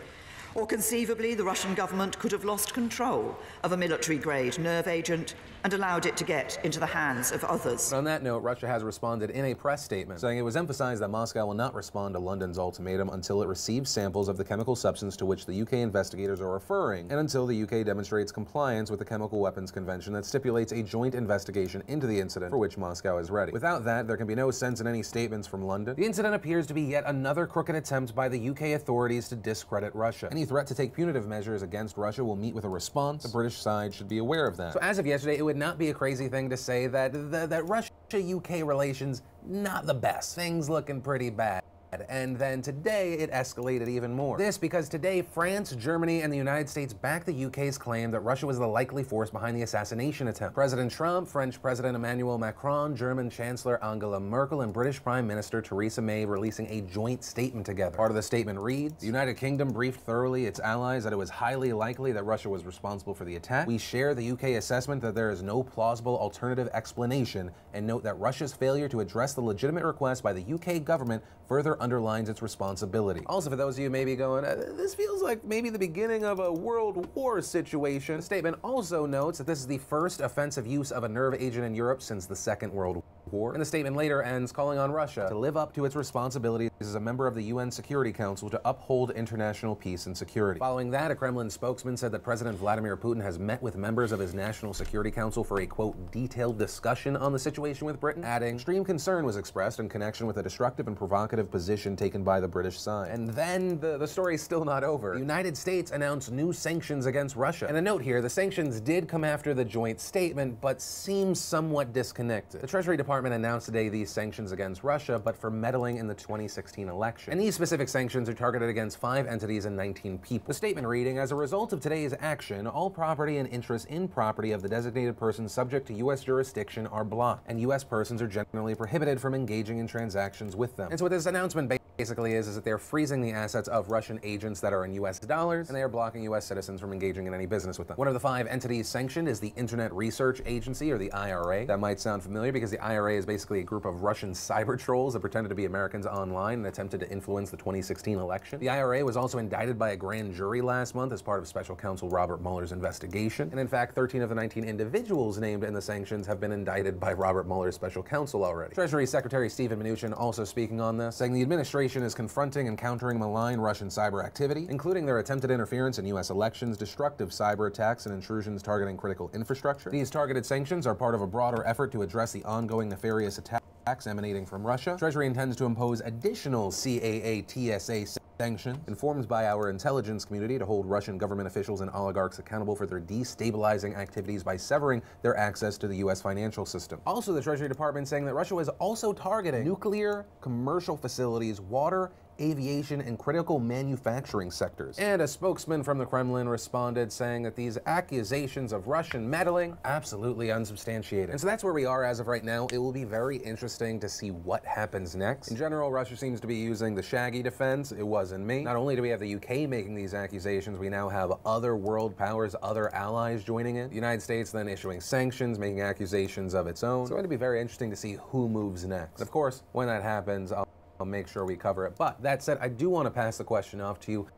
or conceivably the Russian government could have lost control of a military-grade nerve agent and allowed it to get into the hands of others. But on that note, Russia has responded in a press statement, saying it was emphasized that Moscow will not respond to London's ultimatum until it receives samples of the chemical substance to which the UK investigators are referring, and until the UK demonstrates compliance with the Chemical Weapons Convention that stipulates a joint investigation into the incident for which Moscow is ready. Without that, there can be no sense in any statements from London. The incident appears to be yet another crooked attempt by the UK authorities to discredit Russia. Any threat to take punitive measures against Russia will meet with a response. The British side should be aware of that. So as of yesterday, it would not be a crazy thing to say that Russia-UK relations, not the best. Things looking pretty bad. And then today, it escalated even more. This because today, France, Germany, and the United States backed the UK's claim that Russia was the likely force behind the assassination attempt. President Trump, French President Emmanuel Macron, German Chancellor Angela Merkel, and British Prime Minister Theresa May releasing a joint statement together. Part of the statement reads, the United Kingdom briefed thoroughly its allies that it was highly likely that Russia was responsible for the attack. We share the UK assessment that there is no plausible alternative explanation, and note that Russia's failure to address the legitimate request by the UK government further underlines its responsibility. Also, for those of you maybe going, this feels like maybe the beginning of a World War situation, the statement also notes that this is the first offensive use of a nerve agent in Europe since the Second World War. And the statement later ends calling on Russia to live up to its responsibilities as a member of the UN Security Council to uphold international peace and security. Following that, a Kremlin spokesman said that President Vladimir Putin has met with members of his National Security Council for a, quote, detailed discussion on the situation with Britain, adding, extreme concern was expressed in connection with a destructive and provocative position taken by the British side. And then the story's still not over. The United States announced new sanctions against Russia. And a note here, the sanctions did come after the joint statement, but seem somewhat disconnected. The Treasury Department announced today these sanctions against Russia, but for meddling in the 2016 election. And these specific sanctions are targeted against 5 entities and 19 people. The statement reading, as a result of today's action, all property and interests in property of the designated persons subject to U.S. jurisdiction are blocked, and U.S. persons are generally prohibited from engaging in transactions with them. And so what this announcement basically is that they're freezing the assets of Russian agents that are in U.S. dollars, and they are blocking U.S. citizens from engaging in any business with them. One of the 5 entities sanctioned is the Internet Research Agency, or the IRA. That might sound familiar because the IRA is basically a group of Russian cyber trolls that pretended to be Americans online and attempted to influence the 2016 election. The IRA was also indicted by a grand jury last month as part of Special Counsel Robert Mueller's investigation. And in fact, 13 of the 19 individuals named in the sanctions have been indicted by Robert Mueller's special counsel already. Treasury Secretary Steven Mnuchin also speaking on this, saying the administration is confronting and countering malign Russian cyber activity, including their attempted interference in U.S. elections, destructive cyber attacks, and intrusions targeting critical infrastructure. These targeted sanctions are part of a broader effort to address the ongoing nefarious attacks emanating from Russia. Treasury intends to impose additional CAA TSA sanction, informed by our intelligence community to hold Russian government officials and oligarchs accountable for their destabilizing activities by severing their access to the U.S. financial system. Also, the Treasury Department saying that Russia was also targeting nuclear, commercial facilities, water, aviation, and critical manufacturing sectors. And a spokesman from the Kremlin responded saying that these accusations of Russian meddling absolutely unsubstantiated. And so that's where we are as of right now. It will be very interesting to see what happens next. In general, Russia seems to be using the shaggy defense. It wasn't me. Not only do we have the UK making these accusations, we now have other world powers, other allies joining in. The United States then issuing sanctions, making accusations of its own. So it's going to be very interesting to see who moves next. Of course, when that happens, I'll make sure we cover it. But that said, I do want to pass the question off to you.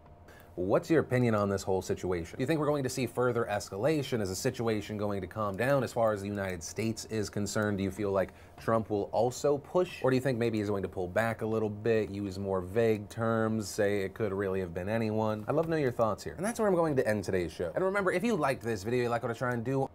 What's your opinion on this whole situation? Do you think we're going to see further escalation? Is the situation going to calm down as far as the United States is concerned? Do you feel like Trump will also push? Or do you think maybe he's going to pull back a little bit, use more vague terms, say it could really have been anyone? I'd love to know your thoughts here. And that's where I'm going to end today's show. And remember, if you liked this video, you like what I try and do,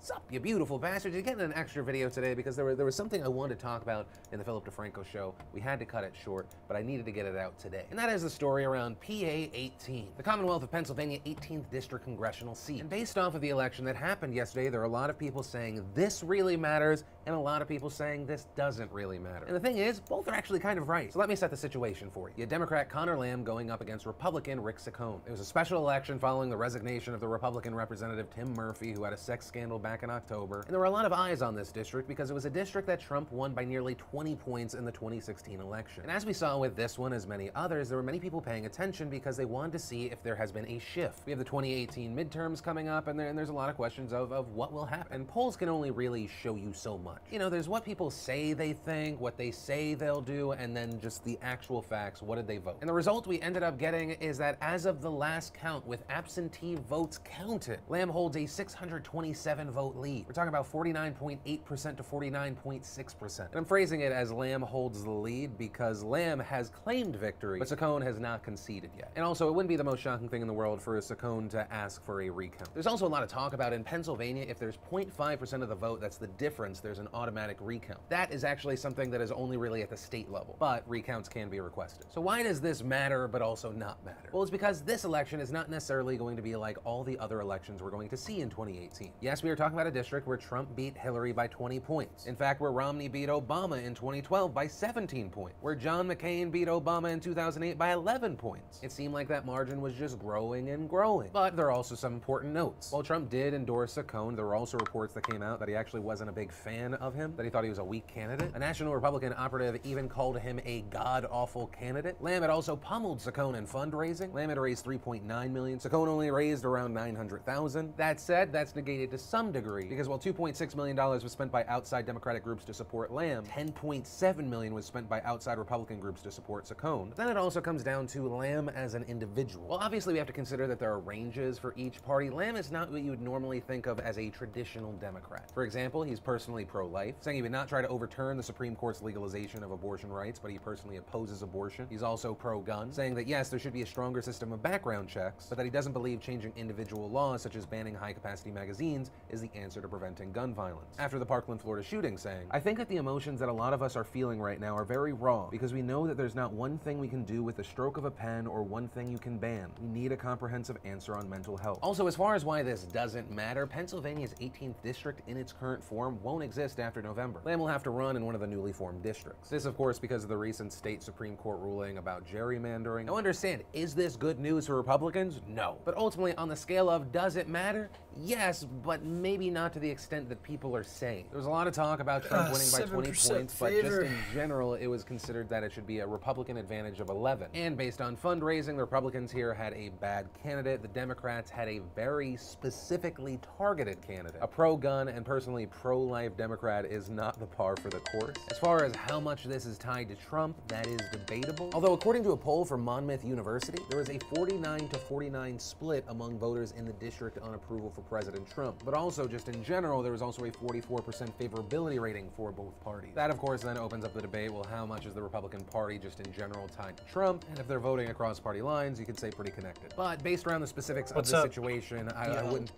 Sup, you beautiful bastards. You're getting an extra video today because there was something I wanted to talk about in the Philip DeFranco show. We had to cut it short, but I needed to get it out today. And that is the story around PA 18, the Commonwealth of Pennsylvania 18th District Congressional seat. And based off of the election that happened yesterday, there are a lot of people saying this really matters and a lot of people saying this doesn't really matter. And the thing is, both are actually kind of right. So let me set the situation for you. You had Democrat Connor Lamb going up against Republican Rick Saccone. It was a special election following the resignation of the Republican Representative Tim Murphy, who had a sex scandal back in October. And there were a lot of eyes on this district because it was a district that Trump won by nearly 20 points in the 2016 election. And as we saw with this one, as many others, there were many people paying attention because they wanted to see if there has been a shift. We have the 2018 midterms coming up, and there's a lot of questions of what will happen. And polls can only really show you so much. You know, there's what people say they think, what they say they'll do, and then just the actual facts. What did they vote? And the result we ended up getting is that as of the last count, with absentee votes counted, Lamb holds a 627 vote lead. We're talking about 49.8% to 49.6%. And I'm phrasing it as Lamb holds the lead because Lamb has claimed victory, but Saccone has not conceded yet. And also, it wouldn't be the most shocking thing in the world for Saccone to ask for a recount. There's also a lot of talk about in Pennsylvania, if there's 0.5% of the vote, that's the difference, there's an automatic recount. That is actually something that is only really at the state level, but recounts can be requested. So why does this matter, but also not matter? Well, it's because this election is not necessarily going to be like all the other elections we're going to see in 2018. Yes, we are talking about a district where Trump beat Hillary by 20 points. In fact, where Romney beat Obama in 2012 by 17 points. Where John McCain beat Obama in 2008 by 11 points. It seemed like that margin was just growing and growing. But there are also some important notes. While Trump did endorse Saccone, there were also reports that came out that he actually wasn't a big fan of him, that he thought he was a weak candidate. A national Republican operative even called him a god-awful candidate. Lamb had also pummeled Saccone in fundraising. Lamb had raised $3.9 million. Saccone only raised around $900,000. That said, that's negated to some degree, because while $2.6 million was spent by outside Democratic groups to support Lamb, $10.7 million was spent by outside Republican groups to support Saccone. But then it also comes down to Lamb as an individual. Well, obviously we have to consider that there are ranges for each party. Lamb is not what you would normally think of as a traditional Democrat. For example, he's personally pro-life, saying he would not try to overturn the Supreme Court's legalization of abortion rights, but he personally opposes abortion. He's also pro-gun, saying that yes, there should be a stronger system of background checks, but that he doesn't believe changing individual laws such as banning high-capacity magazines is the answer to preventing gun violence. After the Parkland, Florida shooting, saying, "I think that the emotions that a lot of us are feeling right now are very raw because we know that there's not one thing we can do with the stroke of a pen or one thing you can ban. We need a comprehensive answer on mental health." Also, as far as why this doesn't matter, Pennsylvania's 18th district in its current form won't exist after November. Lamb will have to run in one of the newly formed districts. This, of course, because of the recent state Supreme Court ruling about gerrymandering. Now understand, is this good news for Republicans? No. But ultimately, on the scale of does it matter? Yes, but maybe not to the extent that people are saying. There was a lot of talk about Trump winning by 20 points, but just in general, it was considered that it should be a Republican advantage of 11. And based on fundraising, the Republicans here had a bad candidate. The Democrats had a very specifically targeted candidate. A pro-gun and personally pro-life Democrat is not the par for the course. As far as how much this is tied to Trump, that is debatable. Although according to a poll from Monmouth University, there was a 49 to 49 split among voters in the district on approval for President Trump. But also, just in general, there was also a 44% favorability rating for both parties. That, of course, then opens up the debate, well, how much is the Republican Party just in general tied to Trump? And if they're voting across party lines, you could say pretty connected. But based around the specifics of the situation, I wouldn't...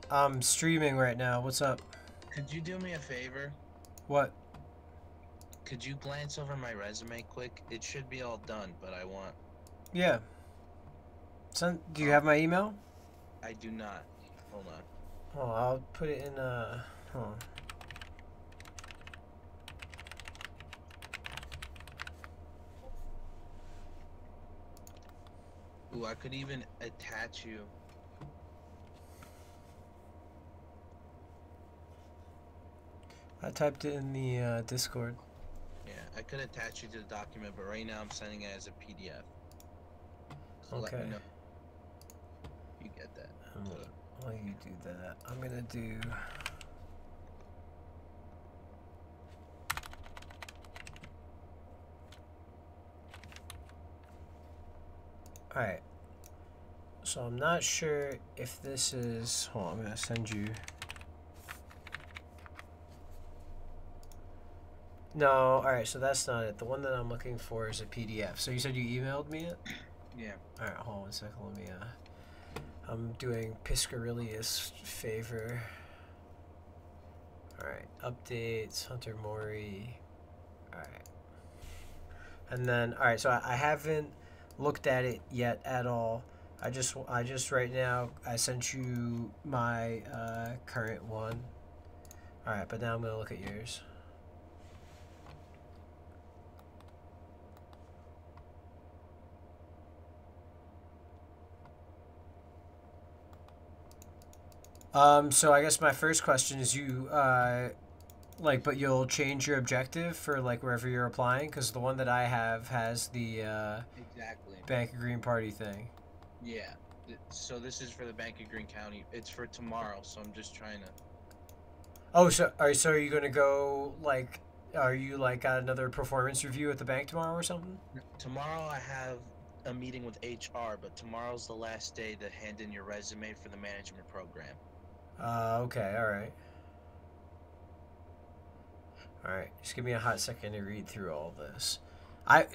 I'm streaming right now. What's up? Could you do me a favor? What? Could you glance over my resume quick? It should be all done, but I want... Yeah. Do you have my email? I do not. Hold on. Oh, I'll put it in, hold on. Ooh, I could even attach you. I typed it in the Discord. Yeah, I could attach you to the document, but right now I'm sending it as a PDF. So Okay. let me know if you get that. While you do that, I'm gonna do... Alright. So I'm not sure if this is... Hold on, I'm gonna send you... No, alright, so that's not it. The one that I'm looking for is a PDF. So you said you emailed me it? Yeah. Alright, hold on 1 second, let me, I'm doing Piscarilius favor. Alright, updates, Hunter Mori. Alright. And then, alright, so I haven't looked at it yet at all. I just right now, I sent you my current one. Alright, but now I'm gonna look at yours. So I guess my first question is you, but you'll change your objective for, like, wherever you're applying? Because the one that I have has the, Exactly. Bank of Green Party thing. Yeah. So this is for the Bank of Green County. It's for tomorrow, so I'm just trying to... Oh, so are you gonna go, like, are you, like, got another performance review at the bank tomorrow or something? Tomorrow I have a meeting with HR, but tomorrow's the last day to hand in your resume for the management program. Okay, alright. Alright, just give me a hot second to read through all this.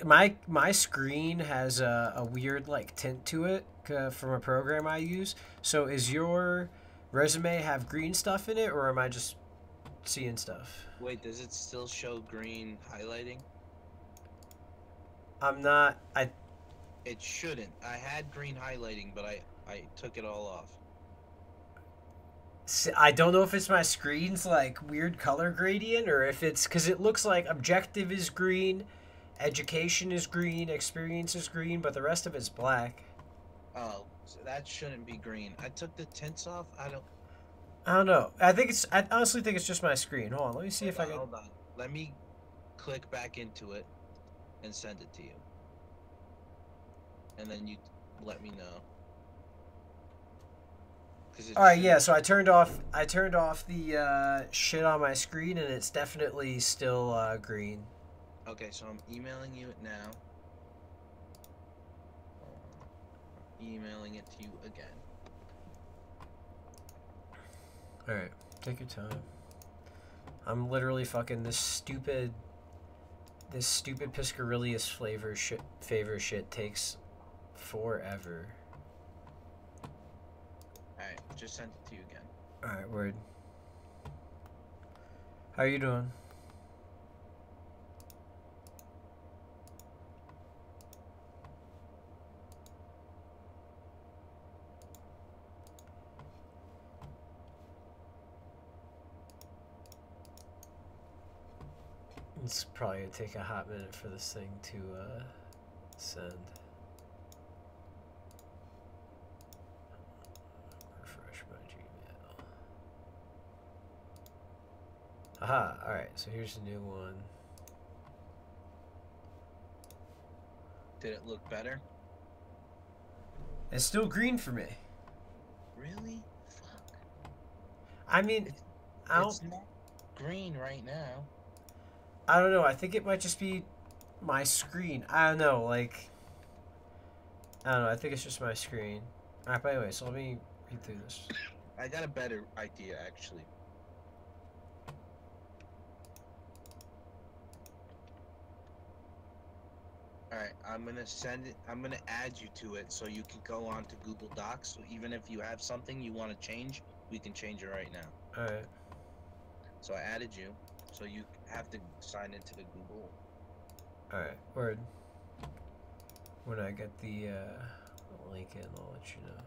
My screen has a weird, like, tint to it from a program I use. So is your resume have green stuff in it, or am I just seeing stuff? Wait, does it still show green highlighting? I'm not... It shouldn't. I had green highlighting, but I took it all off. I don't know if it's my screen's, like, weird color gradient, or if it's... Because it looks like objective is green, education is green, experience is green, but the rest of it's black. Oh, so that shouldn't be green. I took the tints off. I don't know. I honestly think it's just my screen. Hold on, let me see if I can... Hold on. Let me click back into it and send it to you. And then you let me know. Alright, yeah, so I turned off the shit on my screen, and it's definitely still green. Okay, so I'm emailing you it now. Emailing it to you again. Alright, take your time. I'm literally fucking this stupid Piscarilius favor shit takes forever. Alright, just sent it to you again. Alright, word. How are you doing? It's probably gonna take a hot minute for this thing to send. Refresh my Gmail. Aha, alright, so here's the new one. Did it look better? It's still green for me. Really? Fuck. I mean, it's not green right now. I don't know. I think it might just be my screen. I don't know. Like, I don't know. I think it's just my screen. Alright, but anyway, so let me read through this. I got a better idea, actually. Alright, I'm gonna send it. I'm gonna add you to it so you can go on to Google Docs. So even if you have something you want to change, we can change it right now. Alright. So I added you, so you have to sign into the Google. Alright, word. When I get the link in, I'll let you know.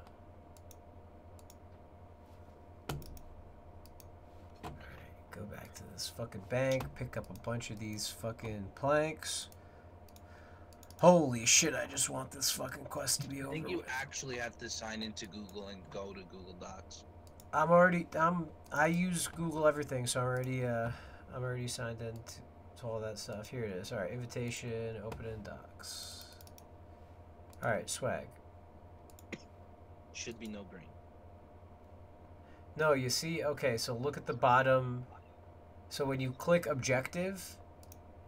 Alright, go back to this fucking bank, pick up a bunch of these fucking planks. Holy shit, I just want this fucking quest to be over I think you with. actually have to sign into Google and go to Google Docs. I use Google everything, so I'm already signed in to all that stuff. Here it is. Alright, invitation, open in docs. Alright, swag. Should be no green. No, you see, okay, so look at the bottom. So when you click objective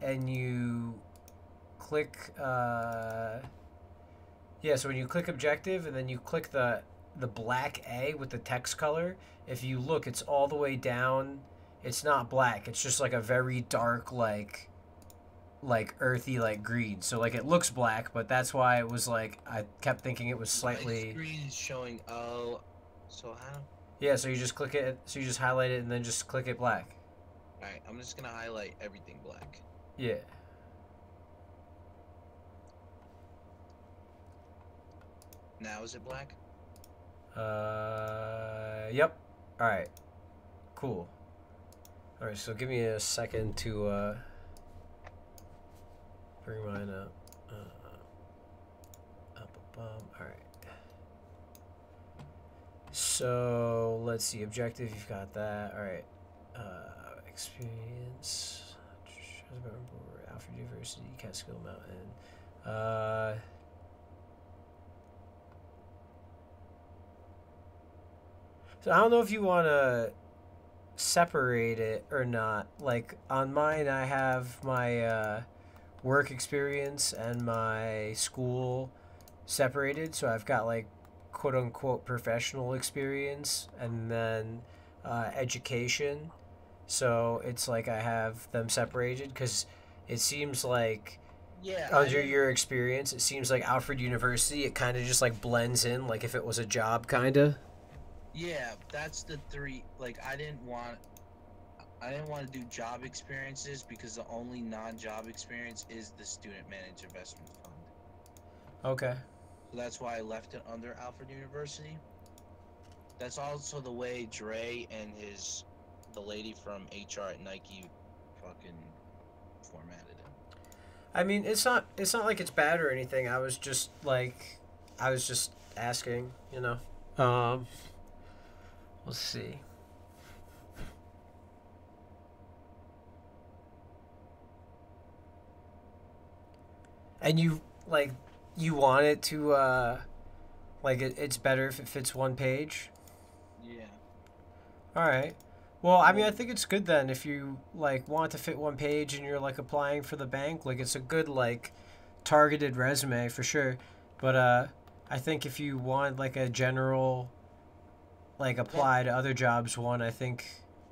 and you click so when you click objective and then you click the black A with the text color, if you look, it's all the way down. It's not black, it's just like a very dark, like earthy, like green. So like it looks black, but that's why it was like, I kept thinking it was slightly. My screen is showing, oh, so how? Yeah, so you just click it, so you just highlight it and then just click it black. Alright, I'm just gonna highlight everything black. Yeah. Now is it black? Yep. Alright. Cool. Alright, so give me a second to, bring mine up. Alright. So, let's see. Objective, you've got that. Alright. Experience. Alfred University, Catskill Mountain. So I don't know if you want to separate it or not. Like on mine, I have my work experience and my school separated. So I've got like quote unquote professional experience and then education. So it's like I have them separated because it seems like under your experience, it seems like Alfred University, it kind of just like blends in like if it was a job kind of. Yeah, that's the three. Like, I didn't want to do job experiences because the only non-job experience is the student managed investment fund. Okay. So that's why I left it under Alfred University. That's also the way Dre and the lady from HR at Nike fucking formatted it. I mean, it's not like it's bad or anything. I was just asking, you know. Let's see. And you want it to it's better if it fits one page? Yeah. All right. Well, I mean, I think it's good then if you like want to fit one page and you're like applying for the bank, like it's a good like targeted resume for sure. But I think if you want like a general like apply to other jobs one, I think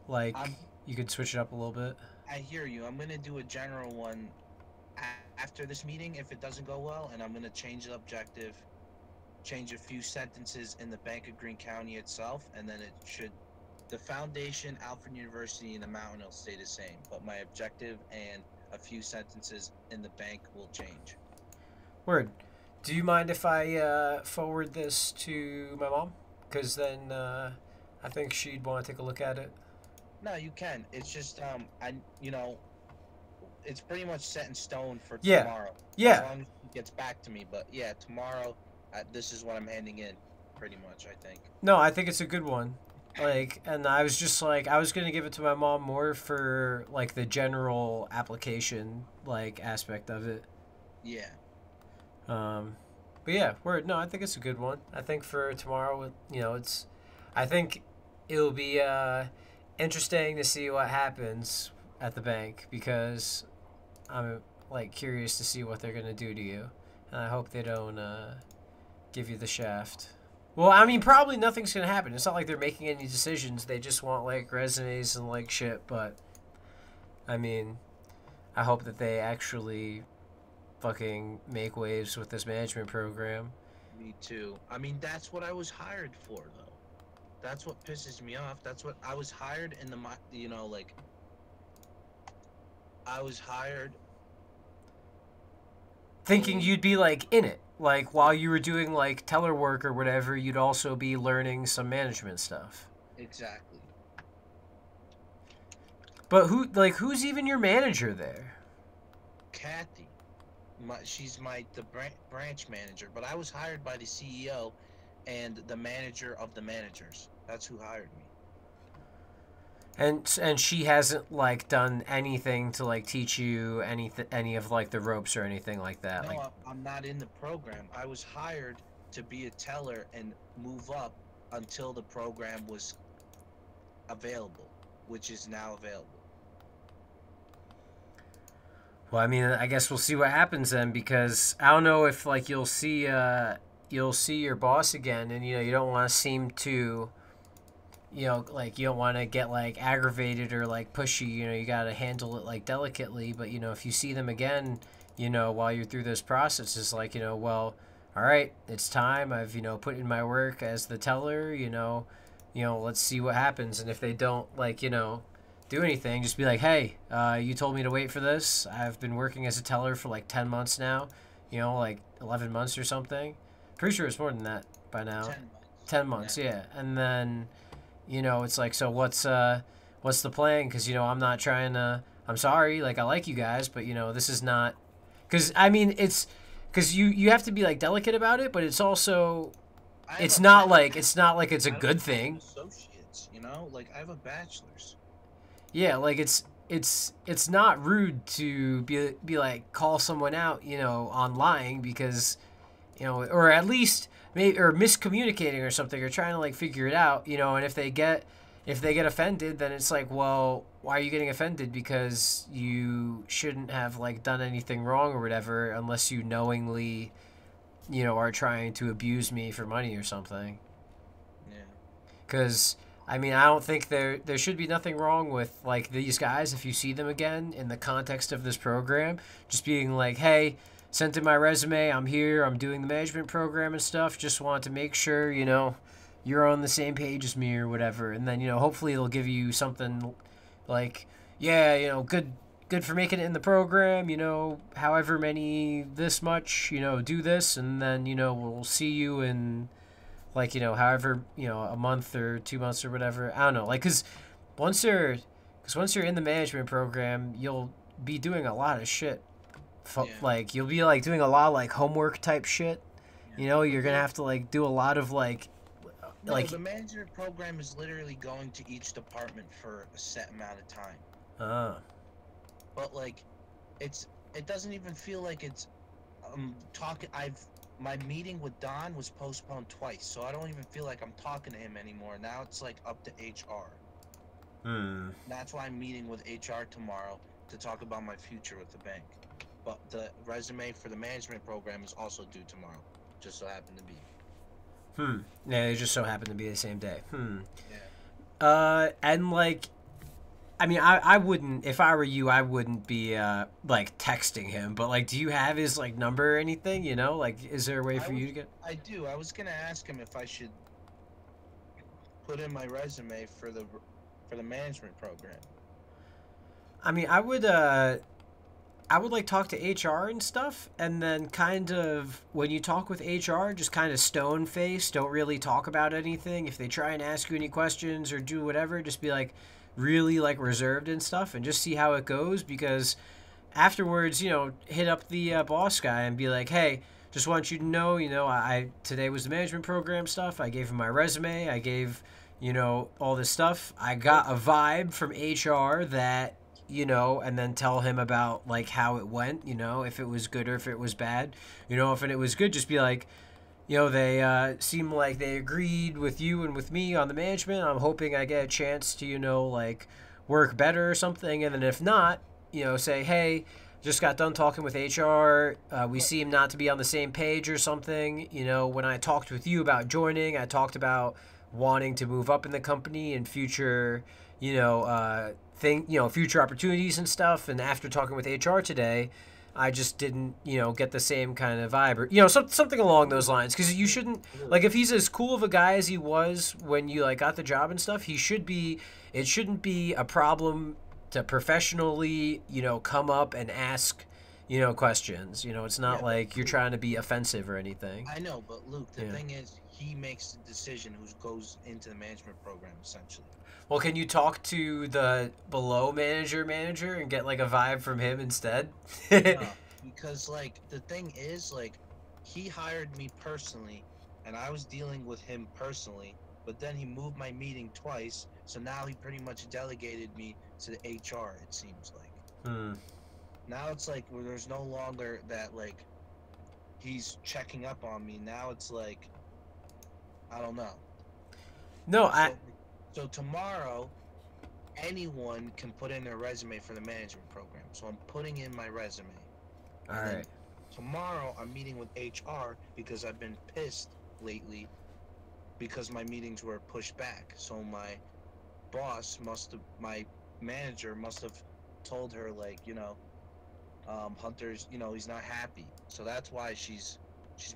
like you could switch it up a little bit. I hear you. I'm gonna do a general one after this meeting if it doesn't go well, and I'm gonna change the objective, change a few sentences in the Bank of Greene County itself, and then it should, the foundation, Alfred University, and the mountain will stay the same, but my objective and a few sentences in the bank will change. Word. Do you mind if I forward this to my mom? Because then I think she'd want to take a look at it. No, you can. It's just it's pretty much set in stone for Yeah. tomorrow. Yeah. As long as it gets back to me, but yeah, tomorrow this is what I'm handing in, pretty much. I think. No, I think it's a good one. Like, and I was just like, I was gonna give it to my mom more for like the general application like aspect of it. Yeah. But yeah, word. No, I think it's a good one. I think for tomorrow, I think it'll be interesting to see what happens at the bank because I'm like curious to see what they're gonna do to you, and I hope they don't give you the shaft. Well, I mean, probably nothing's gonna happen. It's not like they're making any decisions. They just want like resumes and like shit. But I mean, I hope that they actually fucking make waves with this management program. Me too. I mean, that's what I was hired for, though. That's what pisses me off. That's what I was hired in the, I was hired thinking you'd be like in it, like while you were doing like teller work or whatever, you'd also be learning some management stuff. exactly. But who's even your manager there? Kathy, she's the branch manager, but I was hired by the CEO and the manager of the managers. That's who hired me. And she hasn't like done anything to like teach you any of like the ropes or anything like that. No, Like, I'm not in the program. I was hired to be a teller and move up until the program was available, which is now available. well, I mean, I guess we'll see what happens then, because I don't know if like you'll see your boss again, and you don't want to seem too, like you don't want to get like aggravated or like pushy. You got to handle it like delicately. But if you see them again, while you're through this process, it's like well, all right, it's time. I've put in my work as the teller. Let's see what happens. And if they don't like do anything, just be like, hey, you told me to wait for this. I've been working as a teller for like 10 months now, like 11 months or something. Pretty sure it's more than that by now. 10 months, yeah. And then it's like, so what's the plan? Because I'm not trying to, I'm sorry, like I like you guys, but this is not, because I mean it's because you have to be like delicate about it, but it's also it's not like it's a good thing. Associates, like I have a bachelor's. Yeah, like it's not rude to be like call someone out, on lying because, or at least maybe or miscommunicating or something or trying to like figure it out, and if they get offended, then it's like, well, why are you getting offended? Because you shouldn't have like done anything wrong or whatever unless you knowingly, are trying to abuse me for money or something. Yeah. Because I mean, I don't think there should be nothing wrong with like these guys if you see them again in the context of this program, just being like, hey, sent in my resume, I'm here, I'm doing the management program and stuff, just want to make sure, you're on the same page as me or whatever. And then, hopefully they'll give you something like, yeah, good for making it in the program, however many this much, do this, and then, we'll see you in like, however, a month or 2 months or whatever. I don't know. Like, because once you're in the management program, you'll be doing a lot of shit. Yeah. Like, you'll be, like, doing a lot of, like, homework type shit. Yeah. You're going to have to, like, do a lot of, like... No, the management program is literally going to each department for a set amount of time. But, like, it doesn't even feel like it's... My meeting with Don was postponed twice, so I don't even feel like I'm talking to him anymore. Now it's like up to HR. That's why I'm meeting with HR tomorrow to talk about my future with the bank. But the resume for the management program is also due tomorrow. Just so happened to be. Yeah, they just so happen to be the same day. Yeah. And like, I mean, I wouldn't, if I were you, I wouldn't be, like, texting him. But, like, do you have his, like, number or anything, Like, is there a way for you to get... I do. I was going to ask him if I should put in my resume for the management program. I mean, I would, like, talk to HR and stuff. And then kind of, when you talk with HR, just kind of stone-faced. Don't really talk about anything. If they try and ask you any questions or do whatever, just be, like... really like reserved and stuff and just see how it goes, because afterwards hit up the boss guy and be like, hey, just want you to know I today was the management program stuff, I gave him my resume, I gave all this stuff, I got a vibe from HR that and then tell him about like how it went, if it was good or if it was bad, if it was good, just be like, they seem like they agreed with you and with me on the management. I'm hoping I get a chance to, like, work better or something. And then if not, say, hey, just got done talking with HR. We seem not to be on the same page or something. When I talked with you about joining, I talked about wanting to move up in the company and future, future opportunities and stuff. And after talking with HR today, I just didn't, get the same kind of vibe or, something along those lines. Because you shouldn't, like, if he's as cool of a guy as he was when you, like, got the job and stuff, it shouldn't be a problem to professionally, come up and ask, questions. It's not Yeah, like you're trying to be offensive or anything. I know, but Luke, the Yeah. thing is, he makes the decision who goes into the management program, essentially. Well, can you talk to the below manager and get like a vibe from him instead? No, because like the thing is, like, he hired me personally, and I was dealing with him personally. But then he moved my meeting twice, so now he pretty much delegated me to the HR. It seems like. Now it's like where there's no longer that like he's checking up on me. Now it's like I don't know. No, So tomorrow, anyone can put in their resume for the management program. So I'm putting in my resume. All right. Tomorrow I'm meeting with HR because I've been pissed lately because my meetings were pushed back. So my manager must have told her, like, Hunter's, he's not happy. So that's why she's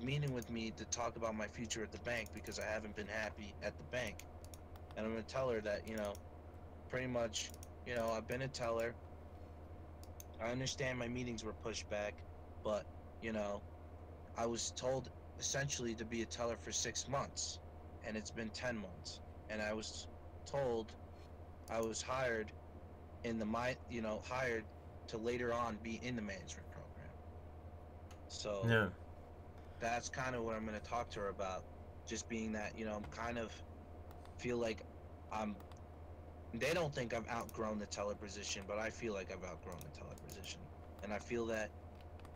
meeting with me to talk about my future at the bank because I haven't been happy at the bank. And I'm going to tell her that, pretty much, I've been a teller. I understand my meetings were pushed back, but, I was told essentially to be a teller for 6 months, and it's been 10 months. And I was told I was hired hired to later on be in the management program. So Yeah. that's kind of what I'm going to talk to her about. Just being that, I'm kind of feel like they don't think I've outgrown the teller position, but I feel like I've outgrown the teller position. And I feel that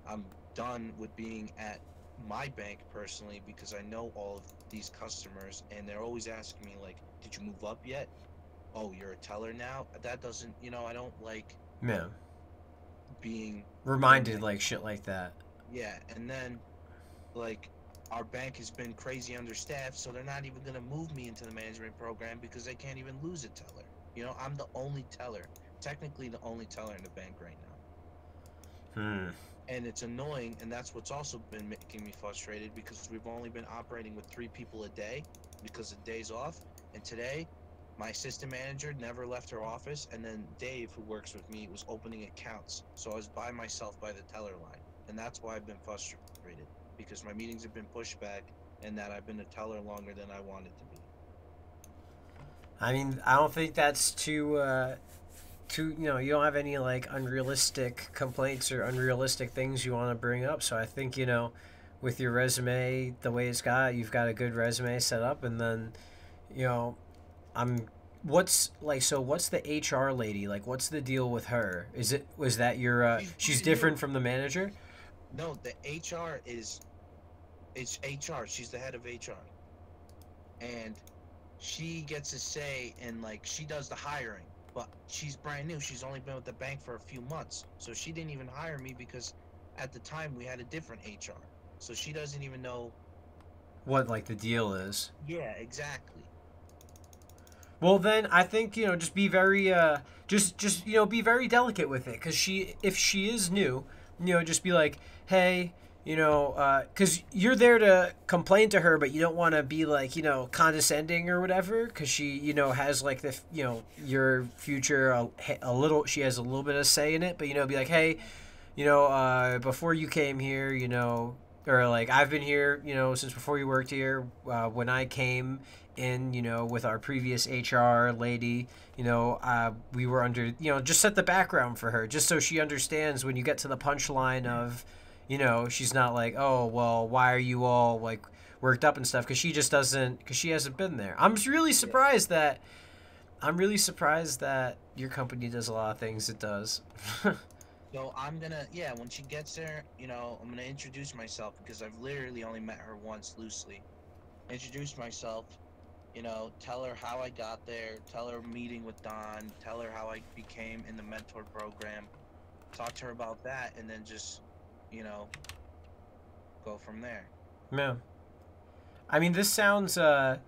I'm done with being at my bank personally because I know all of these customers and they're always asking me, like, did you move up yet? Oh, you're a teller now? That doesn't, I don't like being reminded like shit like that. Yeah, and then like our bank has been crazy understaffed, so they're not even going to move me into the management program because they can't even lose a teller. I'm the only teller, technically the only teller in the bank right now. And it's annoying, and that's what's also been making me frustrated because we've only been operating with 3 people a day because of days off. And today, my assistant manager never left her office, and then Dave, who works with me, was opening accounts. So I was by myself by the teller line, and that's why I've been frustrated because my meetings have been pushed back and that I've been a teller longer than I wanted to be. I mean, I don't think that's too you don't have any like unrealistic complaints or unrealistic things you want to bring up. So I think, with your resume, the way you've got a good resume set up. And then, what's the HR lady? Like, what's the deal with her? Was that your, she's different from the manager? No, the HR it's HR. She's the head of HR. And she gets a say in, like, she does the hiring. But she's brand new. She's only been with the bank for a few months. So she didn't even hire me because at the time we had a different HR. So she doesn't even know what, like, the deal is. Yeah, exactly. Well, then I think, just be very, be very delicate with it. Because if she is new, just be like, hey, because you're there to complain to her, but you don't want to be like, condescending or whatever, because she, has like the, your future a little, she has a little bit of say in it, but, be like, hey, before you came here, or like, I've been here, since before you worked here, when I came in, with our previous HR lady, we were under, just set the background for her, just so she understands when you get to the punchline of, she's not like, oh, well, why are you all like worked up and stuff? Because she just doesn't, because she hasn't been there. I'm really surprised that your company does a lot of things it does. So I'm gonna, when she gets there, I'm gonna introduce myself because I've literally only met her once loosely. Introduce myself, tell her how I got there, tell her meeting with Don, tell her how I became in the mentor program, talk to her about that, and then just, go from there. Yeah. I mean, this sounds kind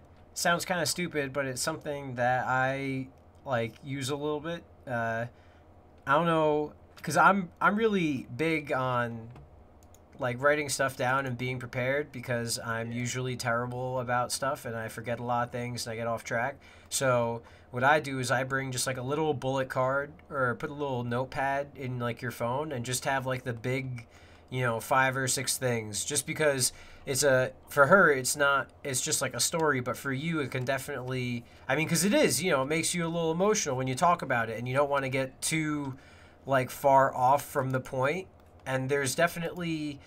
of stupid, but it's something that I like use a little bit. I don't know, because I'm really big on like writing stuff down and being prepared, because I'm usually terrible about stuff and I forget a lot of things and I get off track. So what I do is I bring just like a little bullet card, or put a little notepad in like your phone, and just have like the big, 5 or 6 things, just because for her, it's just like a story, but for you, it can definitely, I mean, because it is, it makes you a little emotional when you talk about it, and you don't want to get too, like, far off from the point. And there's definitely,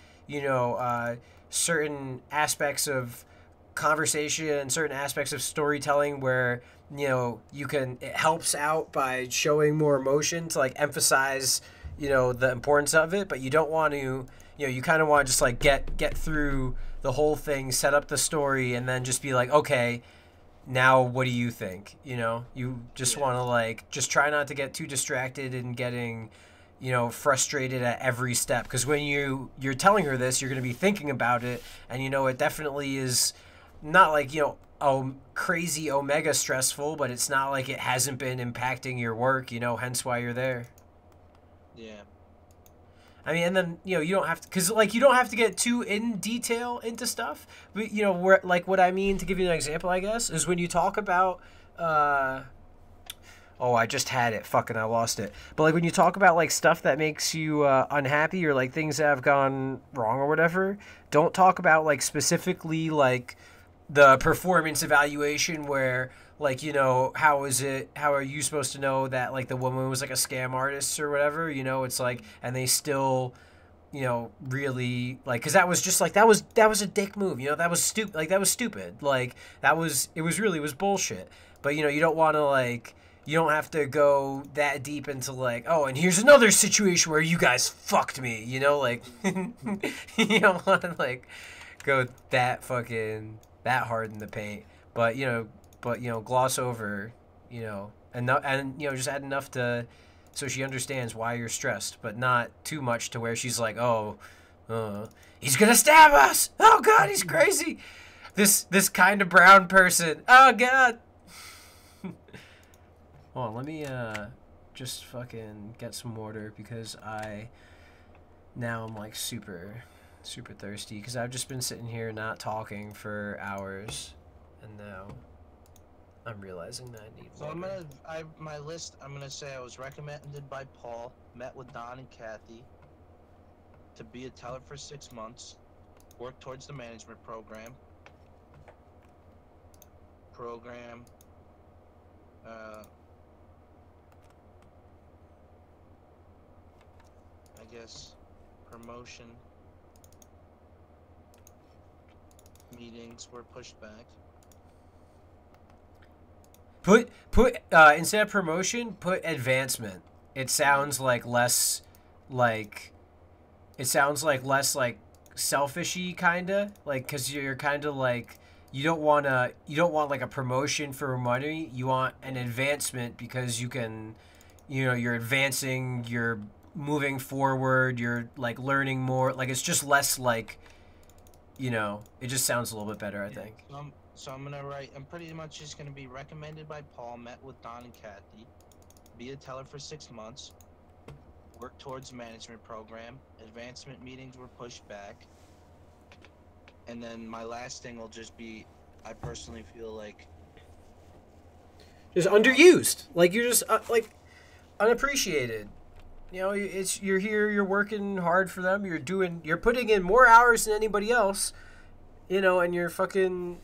certain aspects of conversation, certain aspects of storytelling where, it helps out by showing more emotion to, like, emphasize, the importance of it, but you don't want to, you kind of want to just, like, get through the whole thing, set up the story, and then just be like, okay, now what do you think? You just want to, like, just try not to get too distracted and getting, frustrated at every step, because when you're telling her this, you're going to be thinking about it, and it definitely is not like, crazy omega stressful, but it's not like it hasn't been impacting your work, hence why you're there. Yeah. I mean, and then, you don't have to, because, like, you don't have to get too in detail into stuff, but, where, like, what I mean, to give you an example, I guess, is when you talk about, oh, I just had it, fucking, I lost it, but, like, when you talk about, like, stuff that makes you unhappy, or, like, things that have gone wrong or whatever, don't talk about, like, specifically, like, the performance evaluation where, like, how are you supposed to know that, like, the woman was, like, a scam artist or whatever, it's like, and they still, really, like, because that was just, like, that was a dick move, that was stupid, like, it was bullshit, but, you don't want to, like, you don't have to go that deep into, like, oh, and here's another situation where you guys fucked me, like, you don't want to, like, go that hard in the paint, but, gloss over, and just add enough so she understands why you're stressed, but not too much to where she's like, oh, he's gonna stab us! Oh, God, he's crazy! This kind of brown person. Oh, God! Hold on, let me, just fucking get some water, because now I'm, like, super thirsty, because I've just been sitting here not talking for hours, and now I'm realizing that I need water. So my list, I'm gonna say I was recommended by Paul, met with Don and Kathy, to be a teller for 6 months, work towards the management program, I guess, promotion meetings were pushed back. Put instead of promotion, put advancement. It sounds like less, like, selfishy, kinda, like, because you're kind of like, you don't want like a promotion for money. You want an advancement because you can, you're advancing, you're moving forward, you're, like, learning more. Like, it's just less, like, it just sounds a little bit better, I think. So I'm gonna write, I'm pretty much just gonna be recommended by Paul, met with Don and Kathy, be a teller for 6 months, work towards management program, advancement meetings were pushed back, and then my last thing will just be, I personally feel like just underused, like, you're just like unappreciated. You're here, you're working hard for them, you're putting in more hours than anybody else, and you're fucking,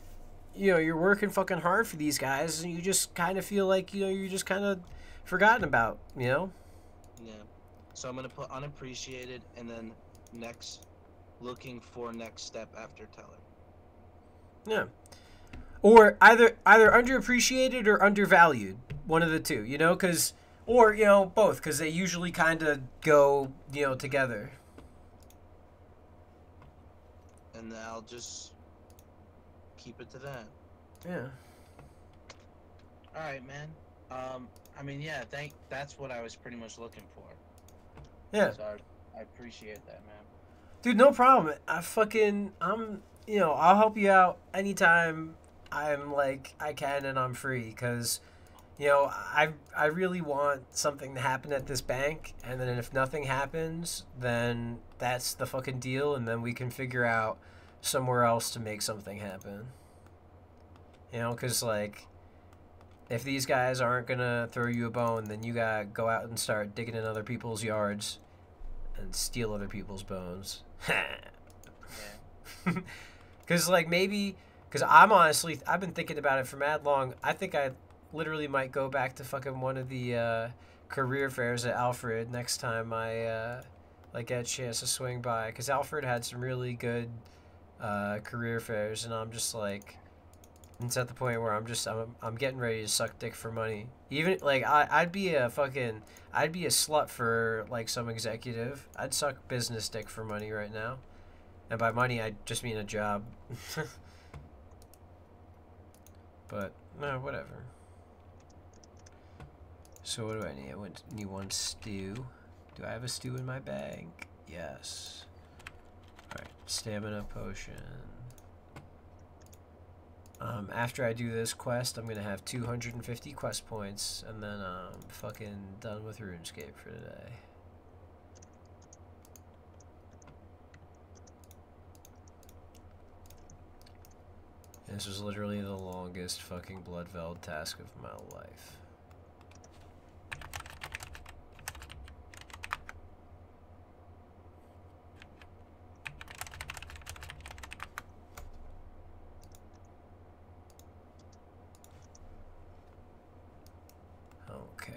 you're working fucking hard for these guys, and you just kind of feel like, you're just kind of forgotten about, Yeah. So I'm gonna put unappreciated, and then looking for next step after teller. Yeah. Or either underappreciated or undervalued, one of the two, because, or, both, because they usually kind of go, together. And then I'll just keep it to that. Yeah. All right, man. I mean, yeah, that's what I was pretty much looking for. Yeah. So I appreciate that, man. Dude, no problem. I'll help you out anytime I'm, like, I can and I'm free, because, you know, I really want something to happen at this bank, and then if nothing happens, then that's the fucking deal, and then we can figure out somewhere else to make something happen. You know, because, like, if these guys aren't gonna throw you a bone, then you gotta go out and start digging in other people's yards and steal other people's bones. Because, like, maybe... Because I've been thinking about it for mad long. I think I literally might go back to fucking one of the career fairs at Alfred next time I like get a chance to swing by, because Alfred had some really good career fairs, and I'm just like, it's at the point where I'm getting ready to suck dick for money. Even like I'd be a slut for like some executive. I'd suck business dick for money right now, and by money I just mean a job. But no, whatever. So what do I need? I need one stew. Do I have a stew in my bag? Yes. Alright, stamina potion. After I do this quest, I'm gonna have 250 quest points, and then I'm fucking done with RuneScape for today. This was literally the longest fucking Bloodveld task of my life. Okay.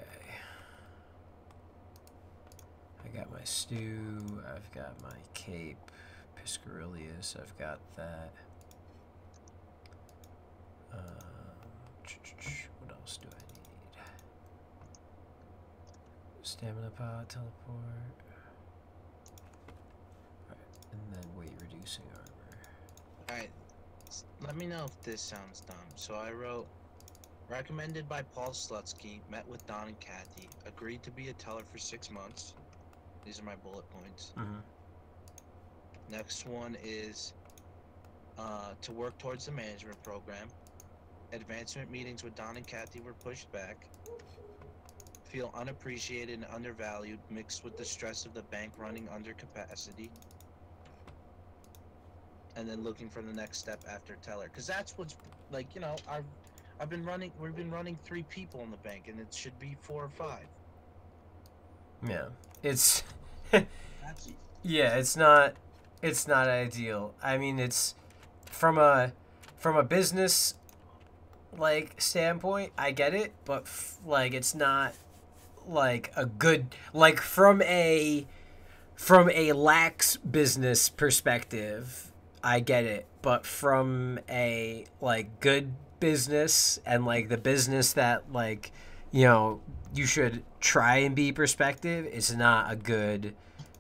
I got my stew, I've got my cape, Piscarillius, I've got that. What else do I need? Stamina pod, teleport. Alright, and then weight reducing armor. Alright, let me know if this sounds dumb. So I wrote, recommended by Paul Slutsky, met with Don and Kathy, agreed to be a teller for 6 months. These are my bullet points. Next one is to work towards the management program. Advancement meetings with Don and Kathy were pushed back. Feel unappreciated and undervalued, mixed with the stress of the bank running under capacity. And then looking for the next step after teller, because that's what's like, you know, we've been running 3 people in the bank, and it should be 4 or 5. Yeah, it's yeah, it's not ideal. I mean, it's from a business like standpoint, I get it, but like it's not like a good, like from a lax business perspective, I get it, but from a like good business and like the business that like, you know, you should try and be perspective, it's not a good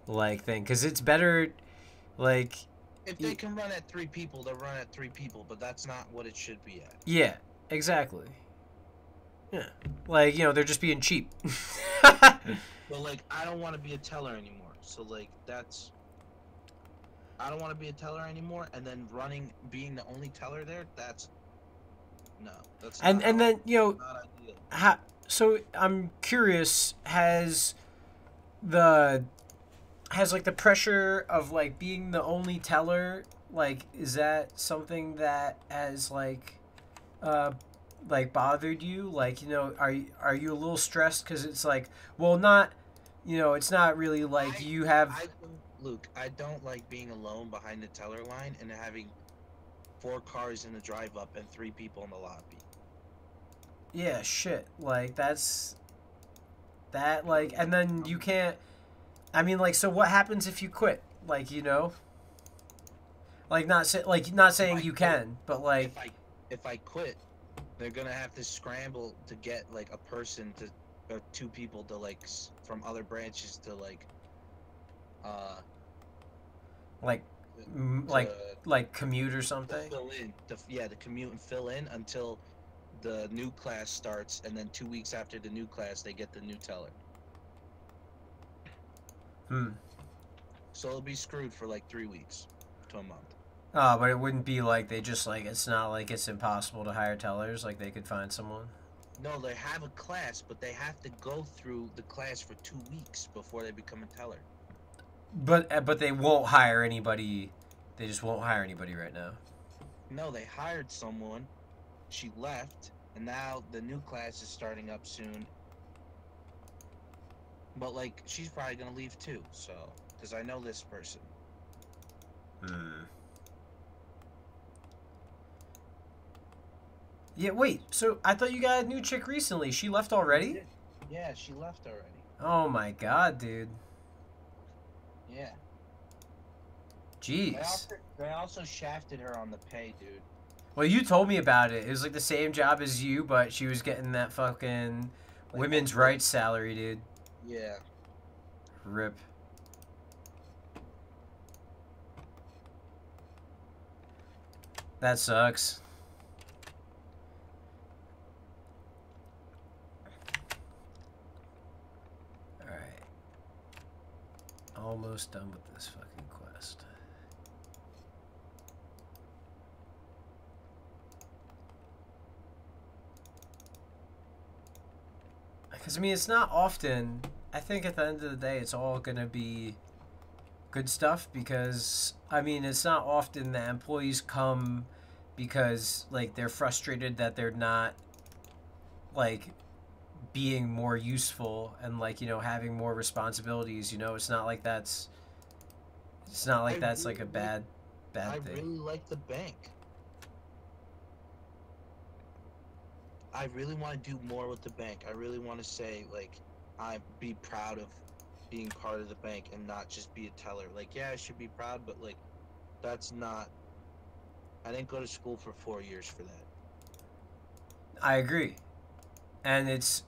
like thing, because it's better like if they can run at 3 people, they'll run at 3 people, but that's not what it should be at. Yeah, exactly. Yeah, like, you know, they're just being cheap. But like, I don't want to be a teller anymore, so like that's, I don't want to be a teller anymore, and then being the only teller there, that's and then, you know, so I'm curious, has like the pressure of like being the only teller, like, is that something that has like bothered you? Like, you know, are you a little stressed because it's like, well, not, you know, it's not really like you have. Luke, I don't like being alone behind the teller line and having 4 cars in the drive up and 3 people in the lobby. Yeah, shit. Like, that's that, like, and then you can't, I mean, like, so what happens if you quit? Like, you know, like, not saying you can, but like, if I quit, they're gonna have to scramble to get like a person to, or 2 people to like from other branches to like commute or something. To fill in, to commute and fill in until the new class starts, and then 2 weeks after the new class, they get the new teller. So it'll be screwed for like 3 weeks to a month. Oh, but it wouldn't be like they just like, it's not like it's impossible to hire tellers, like they could find someone. No, they have a class, but they have to go through the class for 2 weeks before they become a teller. But they won't hire anybody. They just won't hire anybody right now. No, they hired someone. She left, and now the new class is starting up soon. But like, she's probably gonna leave too. So, because I know this person. Yeah, wait, so I thought you got a new chick recently. She left already? Yeah, she left already. Oh my god, dude. Yeah. Jeez. They also shafted her on the pay, dude. Well, you told me about it. It was like the same job as you, but she was getting that fucking women's rights salary, dude. Yeah. Rip. That sucks. Alright. Almost done with this fucking quest. Because, I mean, it's not often... I think at the end of the day, it's all going to be good stuff because, I mean, it's not often that employees come because, like, they're frustrated that they're not, like, being more useful and, like, you know, having more responsibilities, you know? It's not like that's... It's not like that's, like, a bad thing. I really like the bank. I really want to do more with the bank. I really want to say, like, I be proud of being part of the bank and not just be a teller. Like, yeah, I should be proud, but, like, that's not... I didn't go to school for 4 years for that. I agree. And it's...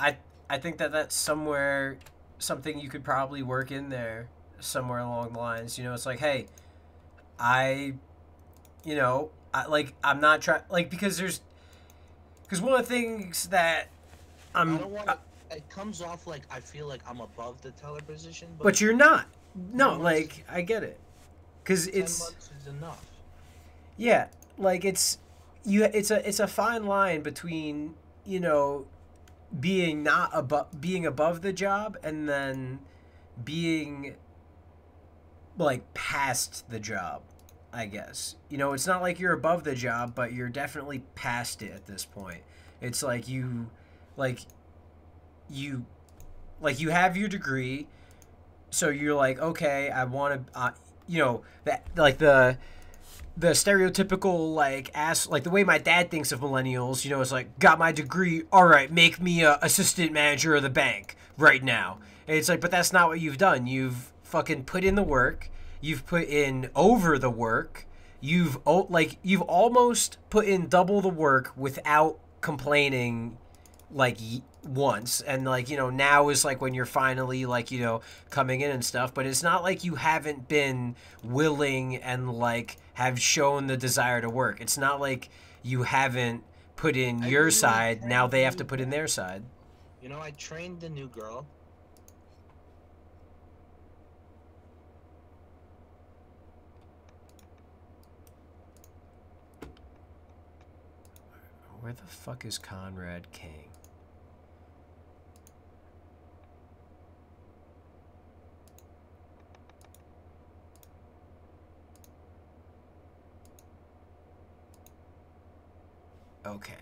I think that that's somewhere... Something you could probably work in there somewhere along the lines. You know, it's like, hey, you know, I'm not trying... Like, because there's... Because one of the things that I don't want to... It comes off like I feel like I'm above the teller position, but you're not. No, like, I get it. Because 10 it's... months is enough. Yeah, like, it's a fine line between, you know, being above the job and then being, like, past the job, I guess. You know, it's not like you're above the job, but you're definitely past it at this point. It's like you have your degree, so you're like, okay, I want to, you know, that, like, the stereotypical, like, like, the way my dad thinks of millennials, you know, is like, got my degree, all right, make me a assistant manager of the bank right now. And it's like, but that's not what you've done. You've fucking put in the work. You've put in over the work. You've almost put in double the work without complaining, like, once. And, like, you know, now is, like, when you're finally, like, you know, coming in and stuff. But it's not like you haven't been willing and, like, have shown the desire to work. It's not like you haven't put in your side. Now they have to put in their side. You know, I trained the new girl. Where the fuck is Conrad King? Okay.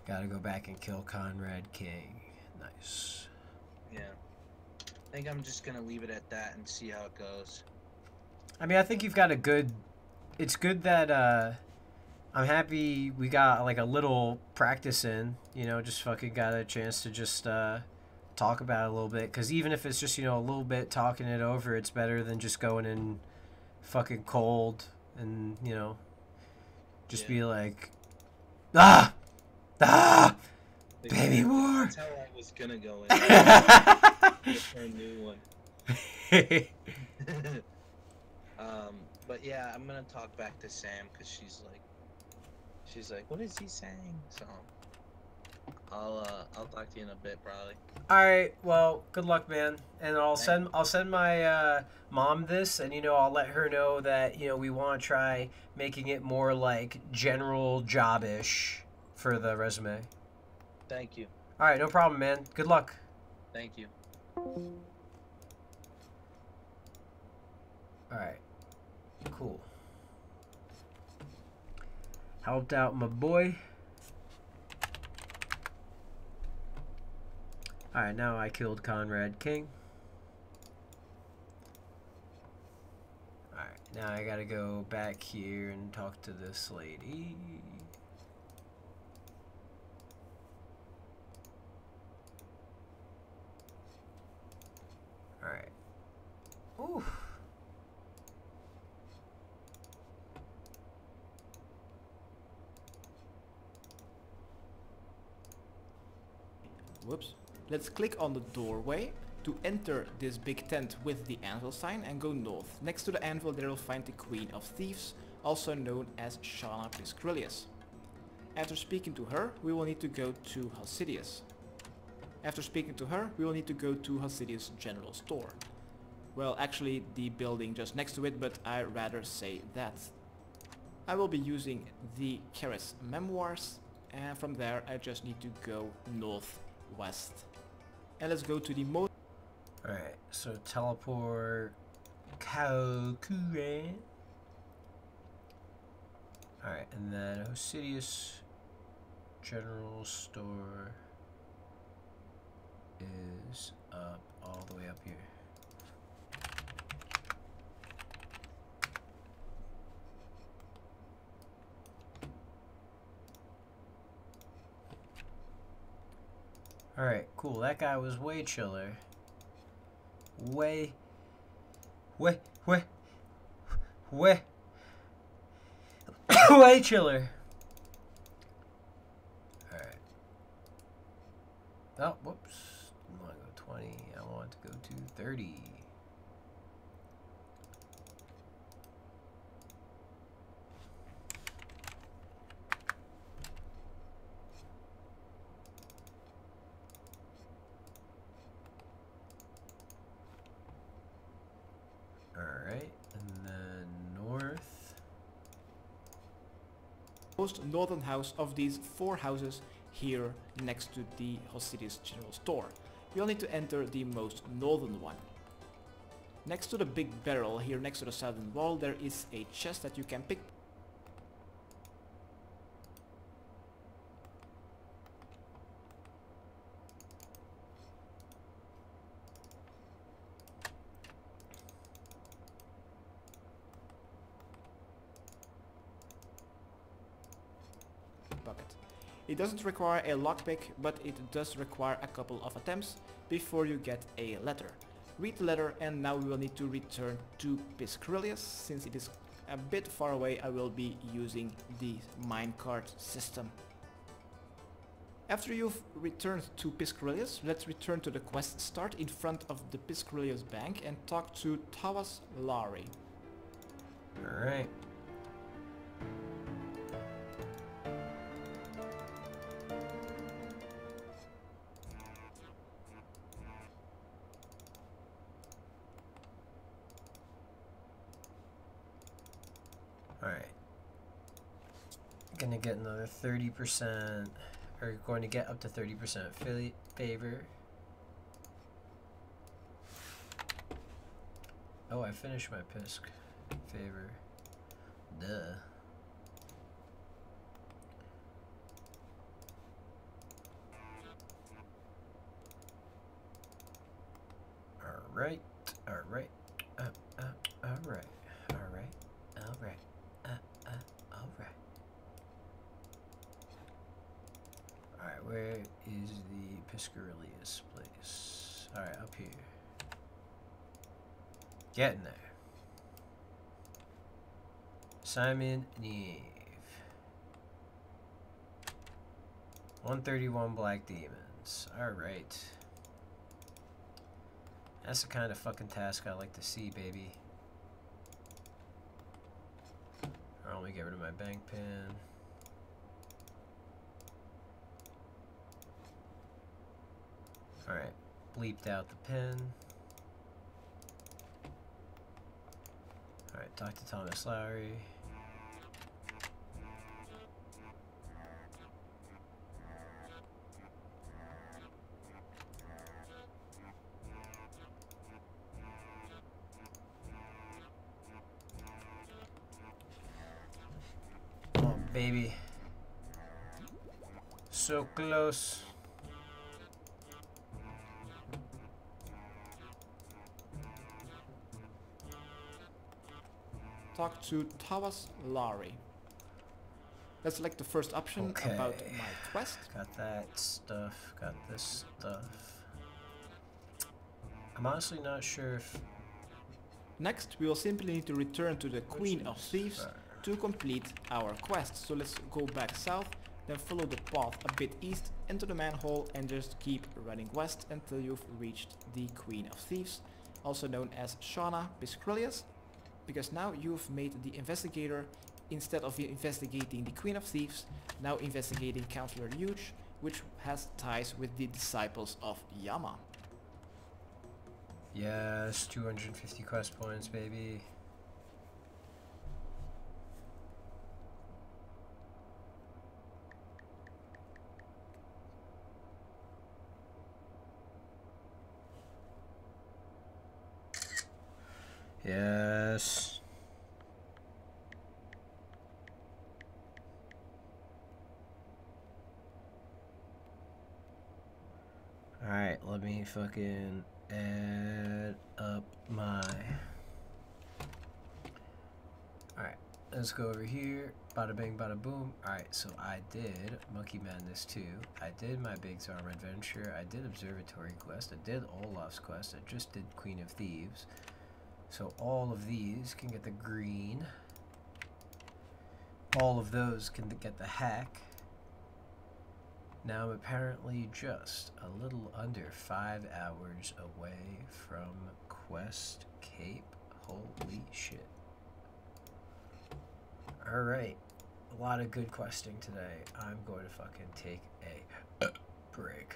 Gotta go back and kill Conrad King. Nice. Yeah. I think I'm just gonna leave it at that and see how it goes. I mean, I think you've got a good... It's good that, I'm happy we got, like, a little practice in. You know, just fucking got a chance to just, talk about it a little bit. Because even if it's just, you know, a little bit talking it over, it's better than just going in fucking cold and, you know, just be like... Ah! Baby more! That's how I was gonna go in. For a new one. But yeah, I'm gonna talk back to Sam because she's like, what is he saying? So I'll talk to you in a bit probably. All right, well, good luck, man. And I'll send my mom this, and, you know, I'll let her know that, you know, we want to try making it more like general job-ish for the resume. Thank you. Alright, no problem, man. Good luck. Thank you. Alright. Cool. Helped out my boy. Alright, now I killed Conrad King. Alright, now I gotta go back here and talk to this lady. Alright. Ooh. Whoops. Let's click on the doorway to enter this big tent with the anvil sign and go north. Next to the anvil there will find the Queen of Thieves, also known as Shauna Piscrillius. After speaking to her, we will need to go to Hosidius. After speaking to her, we will need to go to Hosidius General Store. Well, actually the building just next to it, but I rather say that. I will be using the Keres Memoirs, and from there I just need to go northwest. And let's go to the most... Alright, so teleport Kalkuren. Alright, and then Hosidius General Store is up all the way up here. Alright, cool. That guy was way chiller. Way chiller. Alright. Oh, whoops. I want to go 20. I want to go to 30. Most northern house of these 4 houses here next to the Hosidius General Store. You'll need to enter the most northern one. Next to the big barrel here next to the southern wall there is a chest that you can pick. It doesn't require a lockpick, but it does require a couple of attempts before you get a letter. Read the letter, and now we will need to return to Piscrillius. Since it is a bit far away, I will be using the minecart system. After you've returned to Piscrillius, let's return to the quest start in front of the Piscrillius Bank and talk to Tawas Lari. Alright. Alright. Gonna get another 30%, or going to get up to 30% favor. Oh, I finished my Pisc favor. Duh. Alright, alright, alright, alright, alright. Alright, where is the Piscrillius place? Alright, up here. Getting there. Simon Neve. 131 Black Demons. Alright. That's the kind of fucking task I like to see, baby. Let me get rid of my bank pin. Alright, bleeped out the pin. Alright, talk to Thomas Lowry. baby. So close. Talk to Tawas Lari. Let's select the first option Okay. about my quest. Got that stuff. Got this stuff. I'm honestly not sure if... Next, we will simply need to return to the Queen of Thieves to complete our quest. So let's go back south, then follow the path a bit east into the manhole and just keep running west until you've reached the Queen of Thieves, also known as Shauna Biscrillius, because now you've made the investigator, instead of investigating the Queen of Thieves, now investigating Counselor Huge, which has ties with the disciples of Yama. Yes, 250 quest points, baby. Yes. Alright, let me fucking add up my... Alright, let's go over here. Bada bing, bada boom. Alright, so I did Monkey Madness 2. I did my Big Zarm Adventure. I did Observatory Quest. I did Olaf's Quest. I just did Queen of Thieves. So all of these can get the green. All of those can get the hack. Now I'm apparently just a little under 5 hours away from Quest Cape. Holy shit. Alright. A lot of good questing today. I'm going to fucking take a break.